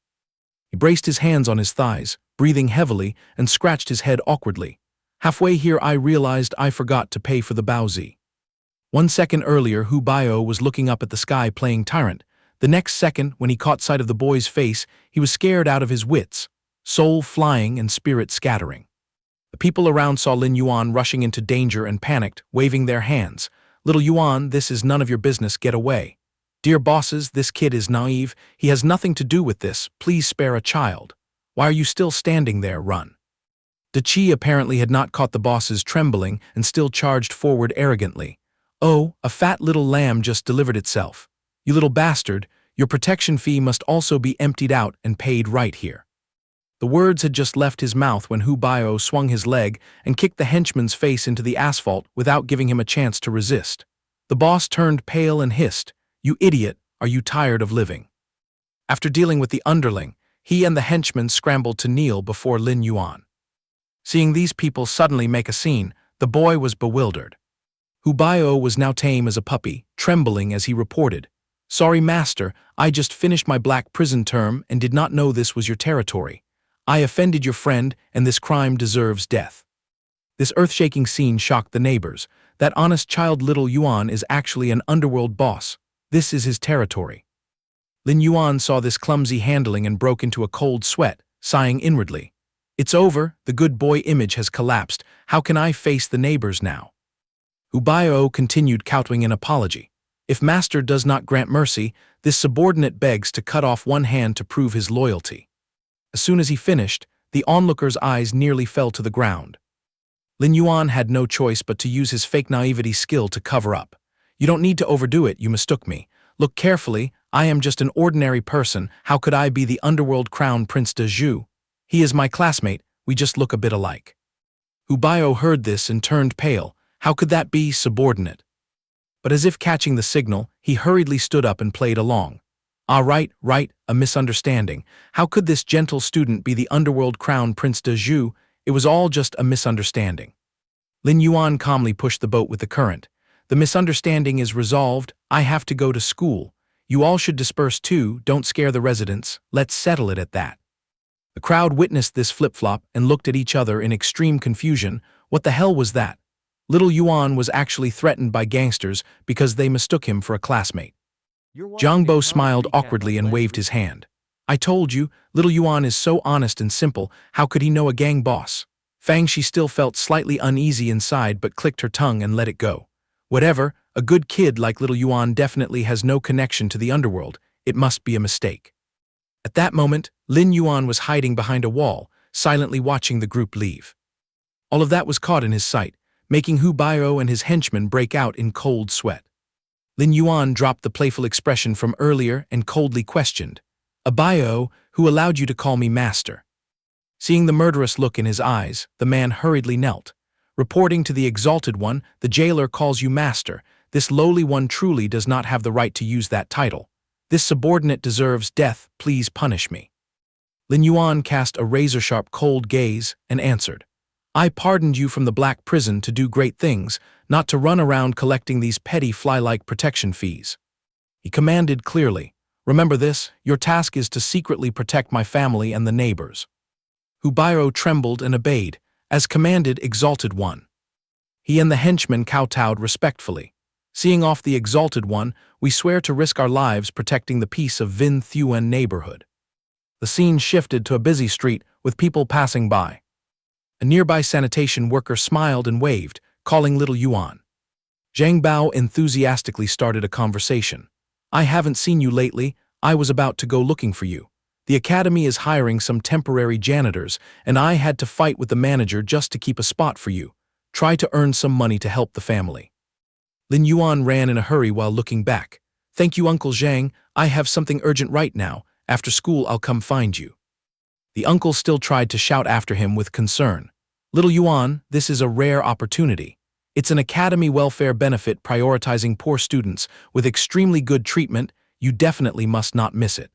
He braced his hands on his thighs, breathing heavily, and scratched his head awkwardly. Halfway here I realized I forgot to pay for the baozi. 1 second earlier, Hu Bio was looking up at the sky playing tyrant. The next second, when he caught sight of the boy's face, he was scared out of his wits, soul flying and spirit scattering. The people around saw Lin Yuan rushing into danger and panicked, waving their hands. "Little Yuan, this is none of your business, get away. Dear bosses, this kid is naive, he has nothing to do with this, please spare a child. Why are you still standing there, run." De Chi apparently had not caught the bosses trembling and still charged forward arrogantly. "Oh, a fat little lamb just delivered itself. You little bastard, your protection fee must also be emptied out and paid right here." The words had just left his mouth when Hu Bio swung his leg and kicked the henchman's face into the asphalt without giving him a chance to resist. The boss turned pale and hissed, "You idiot, are you tired of living?" After dealing with the underling, he and the henchman scrambled to kneel before Lin Yuan. Seeing these people suddenly make a scene, the boy was bewildered. Hu Bio was now tame as a puppy, trembling as he reported, "Sorry, master, I just finished my black prison term and did not know this was your territory. I offended your friend, and this crime deserves death." This earth-shaking scene shocked the neighbors. That honest child Little Yuan is actually an underworld boss. This is his territory. Lin Yuan saw this clumsy handling and broke into a cold sweat, sighing inwardly. "It's over, the good boy image has collapsed. How can I face the neighbors now?" Hu Bio continued kowtowing an apology. "If master does not grant mercy, this subordinate begs to cut off one hand to prove his loyalty." As soon as he finished, the onlooker's eyes nearly fell to the ground. Lin Yuan had no choice but to use his fake naivety skill to cover up. "You don't need to overdo it, you mistook me. Look carefully, I am just an ordinary person, how could I be the underworld crown prince de Zhu? He is my classmate, we just look a bit alike." Hu Bio heard this and turned pale. How could that be subordinate? But as if catching the signal, he hurriedly stood up and played along. "Ah, right, a misunderstanding. How could this gentle student be the underworld crown prince de Zhu? It was all just a misunderstanding." Lin Yuan calmly pushed the boat with the current. "The misunderstanding is resolved, I have to go to school. You all should disperse too, don't scare the residents, let's settle it at that." The crowd witnessed this flip-flop and looked at each other in extreme confusion. What the hell was that? Little Yuan was actually threatened by gangsters because they mistook him for a classmate. Zhang Bo smiled awkwardly and waved his hand. "I told you, Little Yuan is so honest and simple, how could he know a gang boss?" Fang Shi still felt slightly uneasy inside but clicked her tongue and let it go. "Whatever, a good kid like Little Yuan definitely has no connection to the underworld. It must be a mistake." At that moment, Lin Yuan was hiding behind a wall, silently watching the group leave. All of that was caught in his sight, making Hu Bio and his henchmen break out in cold sweat. Lin Yuan dropped the playful expression from earlier and coldly questioned, "A Bio, who allowed you to call me master?" Seeing the murderous look in his eyes, the man hurriedly knelt. "Reporting to the Exalted One, the jailer calls you master. This lowly one truly does not have the right to use that title. This subordinate deserves death, please punish me." Lin Yuan cast a razor-sharp cold gaze and answered, "I pardoned you from the black prison to do great things, not to run around collecting these petty fly-like protection fees." He commanded clearly, "Remember this, your task is to secretly protect my family and the neighbors." Hu Bio trembled and obeyed, as commanded, Exalted One. He and the henchmen kowtowed respectfully. "Seeing off the Exalted One, we swear to risk our lives protecting the peace of Vin Thuan neighborhood." The scene shifted to a busy street with people passing by. A nearby sanitation worker smiled and waved, calling Little Yuan. Zhang Bao enthusiastically started a conversation. "I haven't seen you lately, I was about to go looking for you. The academy is hiring some temporary janitors, and I had to fight with the manager just to keep a spot for you. Try to earn some money to help the family." Lin Yuan ran in a hurry while looking back. "Thank you, Uncle Zhang, I have something urgent right now. After school I'll come find you." The uncle still tried to shout after him with concern. "Little Yuan, this is a rare opportunity. It's an academy welfare benefit prioritizing poor students with extremely good treatment. You definitely must not miss it."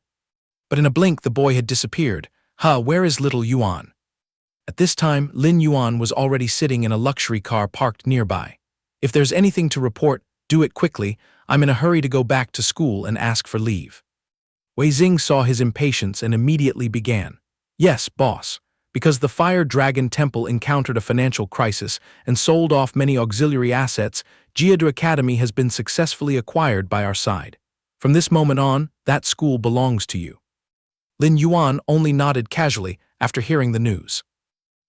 But in a blink the boy had disappeared. Where is Little Yuan? At this time, Lin Yuan was already sitting in a luxury car parked nearby. "If there's anything to report, do it quickly. I'm in a hurry to go back to school and ask for leave." Wei Xing saw his impatience and immediately began. "Yes, boss. Because the Fire Dragon Temple encountered a financial crisis and sold off many auxiliary assets, Jiadu Academy has been successfully acquired by our side. From this moment on, that school belongs to you. Lin Yuan only nodded casually after hearing the news.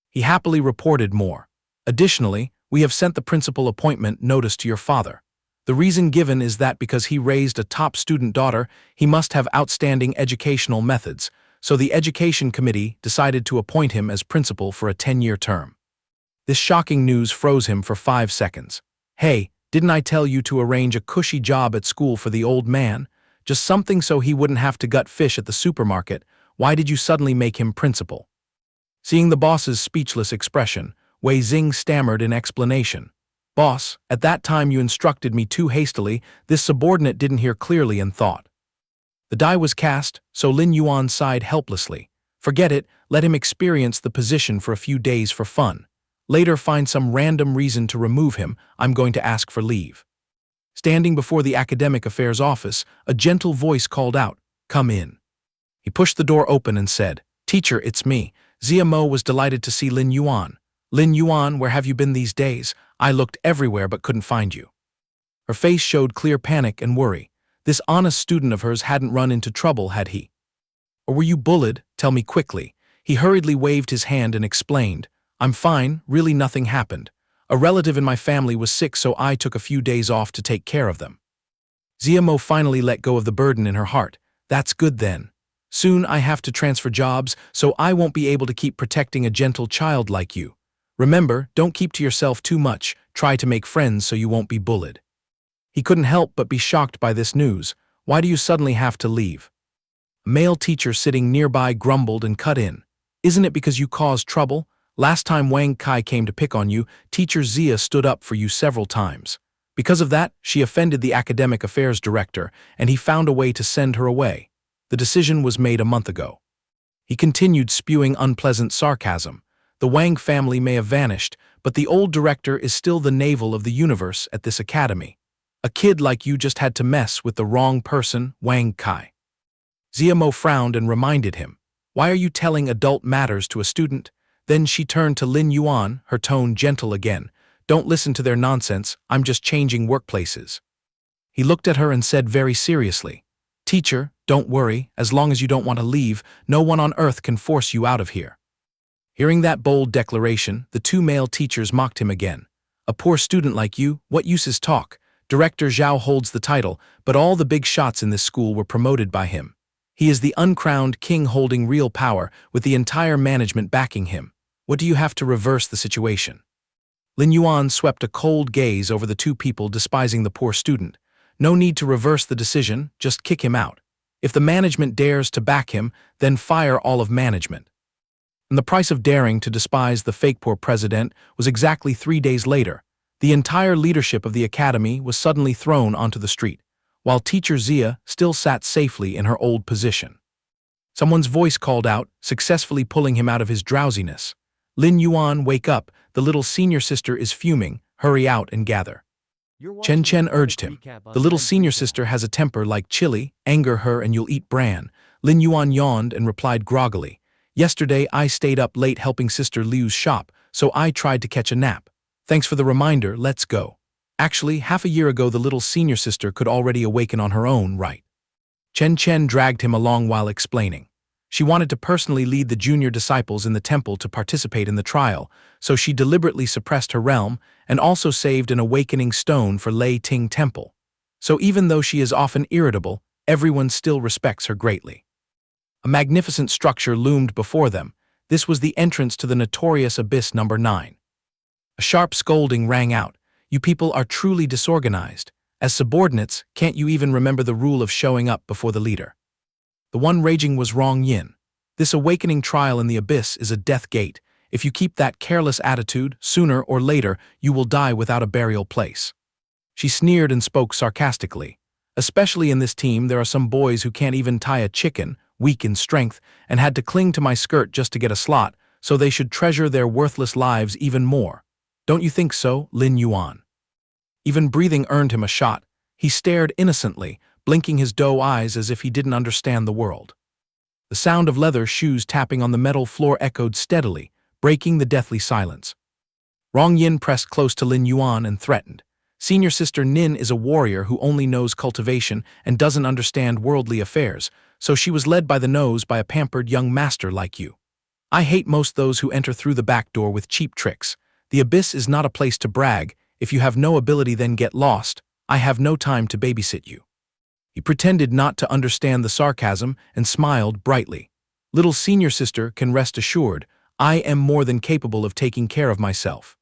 He happily reported more. Additionally, we have sent the principal appointment notice to your father. The reason given is that because he raised a top student daughter, he must have outstanding educational methods, so the Education Committee decided to appoint him as principal for a 10-year term. This shocking news froze him for 5 seconds. Hey, didn't I tell you to arrange a cushy job at school for the old man? Just something so he wouldn't have to gut fish at the supermarket. Why did you suddenly make him principal? Seeing the boss's speechless expression, Wei Xing stammered in explanation. Boss, at that time you instructed me too hastily. This subordinate didn't hear clearly and thought. The die was cast, so Lin Yuan sighed helplessly. Forget it, let him experience the position for a few days for fun. Later find some random reason to remove him, I'm going to ask for leave. Standing before the Academic Affairs office, a gentle voice called out, "Come in." He pushed the door open and said, "Teacher, it's me." Zia Mo was delighted to see Lin Yuan. "Lin Yuan, where have you been these days? I looked everywhere but couldn't find you." Her face showed clear panic and worry. This honest student of hers hadn't run into trouble, had he? Or were you bullied? Tell me quickly. He hurriedly waved his hand and explained, "I'm fine, really nothing happened. A relative in my family was sick, so I took a few days off to take care of them." Zia Mo finally let go of the burden in her heart. "That's good then. Soon I have to transfer jobs, so I won't be able to keep protecting a gentle child like you. Remember, don't keep to yourself too much, try to make friends so you won't be bullied." He couldn't help but be shocked by this news. "Why do you suddenly have to leave?" A male teacher sitting nearby grumbled and cut in. "Isn't it because you caused trouble? Last time Wang Kai came to pick on you, Teacher Zia stood up for you several times. Because of that, she offended the academic affairs director, and he found a way to send her away. The decision was made a month ago." He continued spewing unpleasant sarcasm. "The Wang family may have vanished, but the old director is still the navel of the universe at this academy. A kid like you just had to mess with the wrong person, Wang Kai." Zia Mo frowned and reminded him, "Why are you telling adult matters to a student?" Then she turned to Lin Yuan, her tone gentle again. "Don't listen to their nonsense, I'm just changing workplaces." He looked at her and said very seriously, "Teacher, don't worry, as long as you don't want to leave, no one on earth can force you out of here." Hearing that bold declaration, the two male teachers mocked him again. "A poor student like you, what use is talk? Director Zhao holds the title, but all the big shots in this school were promoted by him. He is the uncrowned king holding real power, with the entire management backing him. What do you have to reverse the situation?" Lin Yuan swept a cold gaze over the two people despising the poor student. "No need to reverse the decision, just kick him out. If the management dares to back him, then fire all of management." And the price of daring to despise the fake poor president was exactly 3 days later. The entire leadership of the academy was suddenly thrown onto the street, while Teacher Zia still sat safely in her old position. Someone's voice called out, successfully pulling him out of his drowsiness. "Lin Yuan, wake up, the little senior sister is fuming, hurry out and gather." Chen Chen urged him. "The little senior sister has a temper like chili, anger her and you'll eat bran." Lin Yuan yawned and replied groggily, "Yesterday I stayed up late helping Sister Liu's shop, so I tried to catch a nap. Thanks for the reminder, let's go." Actually, half a year ago the little senior sister could already awaken on her own, right? Chen Chen dragged him along while explaining. She wanted to personally lead the junior disciples in the temple to participate in the trial, so she deliberately suppressed her realm and also saved an awakening stone for Lei Ting Temple. So even though she is often irritable, everyone still respects her greatly. A magnificent structure loomed before them. This was the entrance to the notorious Abyss No. 9. A sharp scolding rang out. "You people are truly disorganized. As subordinates, can't you even remember the rule of showing up before the leader?" The one raging was Rong Yin. "This awakening trial in the Abyss is a death gate. If you keep that careless attitude, sooner or later you will die without a burial place." She sneered and spoke sarcastically. "Especially in this team there are some boys who can't even tie a chicken, weak in strength, and had to cling to my skirt just to get a slot, so they should treasure their worthless lives even more. Don't you think so, Lin Yuan?" Even breathing earned him a shot. He stared innocently, blinking his doe eyes as if he didn't understand the world. The sound of leather shoes tapping on the metal floor echoed steadily, breaking the deathly silence. Rong Yin pressed close to Lin Yuan and threatened. Senior sister Nin is a warrior who only knows cultivation and doesn't understand worldly affairs, so she was led by the nose by a pampered young master like you. I hate most those who enter through the back door with cheap tricks. The abyss is not a place to brag. If you have no ability, then get lost. I have no time to babysit you. He pretended not to understand the sarcasm and smiled brightly. Little senior sister can rest assured, I am more than capable of taking care of myself.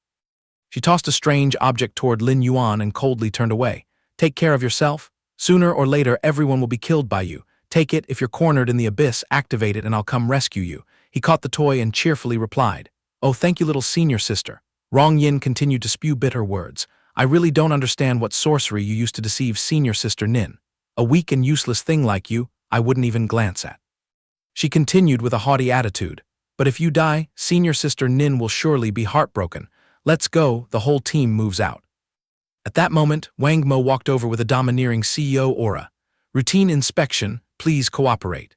She tossed a strange object toward Lin Yuan and coldly turned away. Take care of yourself. Sooner or later, everyone will be killed by you. Take it. If you're cornered in the abyss, activate it and I'll come rescue you. He caught the toy and cheerfully replied, Oh, thank you, little senior sister. Rong Yin continued to spew bitter words. I really don't understand what sorcery you used to deceive senior sister Nin. A weak and useless thing like you, I wouldn't even glance at. She continued with a haughty attitude. But if you die, senior sister Nin will surely be heartbroken. Let's go, the whole team moves out. At that moment, Wang Mo walked over with a domineering CEO aura. Routine inspection, please cooperate.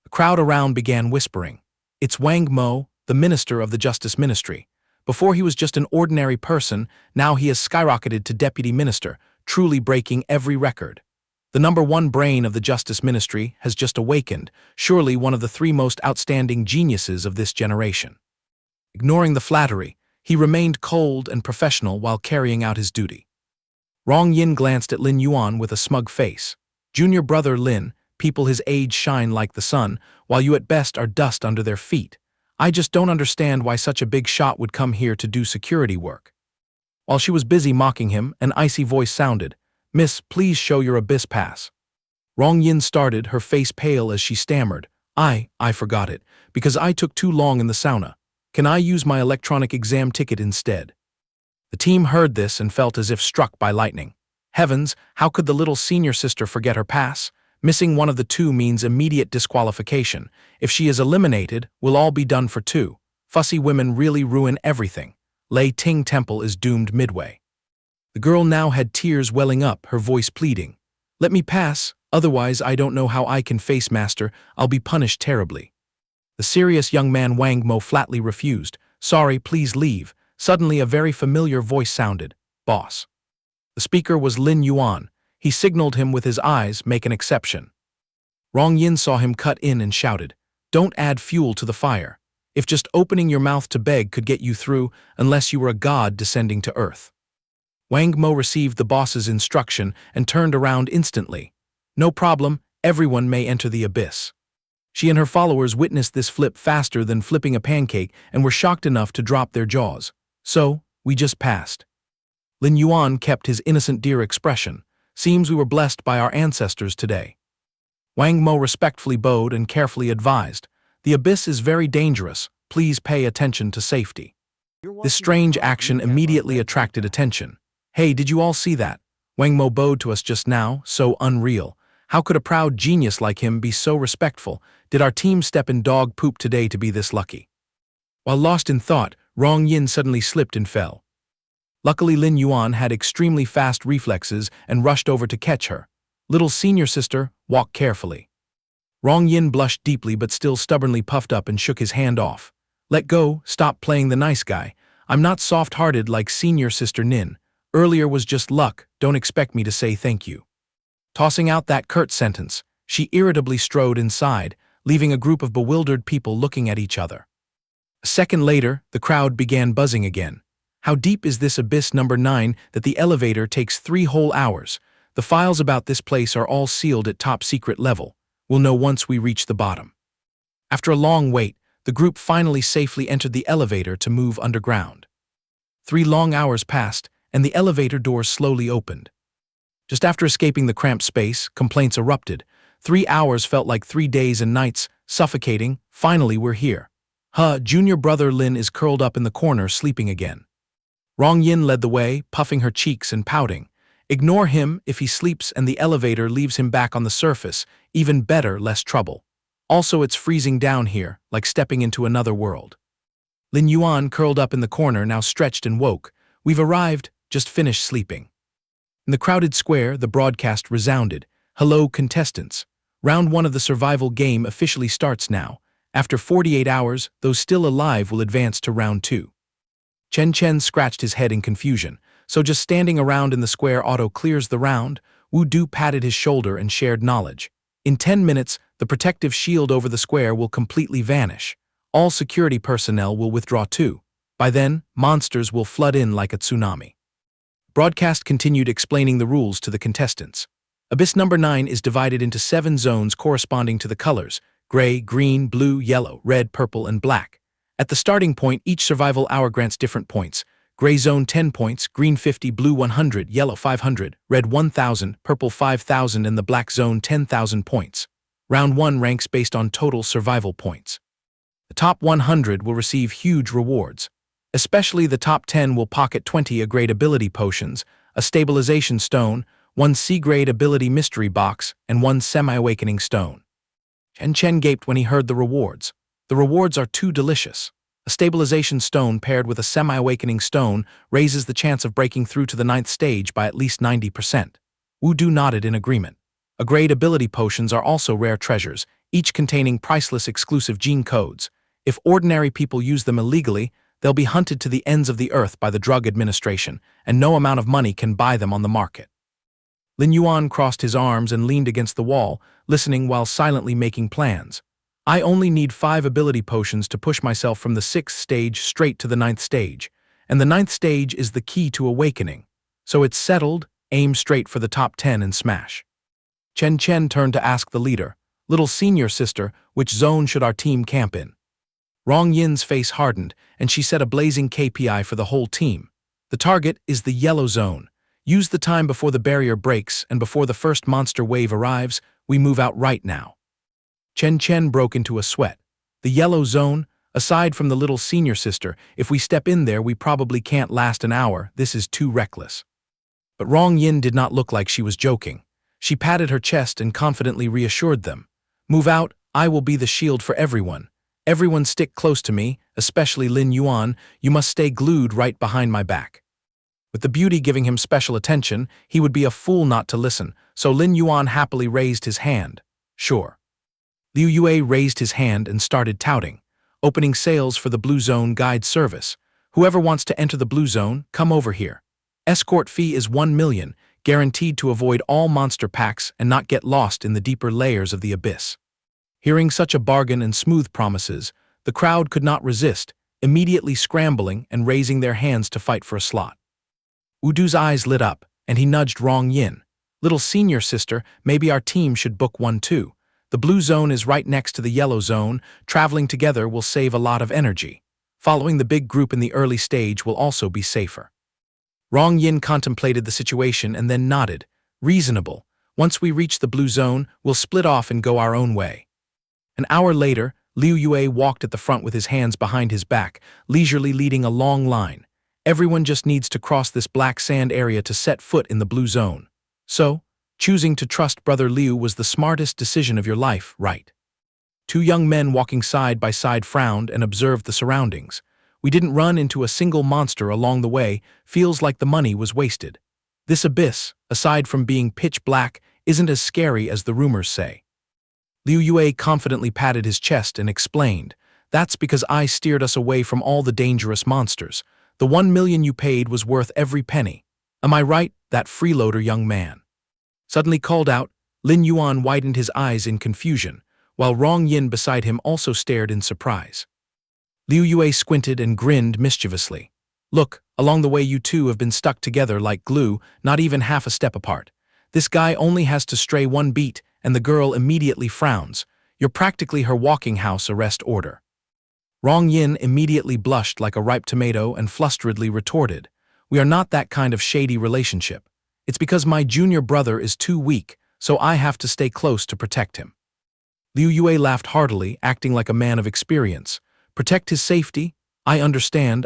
The crowd around began whispering. It's Wang Mo, the minister of the Justice Ministry. Before he was just an ordinary person, now he has skyrocketed to deputy minister, truly breaking every record. The #1 brain of the Justice Ministry has just awakened, surely one of the 3 most outstanding geniuses of this generation. Ignoring the flattery, he remained cold and professional while carrying out his duty. Rong Yin glanced at Lin Yuan with a smug face. Junior brother Lin, people his age shine like the sun, while you at best are dust under their feet. I just don't understand why such a big shot would come here to do security work. While she was busy mocking him, an icy voice sounded. Miss, please show your abyss pass. Rong Yin started, her face pale as she stammered. I forgot it, because I took too long in the sauna. Can I use my electronic exam ticket instead? The team heard this and felt as if struck by lightning. Heavens, how could the little senior sister forget her pass? Missing one of the 2 means immediate disqualification. If she is eliminated, we'll all be done for 2. Fussy women really ruin everything. Lei Ting Temple is doomed midway. The girl now had tears welling up, her voice pleading. Let me pass, otherwise I don't know how I can face master, I'll be punished terribly. The serious young man Wang Mo flatly refused. Sorry, please leave. Suddenly a very familiar voice sounded. Boss. The speaker was Lin Yuan. He signaled him with his eyes, make an exception. Rong Yin saw him cut in and shouted, Don't add fuel to the fire. If just opening your mouth to beg could get you through, unless you were a god descending to earth. Wang Mo received the boss's instruction and turned around instantly. No problem, everyone may enter the abyss. She and her followers witnessed this flip faster than flipping a pancake and were shocked enough to drop their jaws. So, we just passed. Lin Yuan kept his innocent dear expression. Seems we were blessed by our ancestors today. Wang Mo respectfully bowed and carefully advised. The abyss is very dangerous. Please pay attention to safety. This strange action immediately attracted attention. Hey, did you all see that? Wang Mo bowed to us just now, so unreal. How could a proud genius like him be so respectful? Did our team step in dog poop today to be this lucky? While lost in thought, Rong Yin suddenly slipped and fell. Luckily, Lin Yuan had extremely fast reflexes and rushed over to catch her. Little senior sister, walk carefully. Rong Yin blushed deeply but still stubbornly puffed up and shook his hand off. Let go, stop playing the nice guy. I'm not soft-hearted like senior sister Nin. Earlier was just luck, don't expect me to say thank you. Tossing out that curt sentence, she irritably strode inside, leaving a group of bewildered people looking at each other. A second later, the crowd began buzzing again. How deep is this abyss #9 that the elevator takes 3 whole hours? The files about this place are all sealed at top secret level. We'll know once we reach the bottom. After a long wait, the group finally safely entered the elevator to move underground. 3 long hours passed, and the elevator doors slowly opened. Just after escaping the cramped space, complaints erupted. 3 hours felt like 3 days and nights, suffocating. Finally, we're here. Junior brother Lin is curled up in the corner, sleeping again. Rong Yin led the way, puffing her cheeks and pouting. Ignore him if he sleeps and the elevator leaves him back on the surface. Even better, less trouble. Also, it's freezing down here, like stepping into another world. Lin Yuan curled up in the corner, now stretched and woke. We've arrived, just finished sleeping. In the crowded square, the broadcast resounded. Hello, contestants. Round 1 of the survival game officially starts now. After 48 hours, those still alive will advance to round 2. Chen scratched his head in confusion, so just standing around in the square auto clears the round. Wu Du patted his shoulder and shared knowledge. In 10 minutes, the protective shield over the square will completely vanish. All security personnel will withdraw too. By then, monsters will flood in like a tsunami. Broadcast continued explaining the rules to the contestants. Abyss number 9 is divided into 7 zones corresponding to the colors: gray, green, blue, yellow, red, purple, and black. At the starting point, each survival hour grants different points. Gray zone 10 points, green 50, blue 100, yellow 500, red 1000, purple 5000, and the black zone 10,000 points. Round 1 ranks based on total survival points. The top 100 will receive huge rewards. Especially the top 10 will pocket 20 A-grade ability potions, a stabilization stone, 1 C-grade ability mystery box, and 1 semi-awakening stone. Chen gaped when he heard the rewards. The rewards are too delicious. A stabilization stone paired with a semi-awakening stone raises the chance of breaking through to the 9th stage by at least 90%. Wu Du nodded in agreement. A-grade ability potions are also rare treasures, each containing priceless exclusive gene codes. If ordinary people use them illegally, they'll be hunted to the ends of the earth by the Drug Administration, and no amount of money can buy them on the market. Lin Yuan crossed his arms and leaned against the wall, listening while silently making plans. I only need 5 ability potions to push myself from the 6th stage straight to the 9th stage, and the 9th stage is the key to awakening. So it's settled, aim straight for the top 10 and smash. Chen turned to ask the leader, "Little senior sister, which zone should our team camp in?" Rong Yin's face hardened, and she set a blazing KPI for the whole team. The target is the yellow zone. Use the time before the barrier breaks and before the first monster wave arrives. We move out right now. Chen broke into a sweat. The yellow zone, aside from the little senior sister, if we step in there we probably can't last an hour. This is too reckless. But Rong Yin did not look like she was joking. She patted her chest and confidently reassured them. Move out, I will be the shield for everyone. Everyone stick close to me, especially Lin Yuan. You must stay glued right behind my back. With the beauty giving him special attention, he would be a fool not to listen, so Lin Yuan happily raised his hand. Sure. Liu Yue raised his hand and started touting. Opening sales for the Blue Zone guide service. Whoever wants to enter the Blue Zone, come over here. Escort fee is 1 million, guaranteed to avoid all monster packs and not get lost in the deeper layers of the abyss. Hearing such a bargain and smooth promises, the crowd could not resist, immediately scrambling and raising their hands to fight for a slot. Wu Du's eyes lit up, and he nudged Rong Yin. Little senior sister, maybe our team should book one too. The blue zone is right next to the yellow zone. Traveling together will save a lot of energy. Following the big group in the early stage will also be safer. Rong Yin contemplated the situation and then nodded. Reasonable. Once we reach the blue zone, we'll split off and go our own way. An hour later, Liu Yue walked at the front with his hands behind his back, leisurely leading a long line. Everyone just needs to cross this black sand area to set foot in the blue zone. So, choosing to trust Brother Liu was the smartest decision of your life, right? 2 young men walking side by side frowned and observed the surroundings. We didn't run into a single monster along the way. Feels like the money was wasted. This abyss, aside from being pitch black, isn't as scary as the rumors say. Liu Yue confidently patted his chest and explained, "That's because I steered us away from all the dangerous monsters. The 1 million you paid was worth every penny. Am I right, that freeloader young man?" Suddenly called out, Lin Yuan widened his eyes in confusion, while Rong Yin beside him also stared in surprise. Liu Yue squinted and grinned mischievously. "Look, along the way you two have been stuck together like glue, not even half a step apart. This guy only has to stray 1 beat, and the girl immediately frowns. You're practically her walking house arrest order." Rong Yin immediately blushed like a ripe tomato and flusteredly retorted, "We are not that kind of shady relationship. It's because my junior brother is too weak, so I have to stay close to protect him." Liu Yue laughed heartily, acting like a man of experience. "Protect his safety? I understand.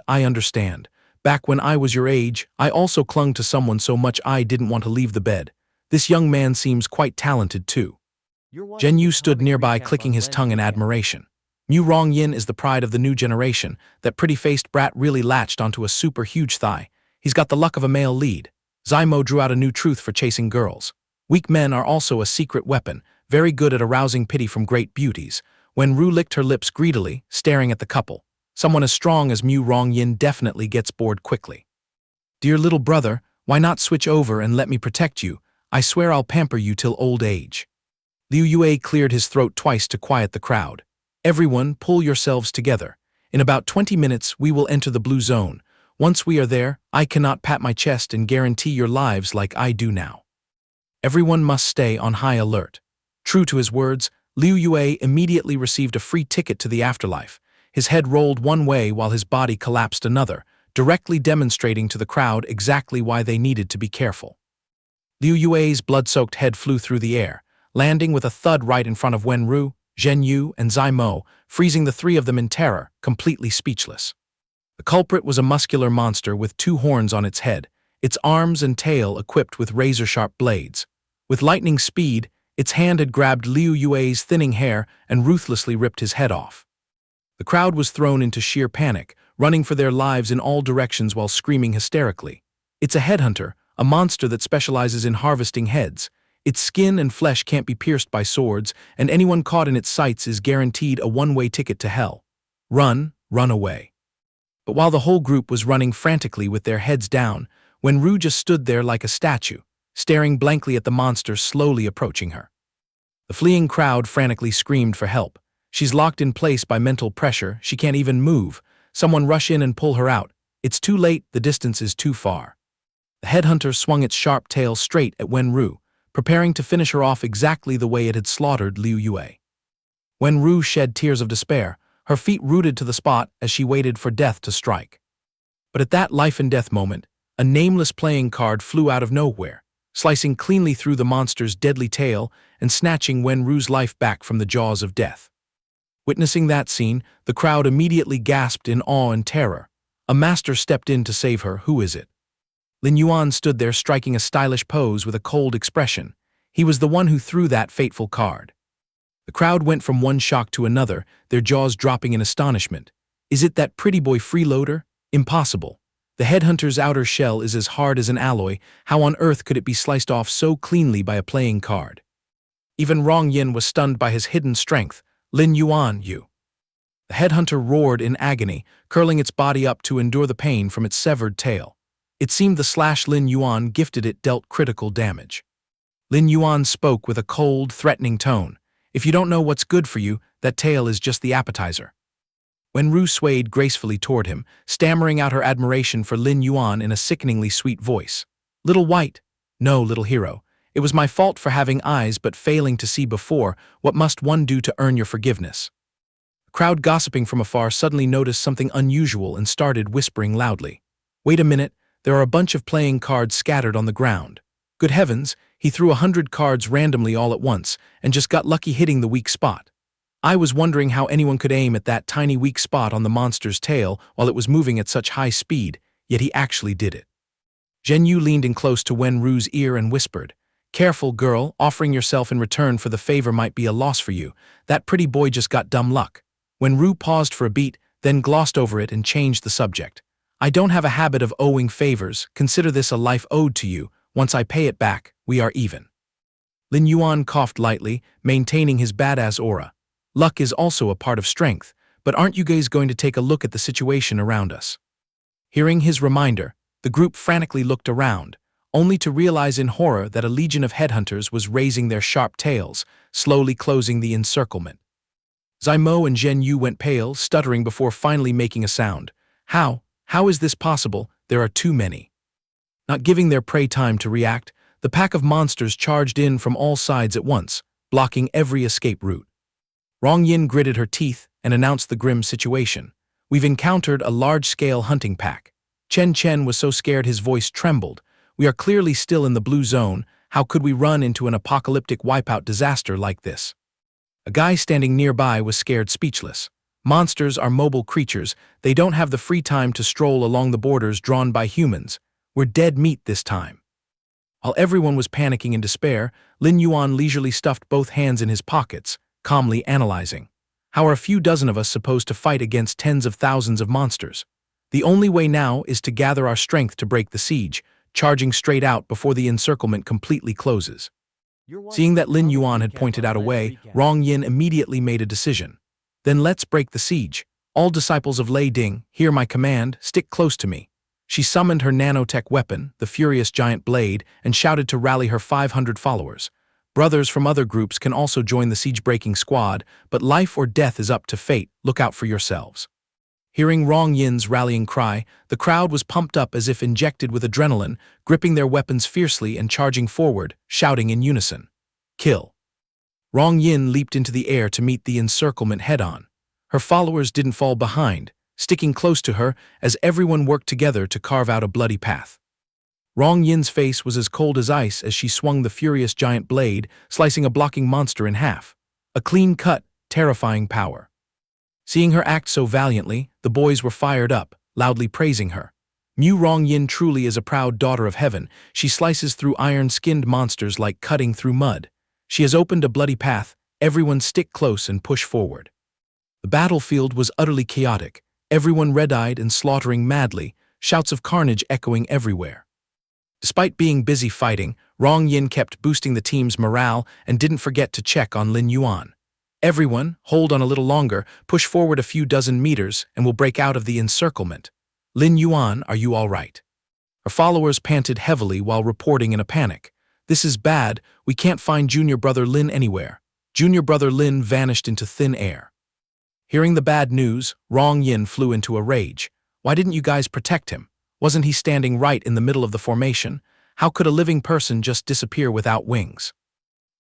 Back when I was your age, I also clung to someone so much I didn't want to leave the bed. This young man seems quite talented too." Zhen Yu stood nearby clicking his tongue in admiration. New Rong Yin is the pride of the new generation. That pretty-faced brat really latched onto a super huge thigh. He's got the luck of a male lead. Zymo drew out a new truth for chasing girls. Weak men are also a secret weapon. very good at arousing pity from great beauties. Wenru licked her lips greedily, staring at the couple. Someone as strong as Mu Rongyin definitely gets bored quickly. Dear little brother, why not switch over and let me protect you? I swear I'll pamper you till old age. Liu Yue cleared his throat twice to quiet the crowd. Everyone, pull yourselves together. In about 20 minutes, we will enter the blue zone. Once we are there, I cannot pat my chest and guarantee your lives like I do now. Everyone must stay on high alert. True to his words, Liu Yue immediately received a free ticket to the afterlife. His head rolled one way while his body collapsed another, directly demonstrating to the crowd exactly why they needed to be careful. Liu Yue's blood-soaked head flew through the air, landing with a thud right in front of Wenru, Zhenyu, and Zai Mo, freezing the three of them in terror, completely speechless. The culprit was a muscular monster with two horns on its head, its arms and tail equipped with razor-sharp blades. With lightning speed, its hand had grabbed Liu Yue's thinning hair and ruthlessly ripped his head off. The crowd was thrown into sheer panic, running for their lives in all directions while screaming hysterically. It's a headhunter, a monster that specializes in harvesting heads. Its skin and flesh can't be pierced by swords, and anyone caught in its sights is guaranteed a one-way ticket to hell. Run, run away. But while the whole group was running frantically with their heads down, Wenru just stood there like a statue, staring blankly at the monster slowly approaching her. The fleeing crowd frantically screamed for help. She's locked in place by mental pressure, she can't even move. Someone rush in and pull her out. It's too late, the distance is too far. The headhunter swung its sharp tail straight at Wenru, preparing to finish her off exactly the way it had slaughtered Liu Yue. Wenru shed tears of despair, her feet rooted to the spot as she waited for death to strike. But at that life-and-death moment, a nameless playing card flew out of nowhere, slicing cleanly through the monster's deadly tail and snatching Wenru's life back from the jaws of death. Witnessing that scene, the crowd immediately gasped in awe and terror. A master stepped in to save her. Who is it? Lin Yuan stood there striking a stylish pose with a cold expression. He was the one who threw that fateful card. The crowd went from one shock to another, their jaws dropping in astonishment. Is it that pretty boy freeloader? Impossible. The headhunter's outer shell is as hard as an alloy. How on earth could it be sliced off so cleanly by a playing card? Even Rong Yin was stunned by his hidden strength. Lin Yuan, you. The headhunter roared in agony, curling its body up to endure the pain from its severed tail. It seemed the slash Lin Yuan gifted it dealt critical damage. Lin Yuan spoke with a cold, threatening tone. If you don't know what's good for you, that tail is just the appetizer. Wenru swayed gracefully toward him, stammering out her admiration for Lin Yuan in a sickeningly sweet voice. Little white. No, little hero. It was my fault for having eyes but failing to see before. What must one do to earn your forgiveness? The crowd gossiping from afar suddenly noticed something unusual and started whispering loudly. Wait a minute, there are a bunch of playing cards scattered on the ground. Good heavens, he threw 100 cards randomly all at once and just got lucky hitting the weak spot. I was wondering how anyone could aim at that tiny weak spot on the monster's tail while it was moving at such high speed, yet he actually did it. Zhenyu leaned in close to Wenru's ear and whispered, Careful, girl, offering yourself in return for the favor might be a loss for you. That pretty boy just got dumb luck. Wenru paused for a beat, then glossed over it and changed the subject. I don't have a habit of owing favors, consider this a life owed to you. Once I pay it back, we are even. Lin Yuan coughed lightly, maintaining his badass aura. Luck is also a part of strength, but aren't you guys going to take a look at the situation around us? Hearing his reminder, the group frantically looked around, only to realize in horror that a legion of headhunters was raising their sharp tails, slowly closing the encirclement. Zai Mo and Zhenyu went pale, stuttering before finally making a sound. How is this possible? There are too many. Not giving their prey time to react, the pack of monsters charged in from all sides at once, blocking every escape route. Rong Yin gritted her teeth and announced the grim situation. We've encountered a large-scale hunting pack. Chen Chen was so scared his voice trembled. We are clearly still in the blue zone. How could we run into an apocalyptic wipeout disaster like this? A guy standing nearby was scared speechless. Monsters are mobile creatures. They don't have the free time to stroll along the borders drawn by humans. We're dead meat this time. While everyone was panicking in despair, Lin Yuan leisurely stuffed both hands in his pockets, calmly analyzing. How are a few dozen of us supposed to fight against tens of thousands of monsters? The only way now is to gather our strength to break the siege, charging straight out before the encirclement completely closes. Seeing that Lin Yuan had pointed out a way, Rong Yin immediately made a decision. Then let's break the siege. All disciples of Lei Ding, hear my command, stick close to me. She summoned her nanotech weapon, the furious giant blade, and shouted to rally her 500 followers. Brothers from other groups can also join the siege-breaking squad, but life or death is up to fate, look out for yourselves. Hearing Rong Yin's rallying cry, the crowd was pumped up as if injected with adrenaline, gripping their weapons fiercely and charging forward, shouting in unison. Kill. Rong Yin leaped into the air to meet the encirclement head-on. Her followers didn't fall behind, sticking close to her as everyone worked together to carve out a bloody path. Rong Yin's face was as cold as ice as she swung the furious giant blade, slicing a blocking monster in half. A clean-cut, terrifying power. Seeing her act so valiantly, the boys were fired up, loudly praising her. Rong Yin truly is a proud daughter of heaven. She slices through iron-skinned monsters like cutting through mud. She has opened a bloody path. Everyone stick close and push forward. The battlefield was utterly chaotic, everyone red-eyed and slaughtering madly, shouts of carnage echoing everywhere. Despite being busy fighting, Rong Yin kept boosting the team's morale and didn't forget to check on Lin Yuan. Everyone, hold on a little longer, push forward a few dozen meters, and we'll break out of the encirclement. Lin Yuan, are you all right? Her followers panted heavily while reporting in a panic. This is bad, we can't find junior brother Lin anywhere. Junior brother Lin vanished into thin air. Hearing the bad news, Rong Yin flew into a rage. Why didn't you guys protect him? Wasn't he standing right in the middle of the formation? How could a living person just disappear without wings?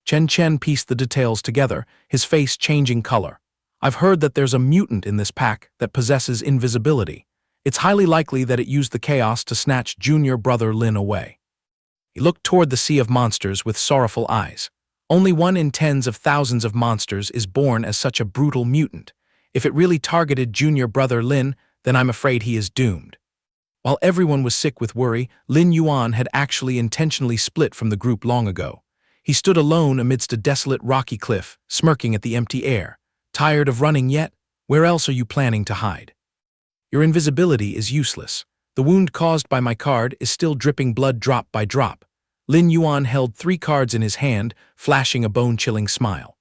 Chen pieced the details together, his face changing color. I've heard that there's a mutant in this pack that possesses invisibility. It's highly likely that it used the chaos to snatch junior brother Lin away. He looked toward the sea of monsters with sorrowful eyes. Only one in tens of thousands of monsters is born as such a brutal mutant. If it really targeted junior brother Lin, then I'm afraid he is doomed. While everyone was sick with worry, Lin Yuan had actually intentionally split from the group long ago. He stood alone amidst a desolate rocky cliff, smirking at the empty air. Tired of running yet? Where else are you planning to hide? Your invisibility is useless. The wound caused by my card is still dripping blood drop by drop. Lin Yuan held 3 cards in his hand, flashing a bone-chilling smile.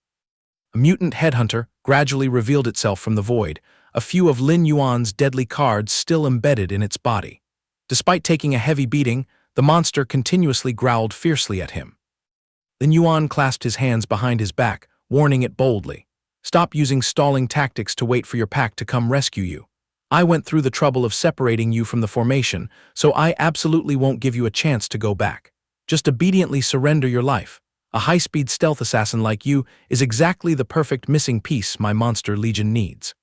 A mutant headhunter gradually revealed itself from the void, a few of Lin Yuan's deadly cards still embedded in its body. Despite taking a heavy beating, the monster continuously growled fiercely at him. Lin Yuan clasped his hands behind his back, warning it boldly. Stop using stalling tactics to wait for your pack to come rescue you. I went through the trouble of separating you from the formation, so I absolutely won't give you a chance to go back. Just obediently surrender your life. A high-speed stealth assassin like you is exactly the perfect missing piece my monster legion needs.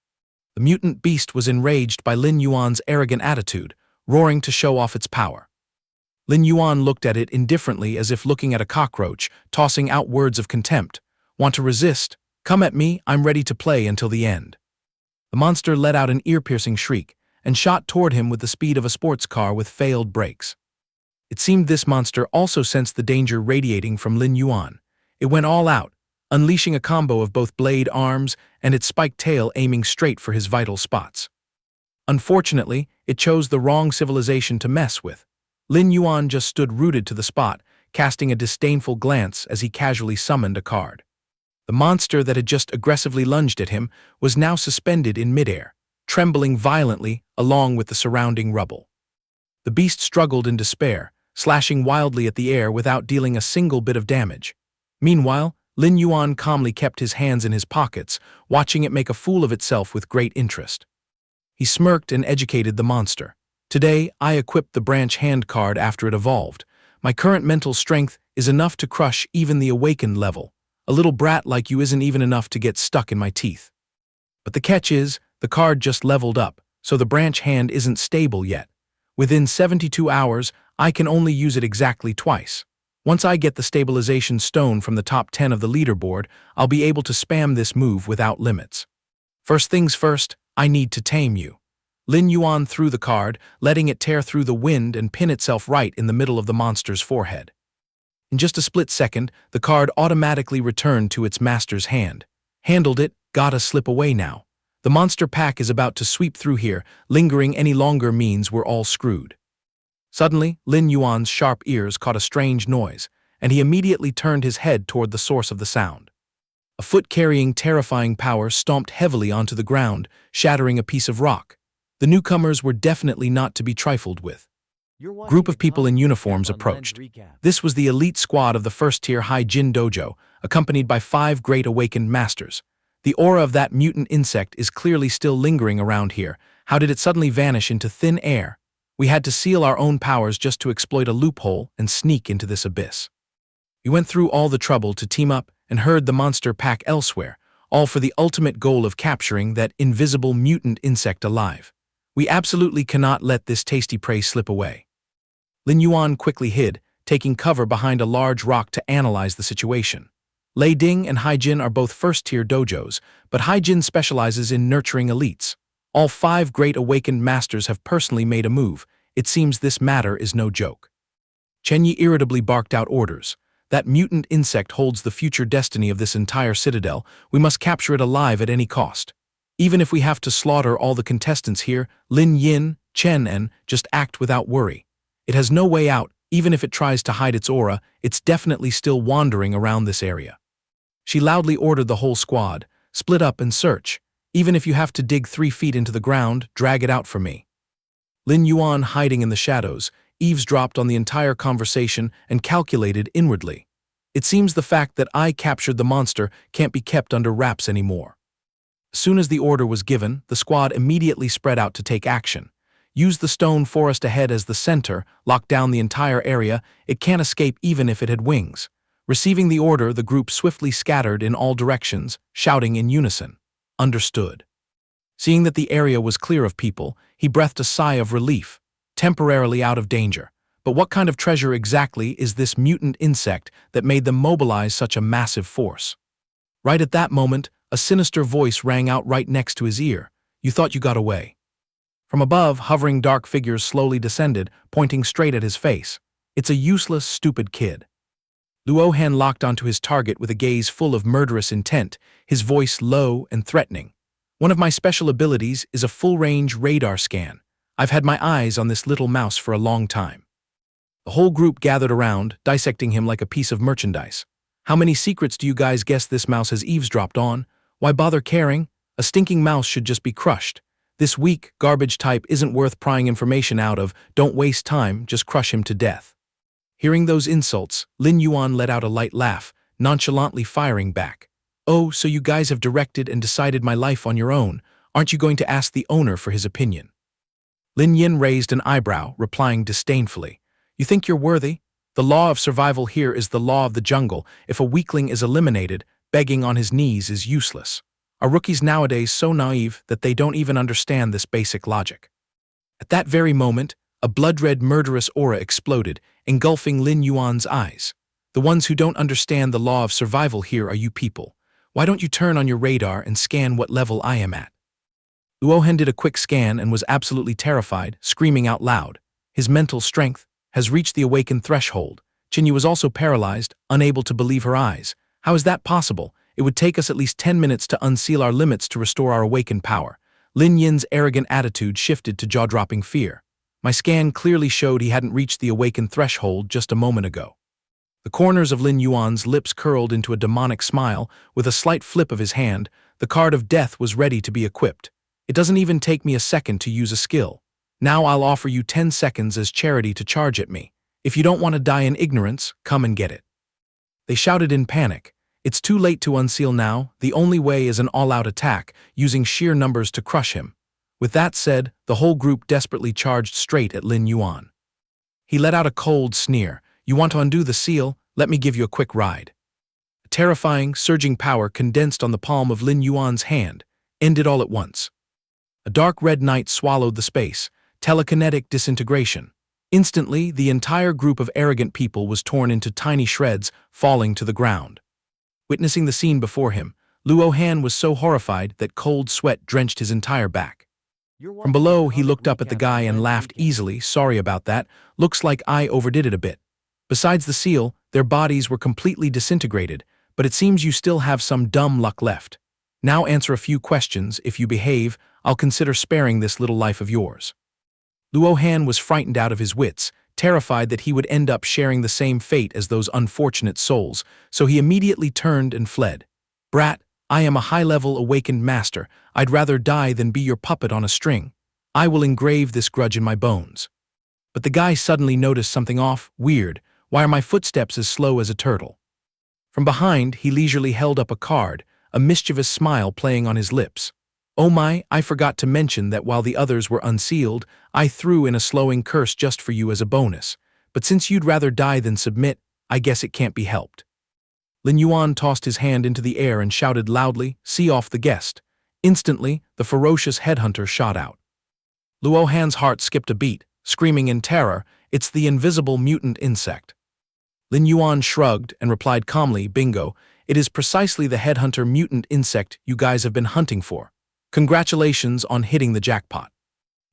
The mutant beast was enraged by Lin Yuan's arrogant attitude, roaring to show off its power. Lin Yuan looked at it indifferently as if looking at a cockroach, tossing out words of contempt. Want to resist? Come at me, I'm ready to play until the end. The monster let out an ear-piercing shriek and shot toward him with the speed of a sports car with failed brakes. It seemed this monster also sensed the danger radiating from Lin Yuan. It went all out, unleashing a combo of both blade arms and its spiked tail aiming straight for his vital spots. Unfortunately, it chose the wrong civilization to mess with. Lin Yuan just stood rooted to the spot, casting a disdainful glance as he casually summoned a card. The monster that had just aggressively lunged at him was now suspended in midair, trembling violently along with the surrounding rubble. The beast struggled in despair, slashing wildly at the air without dealing a single bit of damage. Meanwhile, Lin Yuan calmly kept his hands in his pockets, watching it make a fool of itself with great interest. He smirked and educated the monster. Today, I equipped the branch hand card after it evolved. My current mental strength is enough to crush even the awakened level. A little brat like you isn't even enough to get stuck in my teeth. But the catch is, the card just leveled up, so the branch hand isn't stable yet. Within 72 hours, I can only use it exactly twice. Once I get the stabilization stone from the top 10 of the leaderboard, I'll be able to spam this move without limits. First things first, I need to tame you. Lin Yuan threw the card, letting it tear through the wind and pin itself right in the middle of the monster's forehead. In just a split second, the card automatically returned to its master's hand. Handled it, gotta slip away now. The monster pack is about to sweep through here, lingering any longer means we're all screwed. Suddenly, Lin Yuan's sharp ears caught a strange noise, and he immediately turned his head toward the source of the sound. A foot carrying terrifying power stomped heavily onto the ground, shattering a piece of rock. The newcomers were definitely not to be trifled with. A group of people in uniforms approached. This was the elite squad of the first-tier Hai-Jin dojo, accompanied by 5 great awakened masters. The aura of that mutant insect is clearly still lingering around here. How did it suddenly vanish into thin air? We had to seal our own powers just to exploit a loophole and sneak into this abyss. We went through all the trouble to team up and herd the monster pack elsewhere, all for the ultimate goal of capturing that invisible mutant insect alive. We absolutely cannot let this tasty prey slip away. Lin Yuan quickly hid, taking cover behind a large rock to analyze the situation. Lei Ding and Hai-Jin are both first-tier dojos, but Hai-Jin specializes in nurturing elites. All 5 great awakened masters have personally made a move. It seems this matter is no joke. Chen Yi irritably barked out orders. That mutant insect holds the future destiny of this entire citadel. We must capture it alive at any cost. Even if we have to slaughter all the contestants here, Lin Yin, Chen En, just act without worry. It has no way out. Even if it tries to hide its aura, it's definitely still wandering around this area. She loudly ordered the whole squad, split up and search. Even if you have to dig 3 feet into the ground, drag it out for me. Lin Yuan, hiding in the shadows, eavesdropped on the entire conversation and calculated inwardly. It seems the fact that I captured the monster can't be kept under wraps anymore. As soon as the order was given, the squad immediately spread out to take action. Use the stone forest ahead as the center, lock down the entire area. It can't escape even if it had wings. Receiving the order, the group swiftly scattered in all directions, shouting in unison, "Understood." Seeing that the area was clear of people, he breathed a sigh of relief, temporarily out of danger. But what kind of treasure exactly is this mutant insect that made them mobilize such a massive force? Right at that moment, a sinister voice rang out right next to his ear. "You thought you got away." From above, hovering dark figures slowly descended, pointing straight at his face. "It's a useless, stupid kid." Luo Han locked onto his target with a gaze full of murderous intent, his voice low and threatening. "One of my special abilities is a full-range radar scan. I've had my eyes on this little mouse for a long time." The whole group gathered around, dissecting him like a piece of merchandise. "How many secrets do you guys guess this mouse has eavesdropped on? Why bother caring? A stinking mouse should just be crushed. This weak, garbage type isn't worth prying information out of. Don't waste time, just crush him to death." Hearing those insults, Lin Yuan let out a light laugh, nonchalantly firing back. "Oh, so you guys have directed and decided my life on your own. Aren't you going to ask the owner for his opinion?" Lin Yin raised an eyebrow, replying disdainfully. "You think you're worthy? The law of survival here is the law of the jungle. If a weakling is eliminated, begging on his knees is useless. Are rookies nowadays so naive that they don't even understand this basic logic?" At that very moment, a blood-red murderous aura exploded, engulfing Lin Yuan's eyes. "The ones who don't understand the law of survival here are you people. Why don't you turn on your radar and scan what level I am at?" Luohan did a quick scan and was absolutely terrified, screaming out loud. His mental strength has reached the awakened threshold. Qinyu was also paralyzed, unable to believe her eyes. How is that possible? It would take us at least 10 minutes to unseal our limits to restore our awakened power. Lin Yin's arrogant attitude shifted to jaw-dropping fear. My scan clearly showed he hadn't reached the awakened threshold just a moment ago. The corners of Lin Yuan's lips curled into a demonic smile. With a slight flip of his hand, the card of death was ready to be equipped. "It doesn't even take me a second to use a skill. Now I'll offer you 10 seconds as charity to charge at me. If you don't want to die in ignorance, come and get it." They shouted in panic. "It's too late to unseal now. The only way is an all-out attack, using sheer numbers to crush him." With that said, the whole group desperately charged straight at Lin Yuan. He let out a cold sneer. "You want to undo the seal? Let me give you a quick ride." A terrifying, surging power condensed on the palm of Lin Yuan's hand, ended all at once. A dark red night swallowed the space, telekinetic disintegration. Instantly, the entire group of arrogant people was torn into tiny shreds, falling to the ground. Witnessing the scene before him, Luo Han was so horrified that cold sweat drenched his entire back. From below, he looked up at the guy and laughed easily. "Sorry about that. Looks like I overdid it a bit. Besides the seal, their bodies were completely disintegrated, but it seems you still have some dumb luck left. Now answer a few questions. If you behave, I'll consider sparing this little life of yours." Luo Han was frightened out of his wits, terrified that he would end up sharing the same fate as those unfortunate souls, so he immediately turned and fled. "Brat, I am a high-level awakened master. I'd rather die than be your puppet on a string. I will engrave this grudge in my bones." But the guy suddenly noticed something off. Weird. Why are my footsteps as slow as a turtle? From behind, he leisurely held up a card, a mischievous smile playing on his lips. "Oh my, I forgot to mention that while the others were unsealed, I threw in a slowing curse just for you as a bonus. But since you'd rather die than submit, I guess it can't be helped." Lin Yuan tossed his hand into the air and shouted loudly, "See off the guest." Instantly, the ferocious headhunter shot out. Luo Han's heart skipped a beat, screaming in terror, "It's the invisible mutant insect." Lin Yuan shrugged and replied calmly, "Bingo, it is precisely the headhunter mutant insect you guys have been hunting for. Congratulations on hitting the jackpot."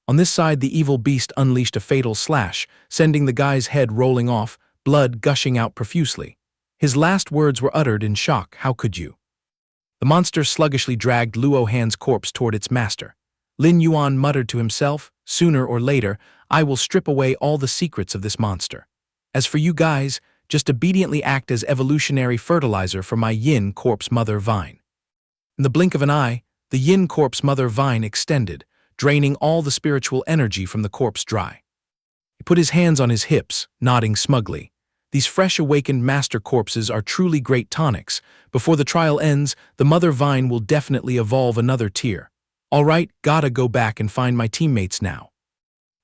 On this side, the evil beast unleashed a fatal slash, sending the guy's head rolling off, blood gushing out profusely. His last words were uttered in shock. "How could you?" The monster sluggishly dragged Luo Han's corpse toward its master. Lin Yuan muttered to himself, "Sooner or later, I will strip away all the secrets of this monster. As for you guys, just obediently act as evolutionary fertilizer for my yin corpse mother vine." In the blink of an eye, the yin corpse mother vine extended, draining all the spiritual energy from the corpse dry. He put his hands on his hips, nodding smugly. These fresh awakened master corpses are truly great tonics. Before the trial ends, the mother vine will definitely evolve another tier. All right, gotta go back and find my teammates now.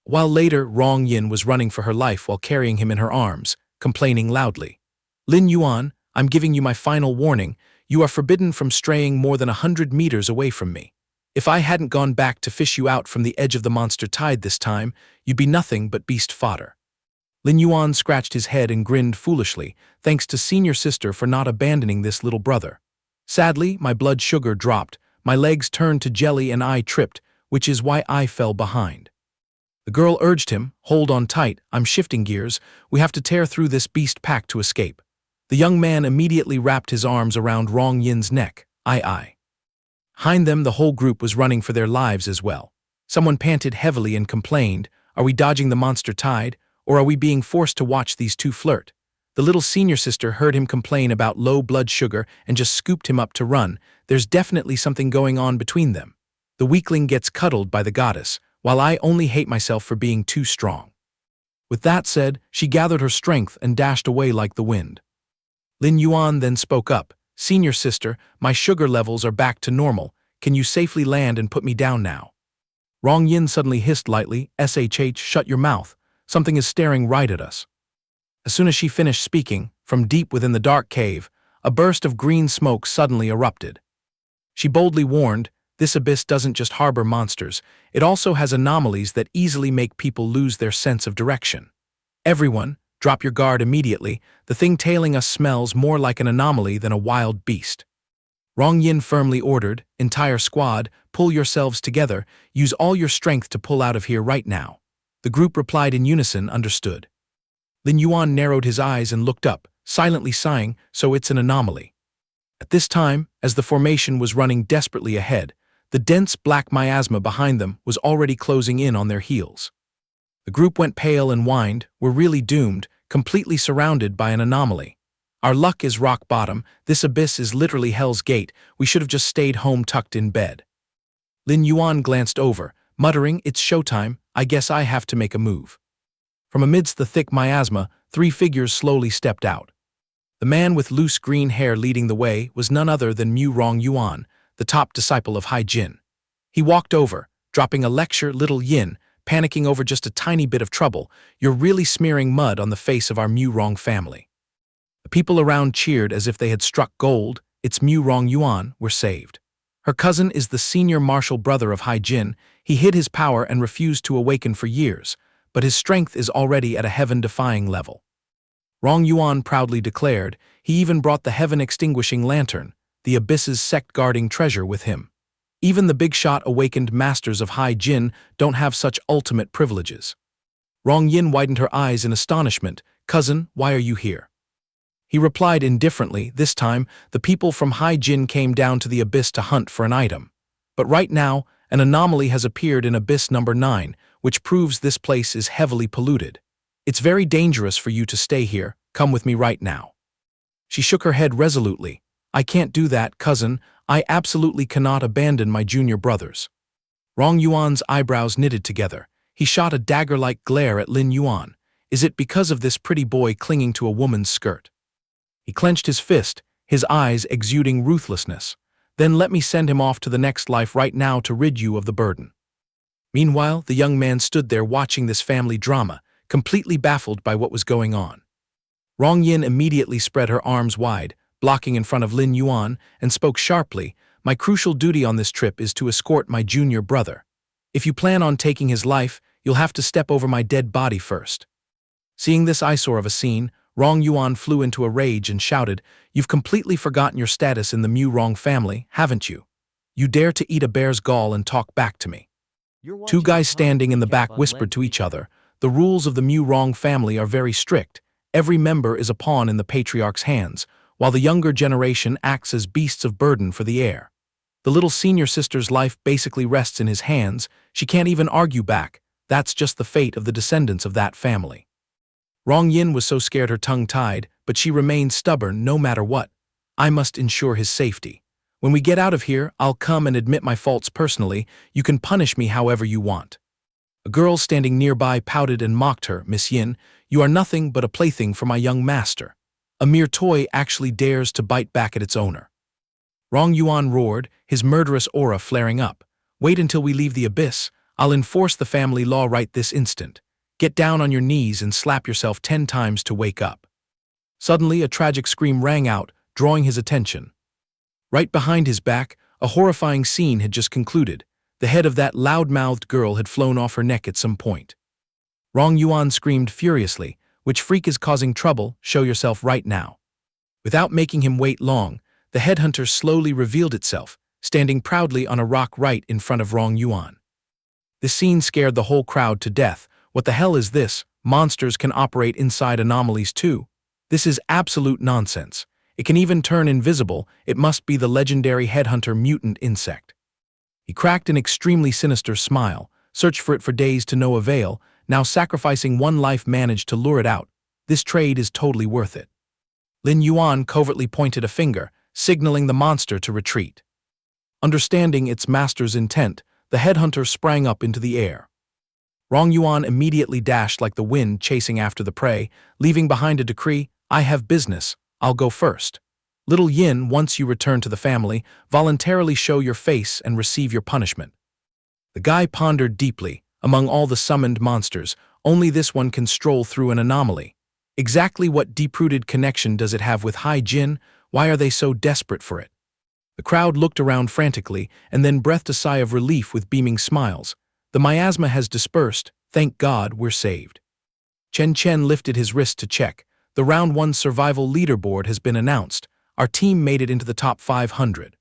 While later, Rong Yin was running for her life while carrying him in her arms, complaining loudly. "Lin Yuan, I'm giving you my final warning. You are forbidden from straying more than 100 meters away from me. If I hadn't gone back to fish you out from the edge of the monster tide this time, you'd be nothing but beast fodder." Lin Yuan scratched his head and grinned foolishly, thanks to senior sister for not abandoning this little brother. Sadly, my blood sugar dropped, my legs turned to jelly and I tripped, which is why I fell behind. The girl urged him, "Hold on tight, I'm shifting gears, we have to tear through this beast pack to escape." The young man immediately wrapped his arms around Rong Yin's neck. Aye. Behind them, the whole group was running for their lives as well. Someone panted heavily and complained, "Are we dodging the monster tide, or are we being forced to watch these two flirt?" The little senior sister heard him complain about low blood sugar and just scooped him up to run. There's definitely something going on between them. The weakling gets cuddled by the goddess, while I only hate myself for being too strong. With that said, she gathered her strength and dashed away like the wind. Lin Yuan then spoke up, "Senior sister, my sugar levels are back to normal. Can you safely land and put me down now?" Rong Yin suddenly hissed lightly, "SHH, shut your mouth. Something is staring right at us." As soon as she finished speaking, from deep within the dark cave, a burst of green smoke suddenly erupted. She boldly warned, "This abyss doesn't just harbor monsters, it also has anomalies that easily make people lose their sense of direction. Everyone, drop your guard immediately. The thing tailing us smells more like an anomaly than a wild beast." Rong Yin firmly ordered, "Entire squad, pull yourselves together, use all your strength to pull out of here right now." The group replied in unison, "Understood." Lin Yuan narrowed his eyes and looked up, silently sighing, "So it's an anomaly." At this time, as the formation was running desperately ahead, the dense black miasma behind them was already closing in on their heels. The group went pale and whined, "We're really doomed, completely surrounded by an anomaly. Our luck is rock bottom, this abyss is literally Hell's Gate, we should have just stayed home tucked in bed." Lin Yuan glanced over, muttering, "It's showtime, I guess I have to make a move." From amidst the thick miasma, 3 figures slowly stepped out. The man with loose green hair leading the way was none other than Mu Rong Yuan, the top disciple of Hai Jin. He walked over, dropping a lecture, "Little Yin, panicking over just a tiny bit of trouble, you're really smearing mud on the face of our Mu Rong family." The people around cheered as if they had struck gold. "It's Mu Rong Yuan, we're saved. Her cousin is the senior martial brother of Hai Jin. He hid his power and refused to awaken for years, but his strength is already at a heaven-defying level." Rong Yuan proudly declared. He even brought the heaven-extinguishing lantern, the abyss's sect-guarding treasure, with him. Even the big-shot awakened masters of Hai Jin don't have such ultimate privileges. Rong Yin widened her eyes in astonishment. "Cousin, why are you here?" He replied indifferently. This time, the people from Hai Jin came down to the abyss to hunt for an item. But right now, an anomaly has appeared in Abyss number 9, which proves this place is heavily polluted. It's very dangerous for you to stay here. Come with me right now. She shook her head resolutely. I can't do that, cousin. I absolutely cannot abandon my junior brothers. Rong Yuan's eyebrows knitted together. He shot a dagger-like glare at Lin Yuan. Is it because of this pretty boy clinging to a woman's skirt? He clenched his fist, his eyes exuding ruthlessness. Then let me send him off to the next life right now to rid you of the burden. Meanwhile, the young man stood there watching this family drama, completely baffled by what was going on. Rong Yin immediately spread her arms wide, blocking in front of Lin Yuan, and spoke sharply, My crucial duty on this trip is to escort my junior brother. If you plan on taking his life, you'll have to step over my dead body first. Seeing this eyesore of a scene, Rong Yuan flew into a rage and shouted, You've completely forgotten your status in the Mu Rong family, haven't you? You dare to eat a bear's gall and talk back to me. Two guys standing in the back whispered to each other, The rules of the Mu Rong family are very strict. Every member is a pawn in the patriarch's hands, while the younger generation acts as beasts of burden for the heir. The little senior sister's life basically rests in his hands. She can't even argue back. That's just the fate of the descendants of that family. Rong Yin was so scared her tongue tied, but she remained stubborn no matter what. I must ensure his safety. When we get out of here, I'll come and admit my faults personally. You can punish me however you want. A girl standing nearby pouted and mocked her, Miss Yin, you are nothing but a plaything for my young master. A mere toy actually dares to bite back at its owner. Rong Yuan roared, his murderous aura flaring up. Wait until we leave the abyss. I'll enforce the family law right this instant. Get down on your knees and slap yourself 10 times to wake up. Suddenly, a tragic scream rang out, drawing his attention. Right behind his back, a horrifying scene had just concluded. The head of that loud-mouthed girl had flown off her neck at some point. Rong Yuan screamed furiously, Which freak is causing trouble? Show yourself right now. Without making him wait long, the headhunter slowly revealed itself, standing proudly on a rock right in front of Rong Yuan. This scene scared the whole crowd to death. What the hell is this? Monsters can operate inside anomalies too. This is absolute nonsense. It can even turn invisible. It must be the legendary headhunter mutant insect. He cracked an extremely sinister smile, searched for it for days to no avail. Now sacrificing one life managed to lure it out. This trade is totally worth it. Lin Yuan covertly pointed a finger, signaling the monster to retreat. Understanding its master's intent, the headhunter sprang up into the air. Rong Yuan immediately dashed like the wind chasing after the prey, leaving behind a decree, I have business, I'll go first. Little Yin, once you return to the family, voluntarily show your face and receive your punishment. The guy pondered deeply. Among all the summoned monsters, only this one can stroll through an anomaly. Exactly what deep-rooted connection does it have with Hai Jin? Why are they so desperate for it? The crowd looked around frantically and then breathed a sigh of relief with beaming smiles. The miasma has dispersed. Thank God we're saved. Chen Chen lifted his wrist to check. The Round 1 survival leaderboard has been announced. Our team made it into the top 500.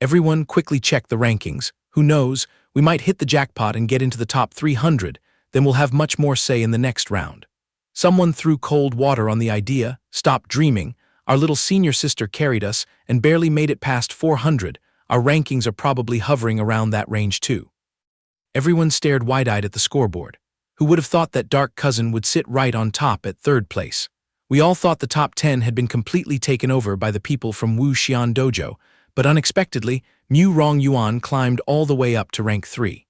Everyone quickly checked the rankings. Who knows, we might hit the jackpot and get into the top 300, then we'll have much more say in the next round. Someone threw cold water on the idea. Stop dreaming. Our little senior sister carried us and barely made it past 400. Our rankings are probably hovering around that range too. Everyone stared wide-eyed at the scoreboard. Who would have thought that Dark Cousin would sit right on top at 3rd place? We all thought the top 10 had been completely taken over by the people from Wu Xian Dojo, but unexpectedly, Mu Rong Yuan climbed all the way up to rank 3.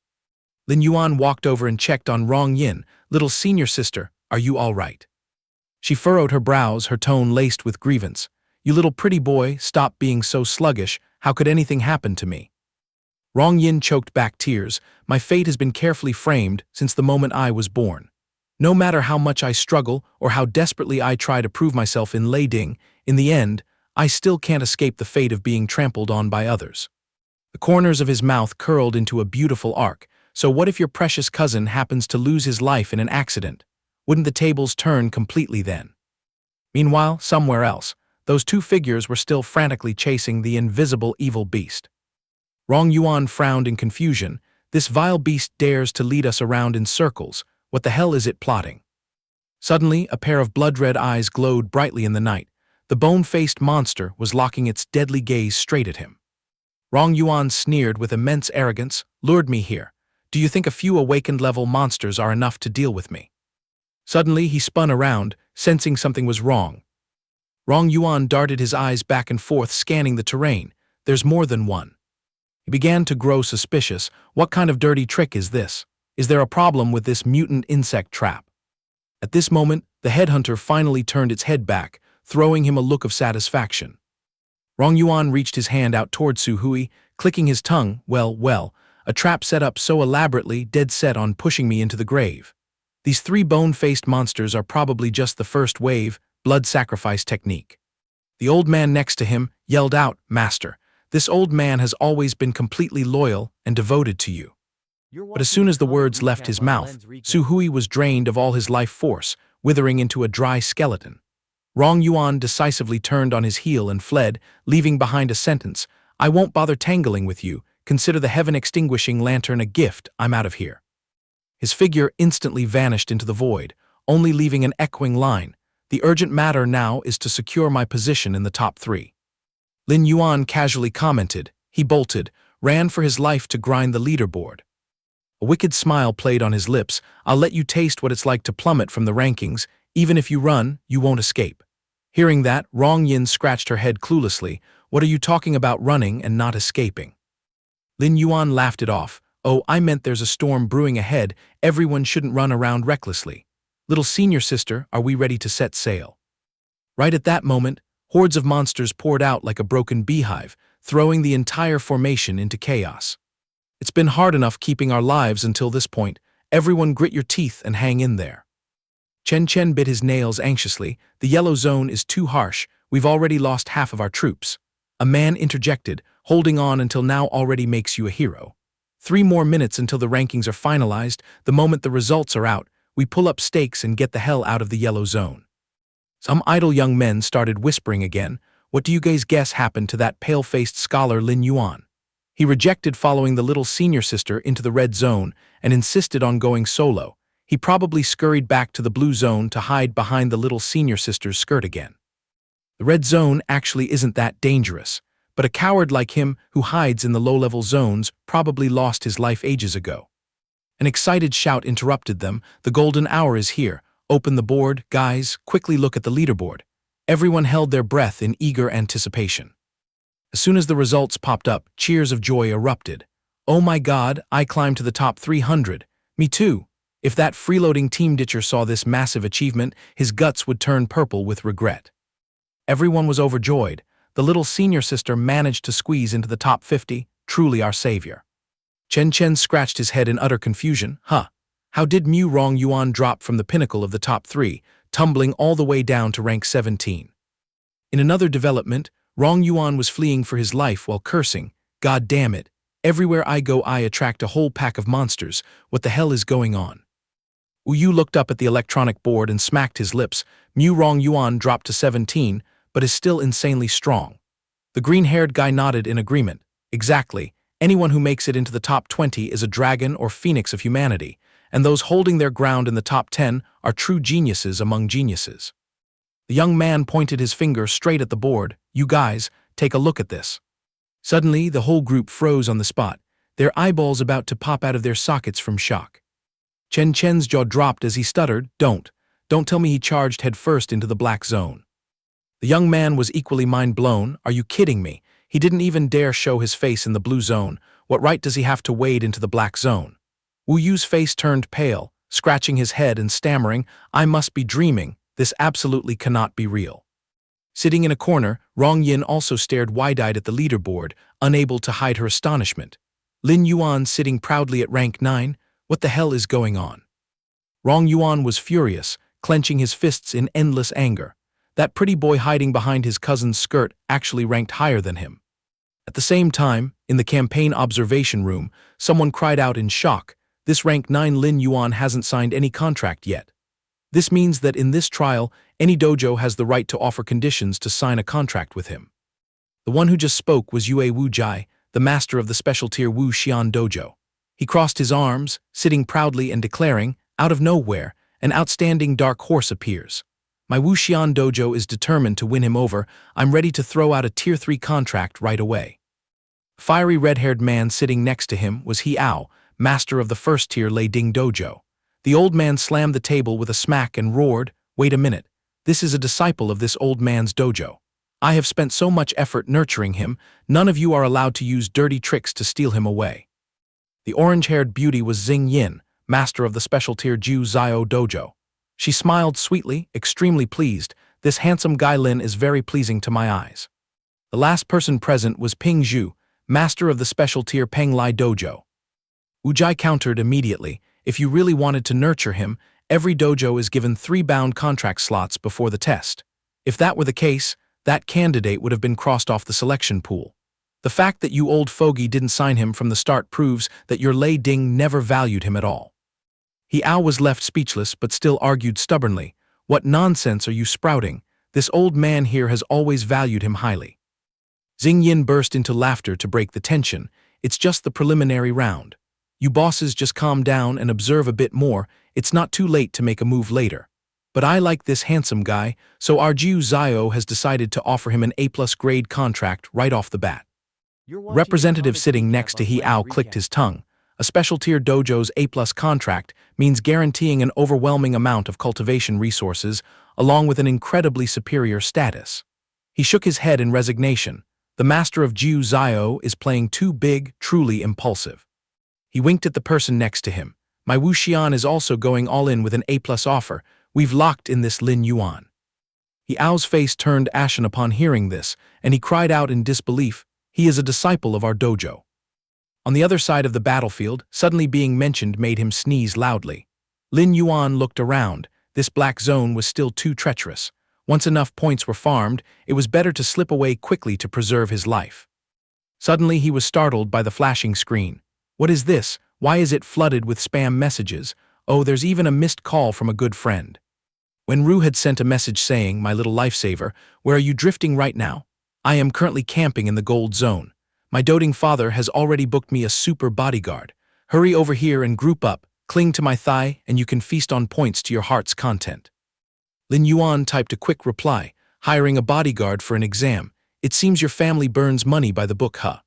Lin Yuan walked over and checked on Rong Yin, little senior sister, are you all right? She furrowed her brows, her tone laced with grievance. You little pretty boy, stop being so sluggish, how could anything happen to me? Rong Yin choked back tears, my fate has been carefully framed since the moment I was born. No matter how much I struggle or how desperately I try to prove myself in Lei Ding, in the end, I still can't escape the fate of being trampled on by others. The corners of his mouth curled into a beautiful arc. So what if your precious cousin happens to lose his life in an accident? Wouldn't the tables turn completely then? Meanwhile, somewhere else, those two figures were still frantically chasing the invisible evil beast. Rong Yuan frowned in confusion. This vile beast dares to lead us around in circles. What the hell is it plotting? Suddenly, a pair of blood-red eyes glowed brightly in the night. The bone-faced monster was locking its deadly gaze straight at him. Rong Yuan sneered with immense arrogance, lured me here. Do you think a few awakened-level monsters are enough to deal with me? Suddenly, he spun around, sensing something was wrong. Rong Yuan darted his eyes back and forth, scanning the terrain. There's more than one. He began to grow suspicious. What kind of dirty trick is this? Is there a problem with this mutant insect trap? At this moment, the headhunter finally turned its head back, throwing him a look of satisfaction. Rong Yuan reached his hand out toward Su Hui, clicking his tongue. Well, a trap set up so elaborately, dead set on pushing me into the grave. These three bone-faced monsters are probably just the first wave, blood sacrifice technique. The old man next to him yelled out, "Master, this old man has always been completely loyal and devoted to you." But as soon as the words left his mouth, Su Hui was drained of all his life force, withering into a dry skeleton. Rong Yuan decisively turned on his heel and fled, leaving behind a sentence, "I won't bother tangling with you. Consider the heaven-extinguishing lantern a gift. I'm out of here." His figure instantly vanished into the void, only leaving an echoing line, "The urgent matter now is to secure my position in the top 3. Lin Yuan casually commented. He bolted, ran for his life to grind the leaderboard. A wicked smile played on his lips. "I'll let you taste what it's like to plummet from the rankings. Even if you run, you won't escape." Hearing that, Rong Yin scratched her head cluelessly. "What are you talking about, running and not escaping?" Lin Yuan laughed it off. "Oh, I meant there's a storm brewing ahead. Everyone shouldn't run around recklessly. Little senior sister, are we ready to set sail?" Right at that moment, hordes of monsters poured out like a broken beehive, throwing the entire formation into chaos. "It's been hard enough keeping our lives until this point. Everyone grit your teeth and hang in there." Chen Chen bit his nails anxiously. "The yellow zone is too harsh. We've already lost half of our troops." A man interjected, "Holding on until now already makes you a hero. 3 more minutes until the rankings are finalized. The moment the results are out, we pull up stakes and get the hell out of the yellow zone." Some idle young men started whispering again. "What do you guys guess happened to that pale-faced scholar Lin Yuan? He rejected following the little senior sister into the red zone and insisted on going solo. He probably scurried back to the blue zone to hide behind the little senior sister's skirt again. The red zone actually isn't that dangerous, but a coward like him who hides in the low-level zones probably lost his life ages ago." An excited shout interrupted them. "The golden hour is here. Open the board, guys, quickly look at the leaderboard." Everyone held their breath in eager anticipation. As soon as the results popped up, cheers of joy erupted. "Oh my God, I climbed to the top 300. Me too." If that freeloading team ditcher saw this massive achievement, his guts would turn purple with regret. Everyone was overjoyed. The little senior sister managed to squeeze into the top 50, truly our savior. Chen Chen scratched his head in utter confusion. How did Mu Rong Yuan drop from the pinnacle of the top 3, tumbling all the way down to rank 17? In another development, Rong Yuan was fleeing for his life while cursing, "God damn it, everywhere I go I attract a whole pack of monsters. What the hell is going on?" Yu looked up at the electronic board and smacked his lips. Mu Rong Yuan dropped to 17, but is still insanely strong. The green-haired guy nodded in agreement. "Exactly. Anyone who makes it into the top 20 is a dragon or phoenix of humanity, and those holding their ground in the top 10 are true geniuses among geniuses." The young man pointed his finger straight at the board. "You guys, take a look at this." Suddenly, the whole group froze on the spot, their eyeballs about to pop out of their sockets from shock. Chen Chen's jaw dropped as he stuttered, Don't tell me he charged headfirst into the black zone." The young man was equally mind-blown. "Are you kidding me? He didn't even dare show his face in the blue zone. What right does he have to wade into the black zone?" Wu Yu's face turned pale, scratching his head and stammering, "I must be dreaming. This absolutely cannot be real." Sitting in a corner, Rong Yin also stared wide-eyed at the leaderboard, unable to hide her astonishment. Lin Yuan sitting proudly at rank 9? What the hell is going on? Rong Yuan was furious, clenching his fists in endless anger. That pretty boy hiding behind his cousin's skirt actually ranked higher than him. At the same time, in the campaign observation room, someone cried out in shock, "This rank 9 Lin Yuan hasn't signed any contract yet. This means that in this trial, any dojo has the right to offer conditions to sign a contract with him." The one who just spoke was Yue Wu Jai, the master of the special tier Wu Xian dojo. He crossed his arms, sitting proudly and declaring, out of nowhere, an outstanding dark horse appears. "My Wu Xian dojo is determined to win him over. I'm ready to throw out a tier 3 contract right away." Fiery red-haired man sitting next to him was He Ao, master of the first tier Lei Ding dojo. The old man slammed the table with a smack and roared, "Wait a minute. This is a disciple of this old man's dojo. I have spent so much effort nurturing him, none of you are allowed to use dirty tricks to steal him away." The orange-haired beauty was Xing Yin, master of the special tier Jiu Zhao dojo. She smiled sweetly, extremely pleased. "This handsome guy Lin is very pleasing to my eyes." The last person present was Ping Zhu, master of the special tier Peng Lai dojo. Ujai countered immediately, "If you really wanted to nurture him, every dojo is given 3 bound contract slots before the test. If that were the case, that candidate would have been crossed off the selection pool. The fact that you old fogey didn't sign him from the start proves that your Lei Ding never valued him at all." Hiao was left speechless but still argued stubbornly, "What nonsense are you sprouting? This old man here has always valued him highly." Xing Yin burst into laughter to break the tension. "It's just the preliminary round. You bosses just calm down and observe a bit more. It's not too late to make a move later. But I like this handsome guy, so our Jiu Zhao has decided to offer him an A+ grade contract right off the bat." The representative sitting next to Hiao clicked his tongue. A special tier dojo's A+ contract means guaranteeing an overwhelming amount of cultivation resources, along with an incredibly superior status. He shook his head in resignation. The master of Jiu Zhao is playing too big, truly impulsive. He winked at the person next to him. "My Wu Xian is also going all in with an A+ offer. We've locked in this Lin Yuan." Hiao's face turned ashen upon hearing this, and he cried out in disbelief, "He is a disciple of our dojo." On the other side of the battlefield, suddenly being mentioned made him sneeze loudly. Lin Yuan looked around. This black zone was still too treacherous. Once enough points were farmed, it was better to slip away quickly to preserve his life. Suddenly he was startled by the flashing screen. "What is this? Why is it flooded with spam messages? Oh, there's even a missed call from a good friend." When Ru had sent a message saying, "My little lifesaver, where are you drifting right now? I am currently camping in the gold zone. My doting father has already booked me a super bodyguard. Hurry over here and group up, cling to my thigh, and you can feast on points to your heart's content." Lin Yuan typed a quick reply, "Hiring a bodyguard for an exam. It seems your family burns money by the book, huh?"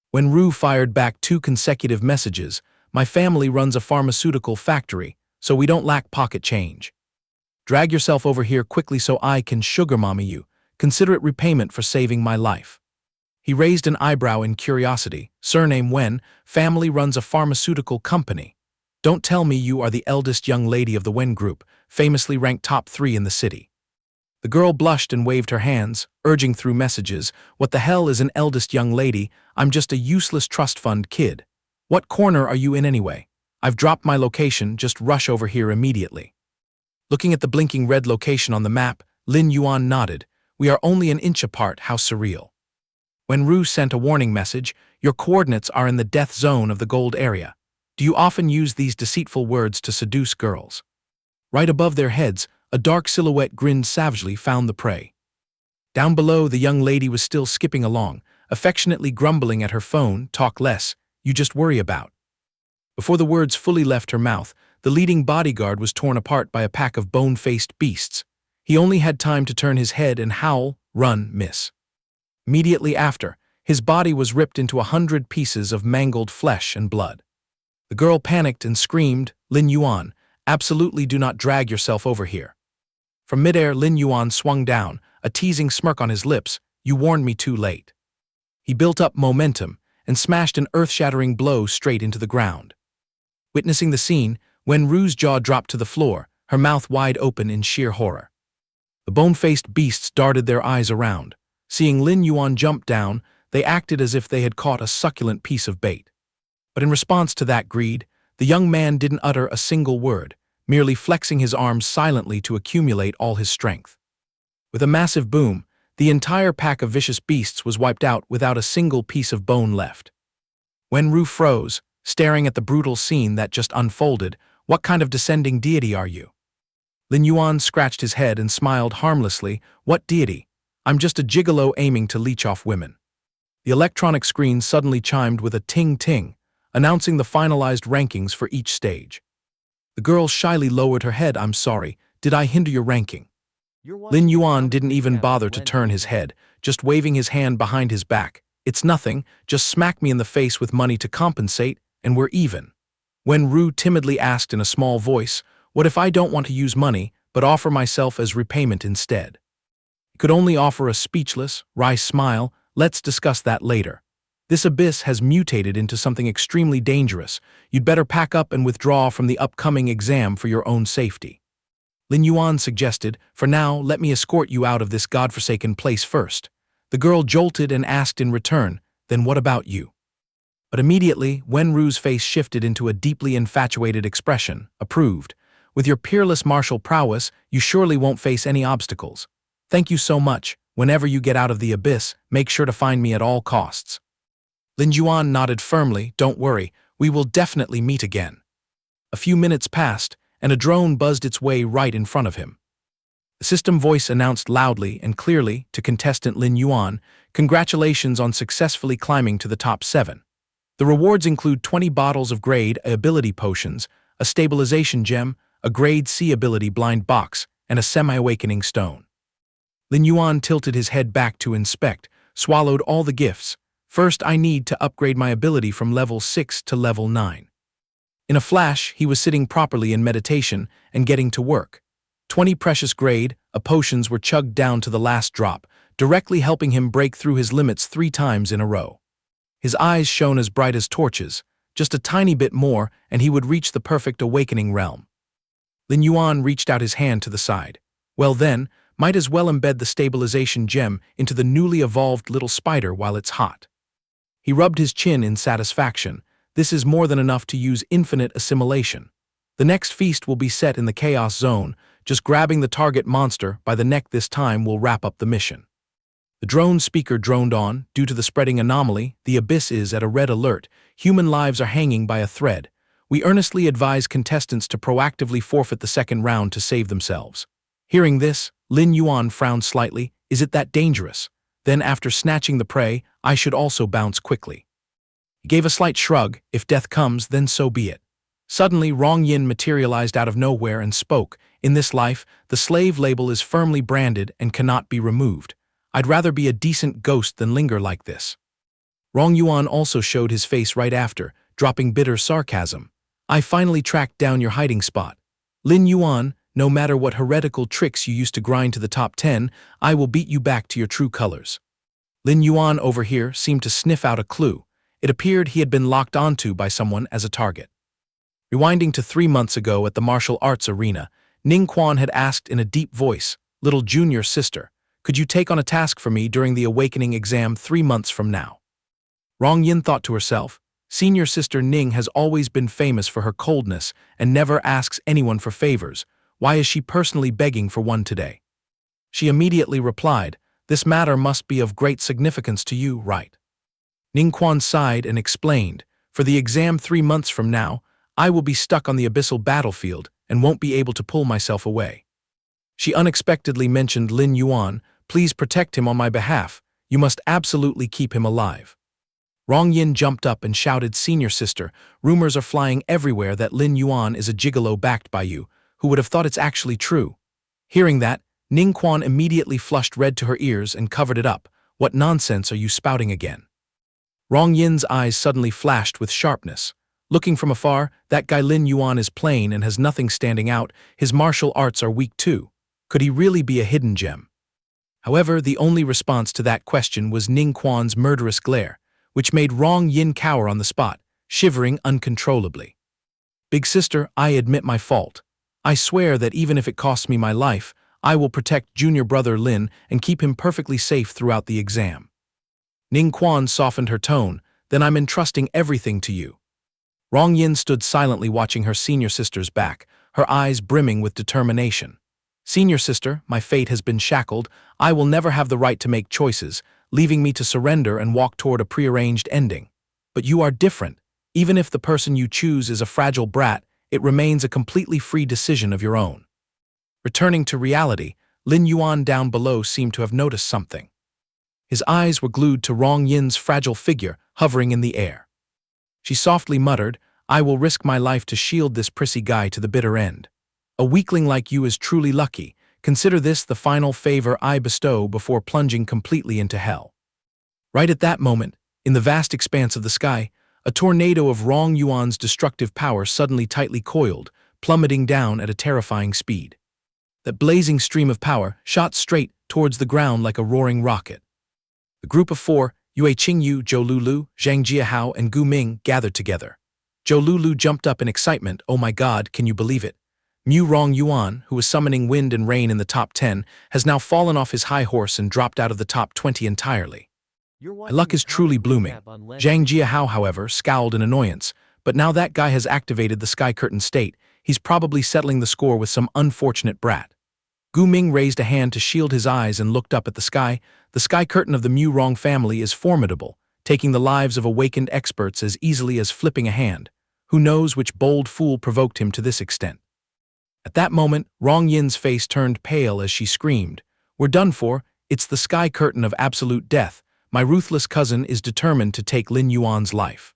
When Ru fired back 2 consecutive messages, "My family runs a pharmaceutical factory, so we don't lack pocket change. Drag yourself over here quickly so I can sugar mommy you. Consider it repayment for saving my life." He raised an eyebrow in curiosity. "Surname Wen, family runs a pharmaceutical company. Don't tell me you are the eldest young lady of the Wen group, famously ranked top 3 in the city." The girl blushed and waved her hands, urging through messages, "What the hell is an eldest young lady? I'm just a useless trust fund kid. What corner are you in anyway? I've dropped my location, just rush over here immediately." Looking at the blinking red location on the map, Lin Yuan nodded. "We are only an inch apart, how surreal." When Ru sent a warning message, "Your coordinates are in the death zone of the gold area. Do you often use these deceitful words to seduce girls?" Right above their heads, a dark silhouette grinned savagely, found the prey. Down below, the young lady was still skipping along, affectionately grumbling at her phone, "Talk less, you just worry about." Before the words fully left her mouth, the leading bodyguard was torn apart by a pack of bone-faced beasts. He only had time to turn his head and howl, "Run, miss." Immediately after, his body was ripped into 100 pieces of mangled flesh and blood. The girl panicked and screamed, "Lin Yuan, absolutely do not drag yourself over here." From midair, Lin Yuan swung down, a teasing smirk on his lips, "You warned me too late." He built up momentum and smashed an earth-shattering blow straight into the ground. Witnessing the scene, Wen Ru's jaw dropped to the floor, her mouth wide open in sheer horror. The bone-faced beasts darted their eyes around. Seeing Lin Yuan jump down, they acted as if they had caught a succulent piece of bait. But in response to that greed, the young man didn't utter a single word, merely flexing his arms silently to accumulate all his strength. With a massive boom, the entire pack of vicious beasts was wiped out without a single piece of bone left. Wen Ru froze, staring at the brutal scene that just unfolded. "What kind of descending deity are you?" Lin Yuan scratched his head and smiled harmlessly. "What deity? I'm just a gigolo aiming to leech off women." The electronic screen suddenly chimed with a ting-ting, announcing the finalized rankings for each stage. The girl shyly lowered her head. "I'm sorry, did I hinder your ranking?" Lin Yuan didn't even bother to turn his head, just waving his hand behind his back. "It's nothing, just smack me in the face with money to compensate, and we're even." Wen-ru timidly asked in a small voice, "What if I don't want to use money, but offer myself as repayment instead?" He could only offer a speechless, wry smile. "Let's discuss that later. This abyss has mutated into something extremely dangerous. You'd better pack up and withdraw from the upcoming exam for your own safety." Lin Yuan suggested, "For now, let me escort you out of this godforsaken place first." The girl jolted and asked in return, "Then what about you?" But immediately, Wen-ru's face shifted into a deeply infatuated expression. "Approved. With your peerless martial prowess, you surely won't face any obstacles. Thank you so much. Whenever you get out of the abyss, make sure to find me at all costs." Lin Yuan nodded firmly. "Don't worry, we will definitely meet again." A few minutes passed, and a drone buzzed its way right in front of him. The system voice announced loudly and clearly to contestant Lin Yuan, "Congratulations on successfully climbing to the top 7. The rewards include 20 bottles of grade A ability potions, a stabilization gem, a grade C ability blind box, and a semi-awakening stone." Lin Yuan tilted his head back to inspect, swallowed all the gifts. "First, I need to upgrade my ability from level 6 to level 9. In a flash, he was sitting properly in meditation and getting to work. 20 precious grade A potions were chugged down to the last drop, directly helping him break through his limits 3 times in a row. His eyes shone as bright as torches. Just a tiny bit more, and he would reach the perfect awakening realm. Lin Yuan reached out his hand to the side. "Well then, might as well embed the stabilization gem into the newly evolved little spider while it's hot." He rubbed his chin in satisfaction. "This is more than enough to use infinite assimilation. The next feast will be set in the chaos zone. Just grabbing the target monster by the neck this time will wrap up the mission." The drone speaker droned on. "Due to the spreading anomaly, the abyss is at a red alert. Human lives are hanging by a thread. We earnestly advise contestants to proactively forfeit the second round to save themselves." Hearing this, Lin Yuan frowned slightly. "Is it that dangerous? Then after snatching the prey, I should also bounce quickly." He gave a slight shrug. "If death comes, then so be it." Suddenly, Rong Yin materialized out of nowhere and spoke. "In this life, the slave label is firmly branded and cannot be removed. I'd rather be a decent ghost than linger like this." Rong Yuan also showed his face right after, dropping bitter sarcasm. "I finally tracked down your hiding spot. Lin Yuan, no matter what heretical tricks you used to grind to the top 10, I will beat you back to your true colors." Lin Yuan over here seemed to sniff out a clue. It appeared he had been locked onto by someone as a target. Rewinding to 3 months ago at the martial arts arena, Ning Quan had asked in a deep voice, "Little junior sister, could you take on a task for me during the awakening exam 3 months from now?" Rong Yin thought to herself, "Senior sister Ning has always been famous for her coldness and never asks anyone for favors. Why is she personally begging for one today?" She immediately replied, "This matter must be of great significance to you, right?" Ning Quan sighed and explained, "For the exam 3 months from now, I will be stuck on the abyssal battlefield and won't be able to pull myself away." She unexpectedly mentioned Lin Yuan. "Please protect him on my behalf. You must absolutely keep him alive." Rong Yin jumped up and shouted, "Senior sister, rumors are flying everywhere that Lin Yuan is a gigolo backed by you. Who would have thought it's actually true?" Hearing that, Ning Quan immediately flushed red to her ears and covered it up. "What nonsense are you spouting again?" Rong Yin's eyes suddenly flashed with sharpness. Looking from afar, that guy Lin Yuan is plain and has nothing standing out. His martial arts are weak too. Could he really be a hidden gem? However, the only response to that question was Ning Quan's murderous glare, which made Rong Yin cower on the spot, shivering uncontrollably. "Big sister, I admit my fault. I swear that even if it costs me my life, I will protect junior brother Lin and keep him perfectly safe throughout the exam." Ning Quan softened her tone. "Then I'm entrusting everything to you." Rong Yin stood silently watching her senior sister's back, her eyes brimming with determination. "Senior sister, my fate has been shackled. I will never have the right to make choices, leaving me to surrender and walk toward a prearranged ending. But you are different. Even if the person you choose is a fragile brat, it remains a completely free decision of your own." Returning to reality, Lin Yuan down below seemed to have noticed something. His eyes were glued to Rong Yin's fragile figure hovering in the air. She softly muttered, "I will risk my life to shield this prissy guy to the bitter end. A weakling like you is truly lucky. Consider this the final favor I bestow before plunging completely into hell." Right at that moment, in the vast expanse of the sky, A tornado of Rong Yuan's destructive power suddenly tightly coiled, plummeting down at a terrifying speed. That blazing stream of power shot straight towards the ground like a roaring rocket. The group of four, Yue Qingyu, Zhou Lulu, Zhang Jiahao, and Gu Ming, gathered together. Zhou Lulu jumped up in excitement. "Oh my god, can you believe it? Mu Rong Yuan, who was summoning wind and rain in the top 10, has now fallen off his high horse and dropped out of the top 20 entirely. My luck is truly blooming." Zhang Jiahao, however, scowled in annoyance. "But now that guy has activated the Sky Curtain state, he's probably settling the score with some unfortunate brat." Gu Ming raised a hand to shield his eyes and looked up at the sky. "The Sky Curtain of the Mu Rong family is formidable, taking the lives of awakened experts as easily as flipping a hand. Who knows which bold fool provoked him to this extent?" At that moment, Rong Yin's face turned pale as she screamed, "We're done for. It's the Sky Curtain of absolute death. My ruthless cousin is determined to take Lin Yuan's life."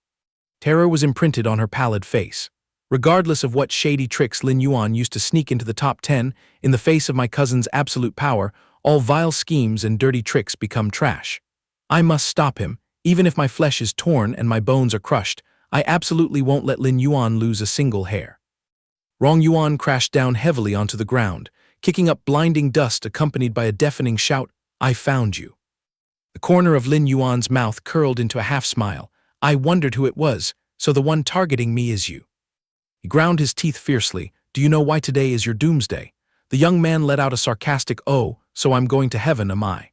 Terror was imprinted on her pallid face. "Regardless of what shady tricks Lin Yuan used to sneak into the top 10, in the face of my cousin's absolute power, all vile schemes and dirty tricks become trash. I must stop him, even if my flesh is torn and my bones are crushed. I absolutely won't let Lin Yuan lose a single hair." Rong Yuan crashed down heavily onto the ground, kicking up blinding dust accompanied by a deafening shout, "I found you." The corner of Lin Yuan's mouth curled into a half-smile. "I wondered who it was, so the one targeting me is you." He ground his teeth fiercely. "Do you know why today is your doomsday?" The young man let out a sarcastic, "Oh, so I'm going to heaven, am I?"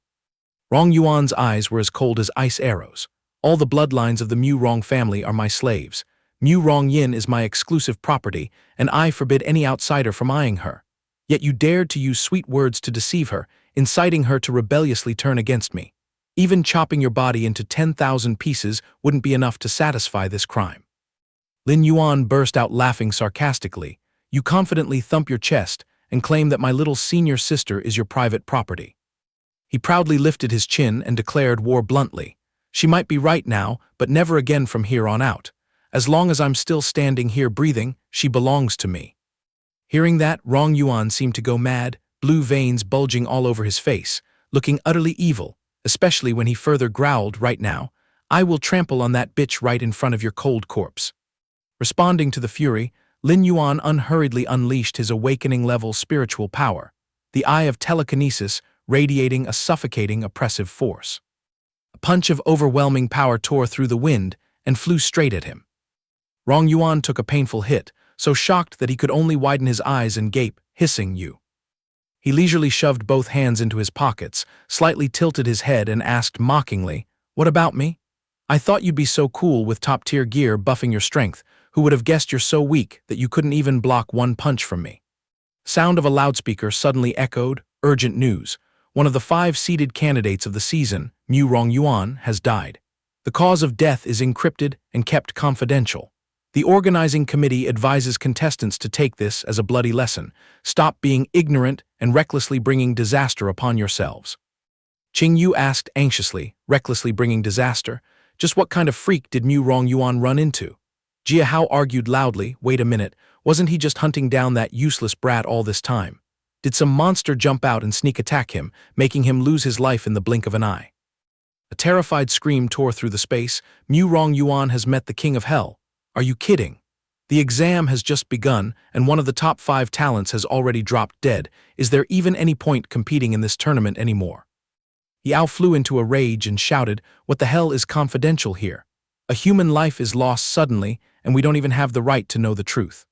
Rong Yuan's eyes were as cold as ice arrows. "All the bloodlines of the Mu Rong family are my slaves. Mu Rong Yin is my exclusive property, and I forbid any outsider from eyeing her. Yet you dared to use sweet words to deceive her, inciting her to rebelliously turn against me. Even chopping your body into 10,000 pieces wouldn't be enough to satisfy this crime." Lin Yuan burst out laughing sarcastically. "You confidently thump your chest and claim that my little senior sister is your private property." He proudly lifted his chin and declared war bluntly. "She might be right now, but never again from here on out. As long as I'm still standing here breathing, she belongs to me." Hearing that, Rong Yuan seemed to go mad, blue veins bulging all over his face, looking utterly evil, especially when he further growled, "Right now, I will trample on that bitch right in front of your cold corpse." Responding to the fury, Lin Yuan unhurriedly unleashed his awakening-level spiritual power, the eye of telekinesis radiating a suffocating, oppressive force. A punch of overwhelming power tore through the wind and flew straight at him. Rong Yuan took a painful hit, so shocked that he could only widen his eyes and gape, hissing, "You." He leisurely shoved both hands into his pockets, slightly tilted his head and asked mockingly, "What about me? I thought you'd be so cool with top-tier gear buffing your strength. Who would have guessed you're so weak that you couldn't even block one punch from me?" Sound of a loudspeaker suddenly echoed, "Urgent news. One of the 5 seeded candidates of the season, Mu Rong Yuan, has died. The cause of death is encrypted and kept confidential. The organizing committee advises contestants to take this as a bloody lesson. Stop being ignorant and recklessly bringing disaster upon yourselves." Qing Yu asked anxiously, "Recklessly bringing disaster? Just what kind of freak did Mu Rong Yuan run into?" Jia Hao argued loudly, "Wait a minute, wasn't he just hunting down that useless brat all this time? Did some monster jump out and sneak attack him, making him lose his life in the blink of an eye?" A terrified scream tore through the space. "Mu Rong Yuan has met the king of hell. Are you kidding? The exam has just begun, and one of the top 5 talents has already dropped dead. Is there even any point competing in this tournament anymore?" Yao flew into a rage and shouted, "What the hell is confidential here? A human life is lost suddenly, and we don't even have the right to know the truth."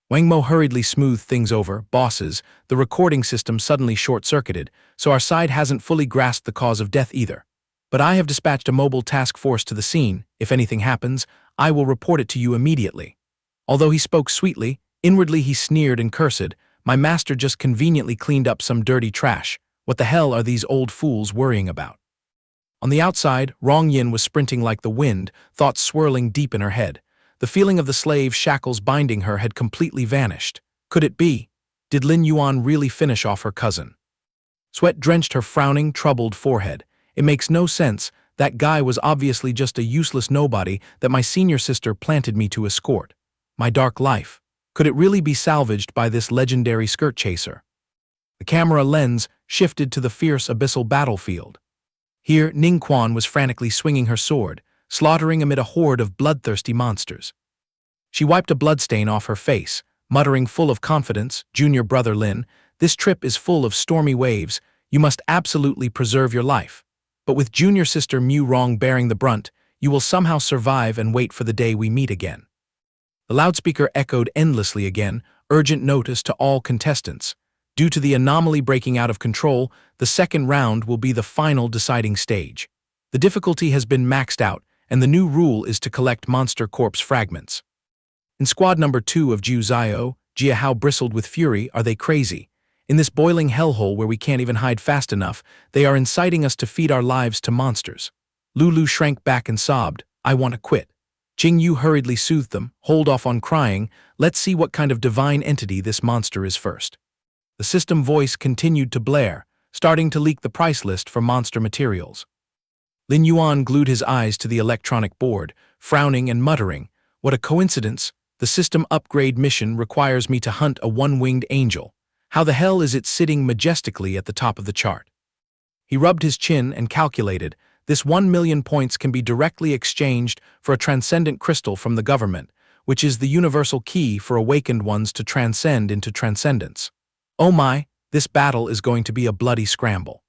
Wang Mo hurriedly smoothed things over. "Bosses, the recording system suddenly short-circuited, so our side hasn't fully grasped the cause of death either. But I have dispatched a mobile task force to the scene. If anything happens, I will report it to you immediately." Although he spoke sweetly, inwardly he sneered and cursed, "My master just conveniently cleaned up some dirty trash. What the hell are these old fools worrying about?" On the outside, Rong Yin was sprinting like the wind, thoughts swirling deep in her head. The feeling of the slave shackles binding her had completely vanished. Could it be? Did Lin Yuan really finish off her cousin? Sweat drenched her frowning, troubled forehead. "It makes no sense. That guy was obviously just a useless nobody that my senior sister planted me to escort. My dark life. Could it really be salvaged by this legendary skirt chaser?" The camera lens shifted to the fierce abyssal battlefield. Here, Ning Quan was frantically swinging her sword, slaughtering amid a horde of bloodthirsty monsters. She wiped a bloodstain off her face, muttering full of confidence, "Junior brother Lin, this trip is full of stormy waves. You must absolutely preserve your life. But with junior sister Mu Rong bearing the brunt, you will somehow survive and wait for the day we meet again." The loudspeaker echoed endlessly again, urgent notice to all contestants. Due to the anomaly breaking out of control, the second round will be the final deciding stage. The difficulty has been maxed out, and the new rule is to collect monster corpse fragments. In squad number 2 of Ju Zio, Jia Hao bristled with fury. Are they crazy? In this boiling hellhole where we can't even hide fast enough, they are inciting us to feed our lives to monsters. Lulu shrank back and sobbed, "I want to quit." Jing Yu hurriedly soothed them, "Hold off on crying, let's see what kind of divine entity this monster is first." The system voice continued to blare, starting to leak the price list for monster materials. Lin Yuan glued his eyes to the electronic board, frowning and muttering, "What a coincidence, the system upgrade mission requires me to hunt a one-winged angel. How the hell is it sitting majestically at the top of the chart?" He rubbed his chin and calculated, this 1,000,000 points can be directly exchanged for a transcendent crystal from the government, which is the universal key for awakened ones to transcend into transcendence. Oh my, this battle is going to be a bloody scramble.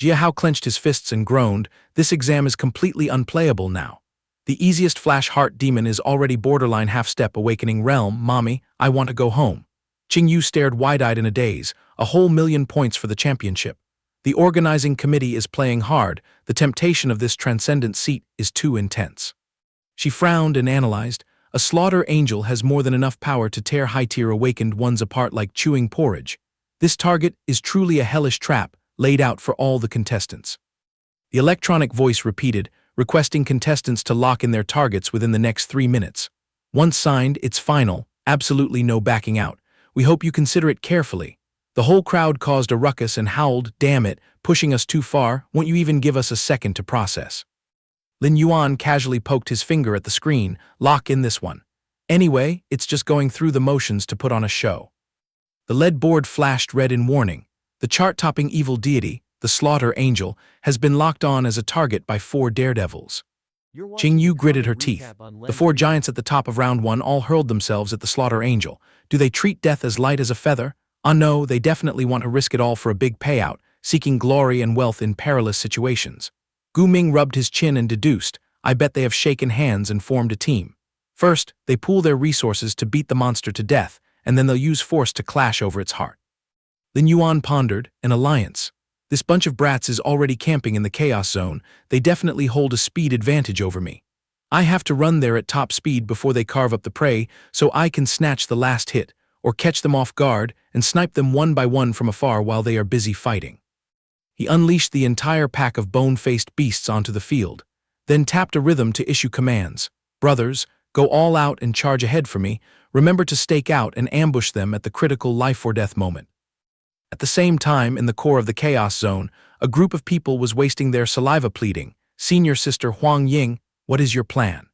Jia Hao clenched his fists and groaned, this exam is completely unplayable now. The easiest flash heart demon is already borderline half-step awakening realm. Mommy, I want to go home. Qing Yu stared wide-eyed in a daze, a whole 1,000,000 points for the championship. The organizing committee is playing hard, the temptation of this transcendent seat is too intense. She frowned and analyzed, a slaughter angel has more than enough power to tear high-tier awakened ones apart like chewing porridge. This target is truly a hellish trap, laid out for all the contestants. The electronic voice repeated, requesting contestants to lock in their targets within the next 3 minutes. Once signed, it's final, absolutely no backing out. We hope you consider it carefully. The whole crowd caused a ruckus and howled, "Damn it, pushing us too far, won't you even give us a second to process?" Lin Yuan casually poked his finger at the screen, "Lock in this one. Anyway, it's just going through the motions to put on a show." The lead board flashed red in warning. The chart-topping evil deity, the Slaughter Angel, has been locked on as a target by 4 daredevils. Qing Yu gritted her teeth. The 4 giants at the top of round 1 all hurled themselves at the Slaughter Angel. Do they treat death as light as a feather? No, they definitely want to risk it all for a big payout, seeking glory and wealth in perilous situations. Gu Ming rubbed his chin and deduced, I bet they have shaken hands and formed a team. First, they pool their resources to beat the monster to death, and then they'll use force to clash over its heart. Lin Yuan pondered, an alliance. This bunch of brats is already camping in the chaos zone, they definitely hold a speed advantage over me. I have to run there at top speed before they carve up the prey, so I can snatch the last hit, or catch them off guard and snipe them one by one from afar while they are busy fighting. He unleashed the entire pack of bone-faced beasts onto the field, then tapped a rhythm to issue commands. Brothers, go all out and charge ahead for me, remember to stake out and ambush them at the critical life-or-death moment. At the same time, in the core of the Chaos Zone, a group of people was wasting their saliva pleading, Senior Sister Huang Ying, what is your plan?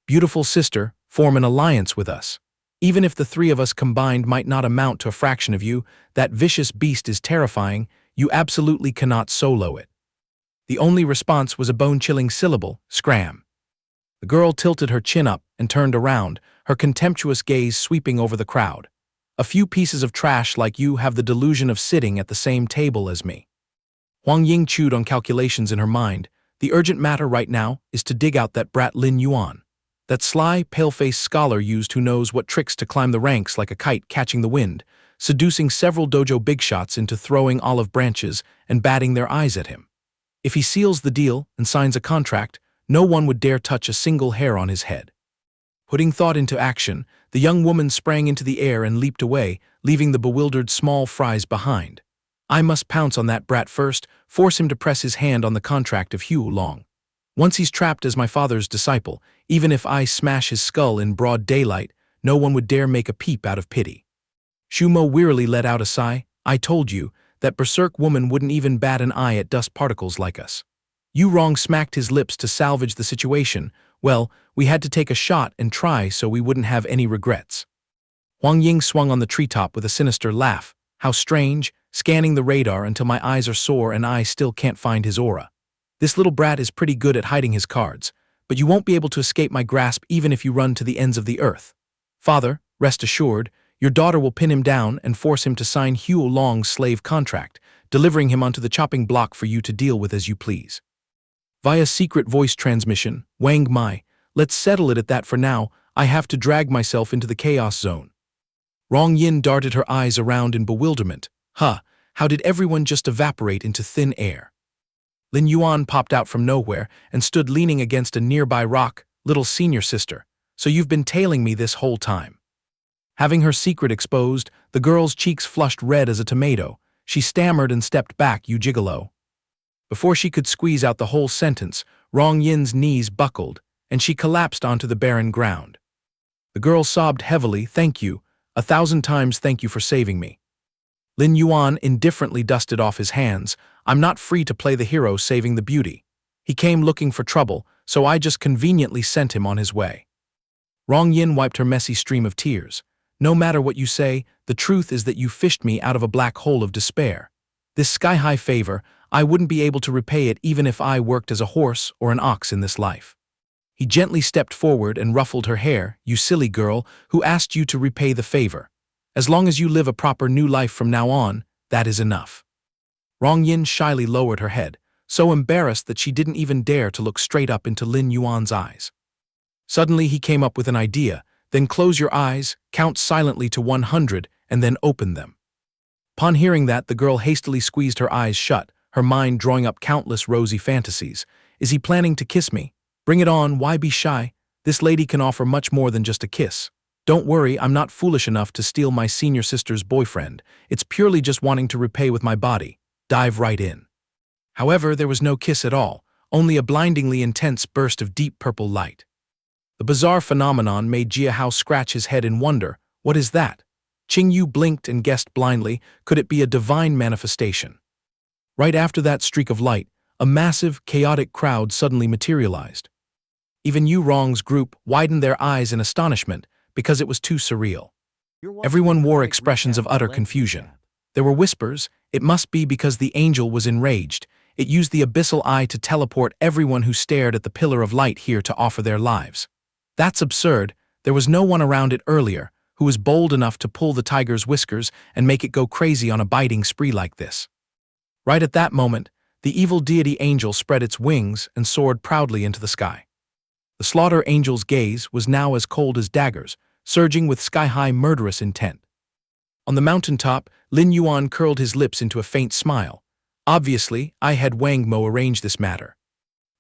Beautiful sister, form an alliance with us. Even if the 3 of us combined might not amount to a fraction of you, that vicious beast is terrifying, you absolutely cannot solo it. The only response was a bone-chilling syllable, scram. The girl tilted her chin up and turned around, her contemptuous gaze sweeping over the crowd. A few pieces of trash like you have the delusion of sitting at the same table as me. Huang Ying chewed on calculations in her mind. The urgent matter right now is to dig out that brat Lin Yuan. That sly, pale-faced scholar used who knows what tricks to climb the ranks like a kite catching the wind, seducing several dojo big shots into throwing olive branches and batting their eyes at him. If he seals the deal and signs a contract, no one would dare touch a single hair on his head. Putting thought into action, the young woman sprang into the air and leaped away, leaving the bewildered small fries behind. I must pounce on that brat first, force him to press his hand on the contract of Hugh Long. Once he's trapped as my father's disciple, even if I smash his skull in broad daylight, no one would dare make a peep out of pity. Shumo wearily let out a sigh. I told you, that berserk woman wouldn't even bat an eye at dust particles like us. Yu Rong smacked his lips to salvage the situation. Well, we had to take a shot and try so we wouldn't have any regrets. Huang Ying swung on the treetop with a sinister laugh. How strange, scanning the radar until my eyes are sore and I still can't find his aura. This little brat is pretty good at hiding his cards, but you won't be able to escape my grasp even if you run to the ends of the earth. Father, rest assured, your daughter will pin him down and force him to sign Huo Long's slave contract, delivering him onto the chopping block for you to deal with as you please. Via secret voice transmission, Wang Mai, let's settle it at that for now. I have to drag myself into the chaos zone. Rong Yin darted her eyes around in bewilderment. How did everyone just evaporate into thin air? Lin Yuan popped out from nowhere and stood leaning against a nearby rock. Little senior sister, so you've been tailing me this whole time. Having her secret exposed, the girl's cheeks flushed red as a tomato. She stammered and stepped back, you gigolo. Before she could squeeze out the whole sentence, Rong Yin's knees buckled, and she collapsed onto the barren ground. The girl sobbed heavily, thank you, 1,000 times thank you for saving me. Lin Yuan indifferently dusted off his hands. I'm not free to play the hero saving the beauty. He came looking for trouble, so I just conveniently sent him on his way. Rong Yin wiped her messy stream of tears. No matter what you say, the truth is that you fished me out of a black hole of despair. This sky-high favor, I wouldn't be able to repay it even if I worked as a horse or an ox in this life. He gently stepped forward and ruffled her hair. You silly girl, who asked you to repay the favor? As long as you live a proper new life from now on, that is enough. Rong Yin shyly lowered her head, so embarrassed that she didn't even dare to look straight up into Lin Yuan's eyes. Suddenly he came up with an idea. Then close your eyes, count silently to 100, and then open them. Upon hearing that, the girl hastily squeezed her eyes shut, her mind drawing up countless rosy fantasies. Is he planning to kiss me? Bring it on, why be shy? This lady can offer much more than just a kiss. Don't worry, I'm not foolish enough to steal my senior sister's boyfriend. It's purely just wanting to repay with my body. Dive right in. However, there was no kiss at all, only a blindingly intense burst of deep purple light. The bizarre phenomenon made Jia Hao scratch his head in wonder. What is that? Qing Yu blinked and guessed blindly, could it be a divine manifestation? Right after that streak of light, a massive, chaotic crowd suddenly materialized. Even Yu Rong's group widened their eyes in astonishment because it was too surreal. Everyone wore expressions of utter confusion. There were whispers, it must be because the angel was enraged. It used the abyssal eye to teleport everyone who stared at the pillar of light here to offer their lives. That's absurd. There was no one around it earlier who was bold enough to pull the tiger's whiskers and make it go crazy on a biting spree like this. Right at that moment, the evil deity angel spread its wings and soared proudly into the sky. The slaughter angel's gaze was now as cold as daggers, surging with sky-high murderous intent. On the mountaintop, Lin Yuan curled his lips into a faint smile. Obviously, I had Wang Mo arrange this matter.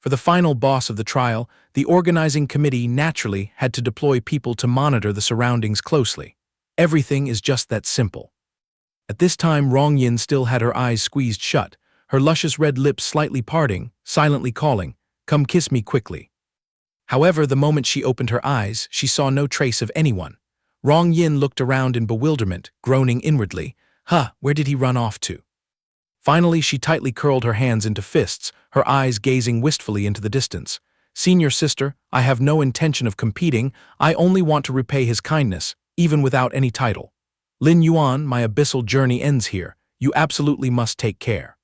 For the final boss of the trial, the organizing committee naturally had to deploy people to monitor the surroundings closely. Everything is just that simple. At this time, Rong Yin still had her eyes squeezed shut, her luscious red lips slightly parting, silently calling, "Come kiss me quickly." However, the moment she opened her eyes, she saw no trace of anyone. Rong Yin looked around in bewilderment, groaning inwardly, where did he run off to? Finally, she tightly curled her hands into fists, her eyes gazing wistfully into the distance. Senior sister, I have no intention of competing, I only want to repay his kindness, even without any title. Lin Yuan, my abyssal journey ends here, you absolutely must take care.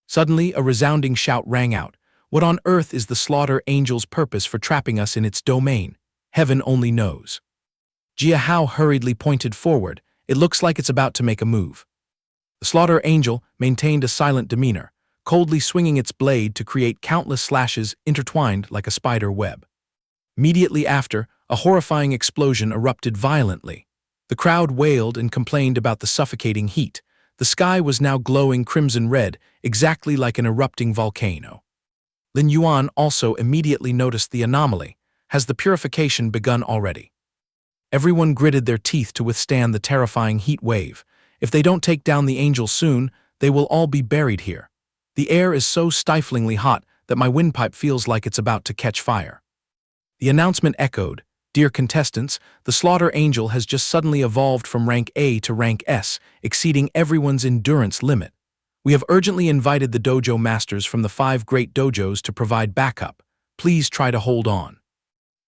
Suddenly, a resounding shout rang out. What on earth is the slaughter angel's purpose for trapping us in its domain? Heaven only knows. Jia Hao hurriedly pointed forward. It looks like it's about to make a move. The slaughter angel maintained a silent demeanor, coldly swinging its blade to create countless slashes intertwined like a spider web. Immediately after, a horrifying explosion erupted violently. The crowd wailed and complained about the suffocating heat. The sky was now glowing crimson red, exactly like an erupting volcano. Lin Yuan also immediately noticed the anomaly. Has the purification begun already? Everyone gritted their teeth to withstand the terrifying heat wave. If they don't take down the angel soon, they will all be buried here. The air is so stiflingly hot that my windpipe feels like it's about to catch fire. The announcement echoed, "Dear contestants, the slaughter angel has just suddenly evolved from rank A to rank S, exceeding everyone's endurance limit. We have urgently invited the dojo masters from the 5 great dojos to provide backup. Please try to hold on."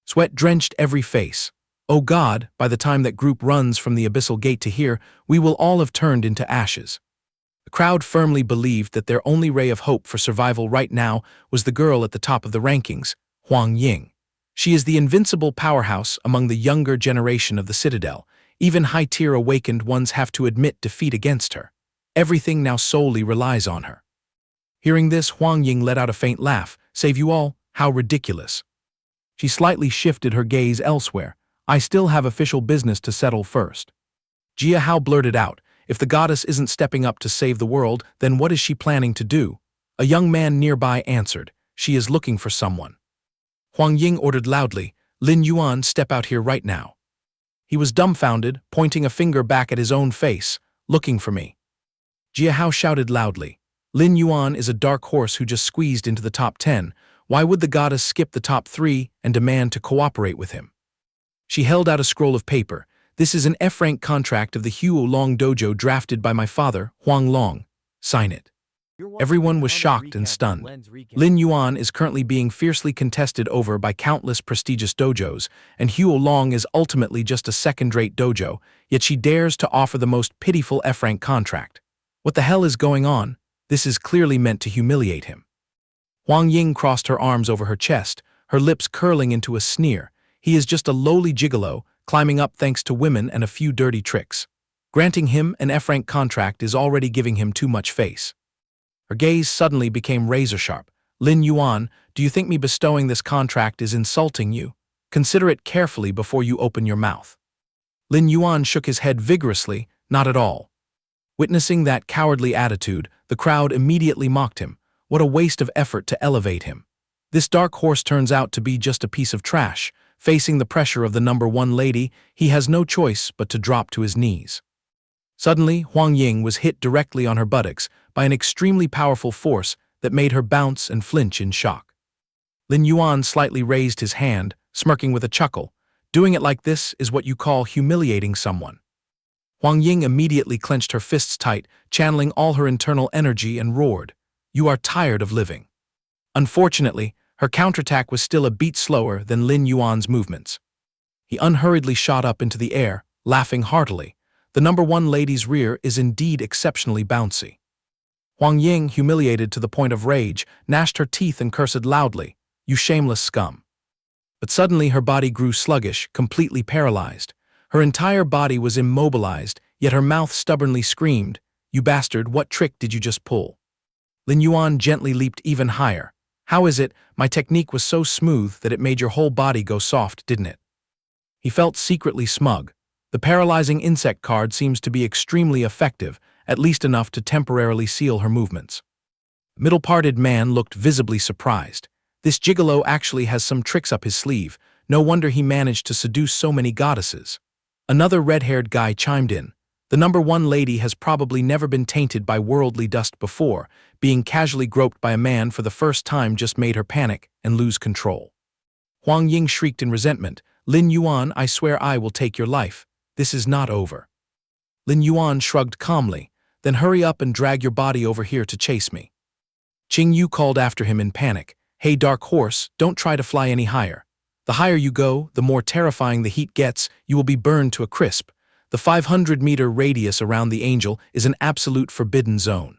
Sweat drenched every face. Oh God, by the time that group runs from the abyssal gate to here, we will all have turned into ashes. The crowd firmly believed that their only ray of hope for survival right now was the girl at the top of the rankings, Huang Ying. She is the invincible powerhouse among the younger generation of the Citadel. Even high-tier awakened ones have to admit defeat against her. Everything now solely relies on her. Hearing this, Huang Ying let out a faint laugh. Save you all? How ridiculous. She slightly shifted her gaze elsewhere. I still have official business to settle first. Jia Hao blurted out, if the goddess isn't stepping up to save the world, then what is she planning to do? A young man nearby answered, she is looking for someone. Huang Ying ordered loudly, Lin Yuan, step out here right now. He was dumbfounded, pointing a finger back at his own face, looking for me. Jia Hao shouted loudly, Lin Yuan is a dark horse who just squeezed into the top 10. Why would the goddess skip the top 3 and demand to cooperate with him? She held out a scroll of paper. This is an F-rank contract of the Huo Long Dojo drafted by my father, Huang Long. Sign it. Everyone was shocked and stunned. Lin Yuan is currently being fiercely contested over by countless prestigious dojos, and Huo Long is ultimately just a second-rate dojo, yet she dares to offer the most pitiful F-rank contract. What the hell is going on? This is clearly meant to humiliate him. Huang Ying crossed her arms over her chest, her lips curling into a sneer. He is just a lowly gigolo, climbing up thanks to women and a few dirty tricks. Granting him an F-rank contract is already giving him too much face. Her gaze suddenly became razor-sharp. Lin Yuan, do you think me bestowing this contract is insulting you? Consider it carefully before you open your mouth. Lin Yuan shook his head vigorously, not at all. Witnessing that cowardly attitude, the crowd immediately mocked him. What a waste of effort to elevate him. This dark horse turns out to be just a piece of trash. Facing the pressure of the #1 lady, he has no choice but to drop to his knees. Suddenly, Huang Ying was hit directly on her buttocks by an extremely powerful force that made her bounce and flinch in shock. Lin Yuan slightly raised his hand, smirking with a chuckle. Doing it like this is what you call humiliating someone. Huang Ying immediately clenched her fists tight, channeling all her internal energy and roared, "You are tired of living." Unfortunately, her counterattack was still a beat slower than Lin Yuan's movements. He unhurriedly shot up into the air, laughing heartily. The #1 lady's rear is indeed exceptionally bouncy. Huang Ying, humiliated to the point of rage, gnashed her teeth and cursed loudly, "You shameless scum." But suddenly her body grew sluggish, completely paralyzed. Her entire body was immobilized, yet her mouth stubbornly screamed, "You bastard, what trick did you just pull?" Lin Yuan gently leaped even higher. "How is it, my technique was so smooth that it made your whole body go soft, didn't it?" He felt secretly smug. The paralyzing insect card seems to be extremely effective, at least enough to temporarily seal her movements. The middle-parted man looked visibly surprised. This gigolo actually has some tricks up his sleeve. No wonder he managed to seduce so many goddesses. Another red-haired guy chimed in. The #1 lady has probably never been tainted by worldly dust before. Being casually groped by a man for the first time just made her panic and lose control. Huang Ying shrieked in resentment, "Lin Yuan, I swear I will take your life. This is not over." Lin Yuan shrugged calmly, "Then hurry up and drag your body over here to chase me." Qing Yu called after him in panic, "Hey dark horse, don't try to fly any higher. The higher you go, the more terrifying the heat gets, you will be burned to a crisp. The 500-meter radius around the angel is an absolute forbidden zone."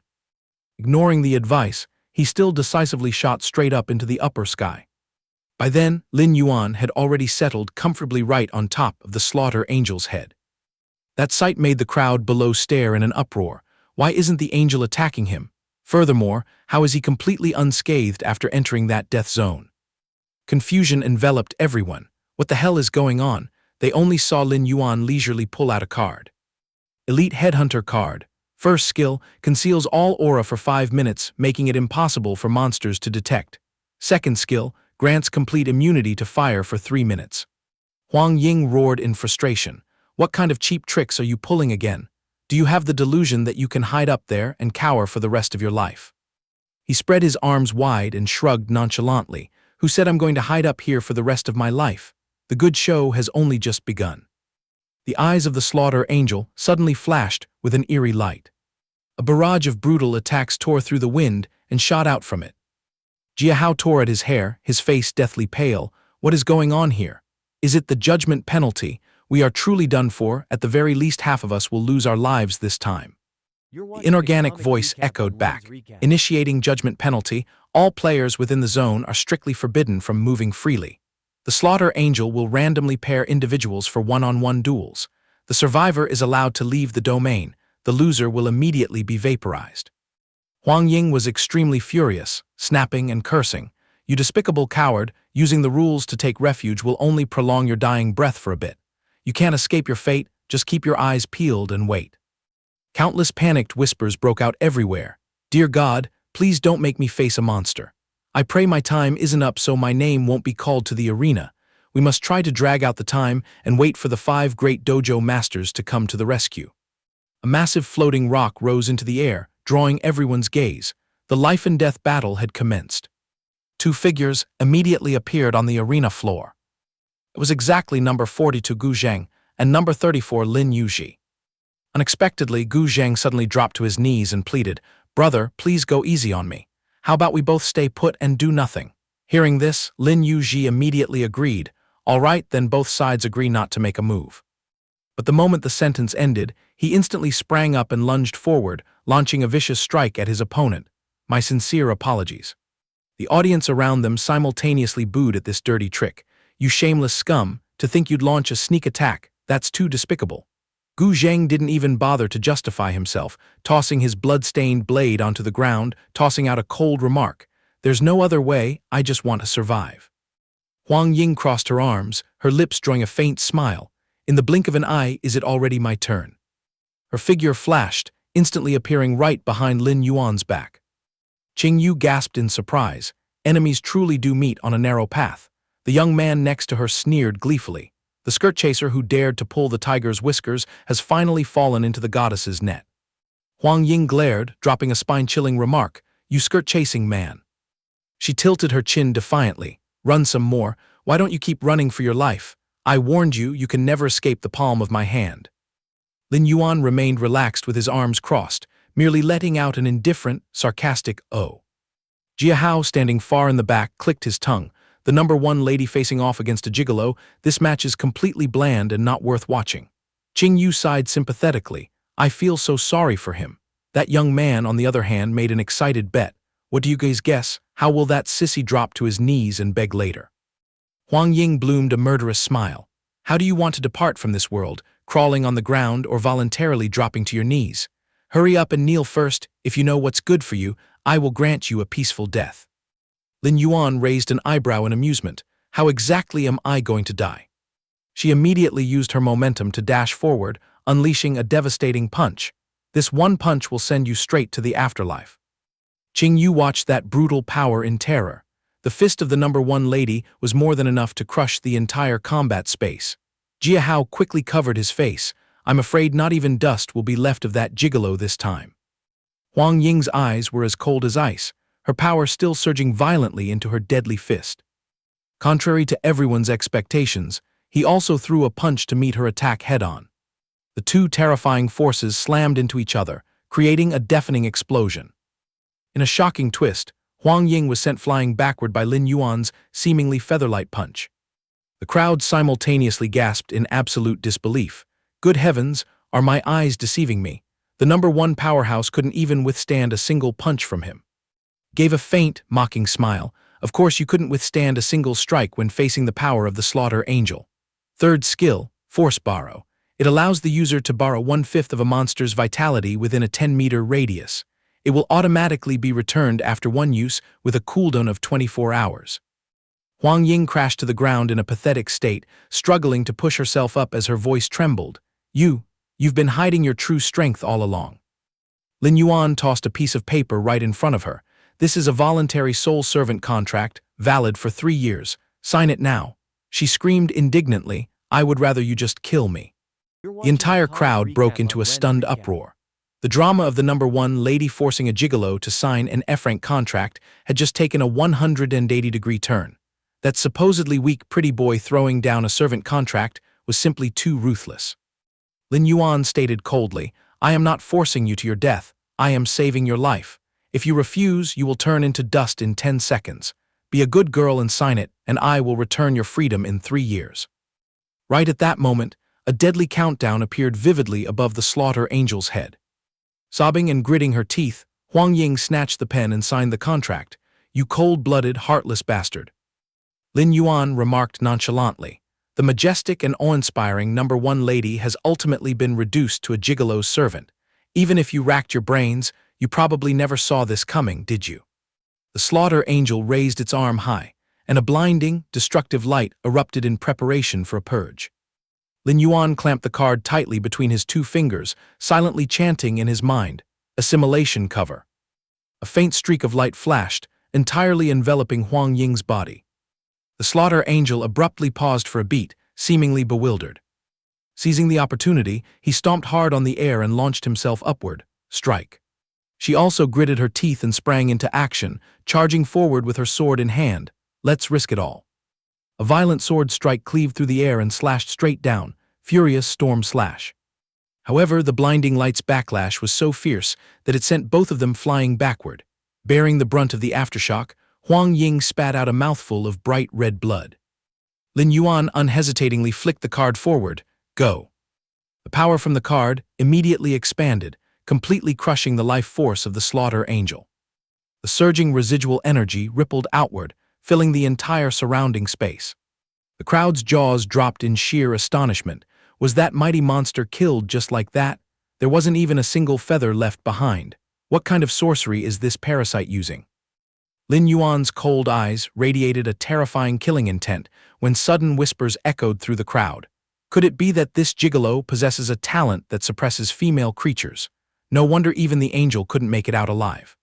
Ignoring the advice, he still decisively shot straight up into the upper sky. By then, Lin Yuan had already settled comfortably right on top of the slaughter angel's head. That sight made the crowd below stare in an uproar. Why isn't the angel attacking him? Furthermore, how is he completely unscathed after entering that death zone? Confusion enveloped everyone. What the hell is going on? They only saw Lin Yuan leisurely pull out a card. Elite Headhunter card. First skill, conceals all aura for 5 minutes, making it impossible for monsters to detect. Second skill, grants complete immunity to fire for 3 minutes. Huang Ying roared in frustration. What kind of cheap tricks are you pulling again? Do you have the delusion that you can hide up there and cower for the rest of your life? He spread his arms wide and shrugged nonchalantly. Who said I'm going to hide up here for the rest of my life? The good show has only just begun. The eyes of the slaughter angel suddenly flashed with an eerie light. A barrage of brutal attacks tore through the wind and shot out from it. Jia Hao tore at his hair, his face deathly pale. What is going on here? Is it the judgment penalty? We are truly done for. At the very least, half of us will lose our lives this time. The inorganic voice echoed back. Initiating judgment penalty, all players within the zone are strictly forbidden from moving freely. The Slaughter Angel will randomly pair individuals for one-on-one duels. The survivor is allowed to leave the domain. The loser will immediately be vaporized. Huang Ying was extremely furious, snapping and cursing. You despicable coward, using the rules to take refuge will only prolong your dying breath for a bit. You can't escape your fate, just keep your eyes peeled and wait. Countless panicked whispers broke out everywhere. Dear God, please don't make me face a monster. I pray my time isn't up so my name won't be called to the arena. We must try to drag out the time and wait for the 5 great dojo masters to come to the rescue. A massive floating rock rose into the air, drawing everyone's gaze. The life and death battle had commenced. 2 figures immediately appeared on the arena floor. It was exactly number 42 Gu Zheng and number 34 Lin Yuan. Unexpectedly, Gu Zheng suddenly dropped to his knees and pleaded, "Brother, please go easy on me. How about we both stay put and do nothing?" Hearing this, Lin Yuan immediately agreed. All right, then both sides agree not to make a move. But the moment the sentence ended, he instantly sprang up and lunged forward, launching a vicious strike at his opponent. My sincere apologies. The audience around them simultaneously booed at this dirty trick. You shameless scum, to think you'd launch a sneak attack, that's too despicable. Gu Zheng didn't even bother to justify himself, tossing his blood-stained blade onto the ground, tossing out a cold remark. There's no other way, I just want to survive. Huang Ying crossed her arms, her lips drawing a faint smile. In the blink of an eye, is it already my turn? Her figure flashed, instantly appearing right behind Lin Yuan's back. Qing Yu gasped in surprise. Enemies truly do meet on a narrow path. The young man next to her sneered gleefully. The skirt chaser who dared to pull the tiger's whiskers has finally fallen into the goddess's net. Huang Ying glared, dropping a spine-chilling remark, "You skirt-chasing man." She tilted her chin defiantly. "Run some more. Why don't you keep running for your life? I warned you, you can never escape the palm of my hand." Lin Yuan remained relaxed with his arms crossed, merely letting out an indifferent, sarcastic "oh." Jia Hao, standing far in the back, clicked his tongue. The number 1 lady facing off against a gigolo, this match is completely bland and not worth watching. Qing Yu sighed sympathetically. I feel so sorry for him. That young man, on the other hand, made an excited bet. What do you guys guess? How will that sissy drop to his knees and beg later? Huang Ying bloomed a murderous smile. How do you want to depart from this world, crawling on the ground or voluntarily dropping to your knees? Hurry up and kneel first. If you know what's good for you, I will grant you a peaceful death. Lin Yuan raised an eyebrow in amusement. How exactly am I going to die? She immediately used her momentum to dash forward, unleashing a devastating punch. This one punch will send you straight to the afterlife. Qing Yu watched that brutal power in terror. The fist of the number 1 lady was more than enough to crush the entire combat space. Jia Hao quickly covered his face. I'm afraid not even dust will be left of that gigolo this time. Huang Ying's eyes were as cold as ice, her power still surging violently into her deadly fist. Contrary to everyone's expectations, he also threw a punch to meet her attack head-on. The 2 terrifying forces slammed into each other, creating a deafening explosion. In a shocking twist, Huang Ying was sent flying backward by Lin Yuan's seemingly featherlight punch. The crowd simultaneously gasped in absolute disbelief. Good heavens, are my eyes deceiving me? The number 1 powerhouse couldn't even withstand a single punch from him. Gave a faint, mocking smile. Of course you couldn't withstand a single strike when facing the power of the Slaughter Angel. Third skill, Force Borrow. It allows the user to borrow 1/5 of a monster's vitality within a 10-meter radius. It will automatically be returned after one use with a cooldown of 24 hours. Huang Ying crashed to the ground in a pathetic state, struggling to push herself up as her voice trembled. You've been hiding your true strength all along. Lin Yuan tossed a piece of paper right in front of her. This is a voluntary soul servant contract, valid for 3 years. Sign it now. She screamed indignantly, I would rather you just kill me. The entire crowd broke into a stunned uproar. The drama of the number 1 lady forcing a gigolo to sign an F-rank contract had just taken a 180-degree turn. That supposedly weak pretty boy throwing down a servant contract was simply too ruthless. Lin Yuan stated coldly, I am not forcing you to your death, I am saving your life. If you refuse, you will turn into dust in 10 seconds. Be a good girl and sign it, and I will return your freedom in 3 years. Right at that moment, a deadly countdown appeared vividly above the Slaughter Angel's head. Sobbing and gritting her teeth, Huang Ying snatched the pen and signed the contract. You cold-blooded, heartless bastard. Lin Yuan remarked nonchalantly. The majestic and awe-inspiring #1 lady has ultimately been reduced to a gigolo's servant. Even if you racked your brains, you probably never saw this coming, did you? The slaughter angel raised its arm high, and a blinding, destructive light erupted in preparation for a purge. Lin Yuan clamped the card tightly between his 2 fingers, silently chanting in his mind, "Assimilation cover." A faint streak of light flashed, entirely enveloping Huang Ying's body. The slaughter angel abruptly paused for a beat, seemingly bewildered. Seizing the opportunity, he stomped hard on the air and launched himself upward. Strike. She also gritted her teeth and sprang into action, charging forward with her sword in hand. Let's risk it all. A violent sword strike cleaved through the air and slashed straight down, furious storm slash. However, the blinding light's backlash was so fierce that it sent both of them flying backward. Bearing the brunt of the aftershock, Huang Ying spat out a mouthful of bright red blood. Lin Yuan unhesitatingly flicked the card forward. Go. The power from the card immediately expanded, completely crushing the life force of the slaughter angel. The surging residual energy rippled outward, filling the entire surrounding space. The crowd's jaws dropped in sheer astonishment. Was that mighty monster killed just like that? There wasn't even a single feather left behind. What kind of sorcery is this parasite using? Lin Yuan's cold eyes radiated a terrifying killing intent when sudden whispers echoed through the crowd. Could it be that this gigolo possesses a talent that suppresses female creatures? No wonder even the angel couldn't make it out alive.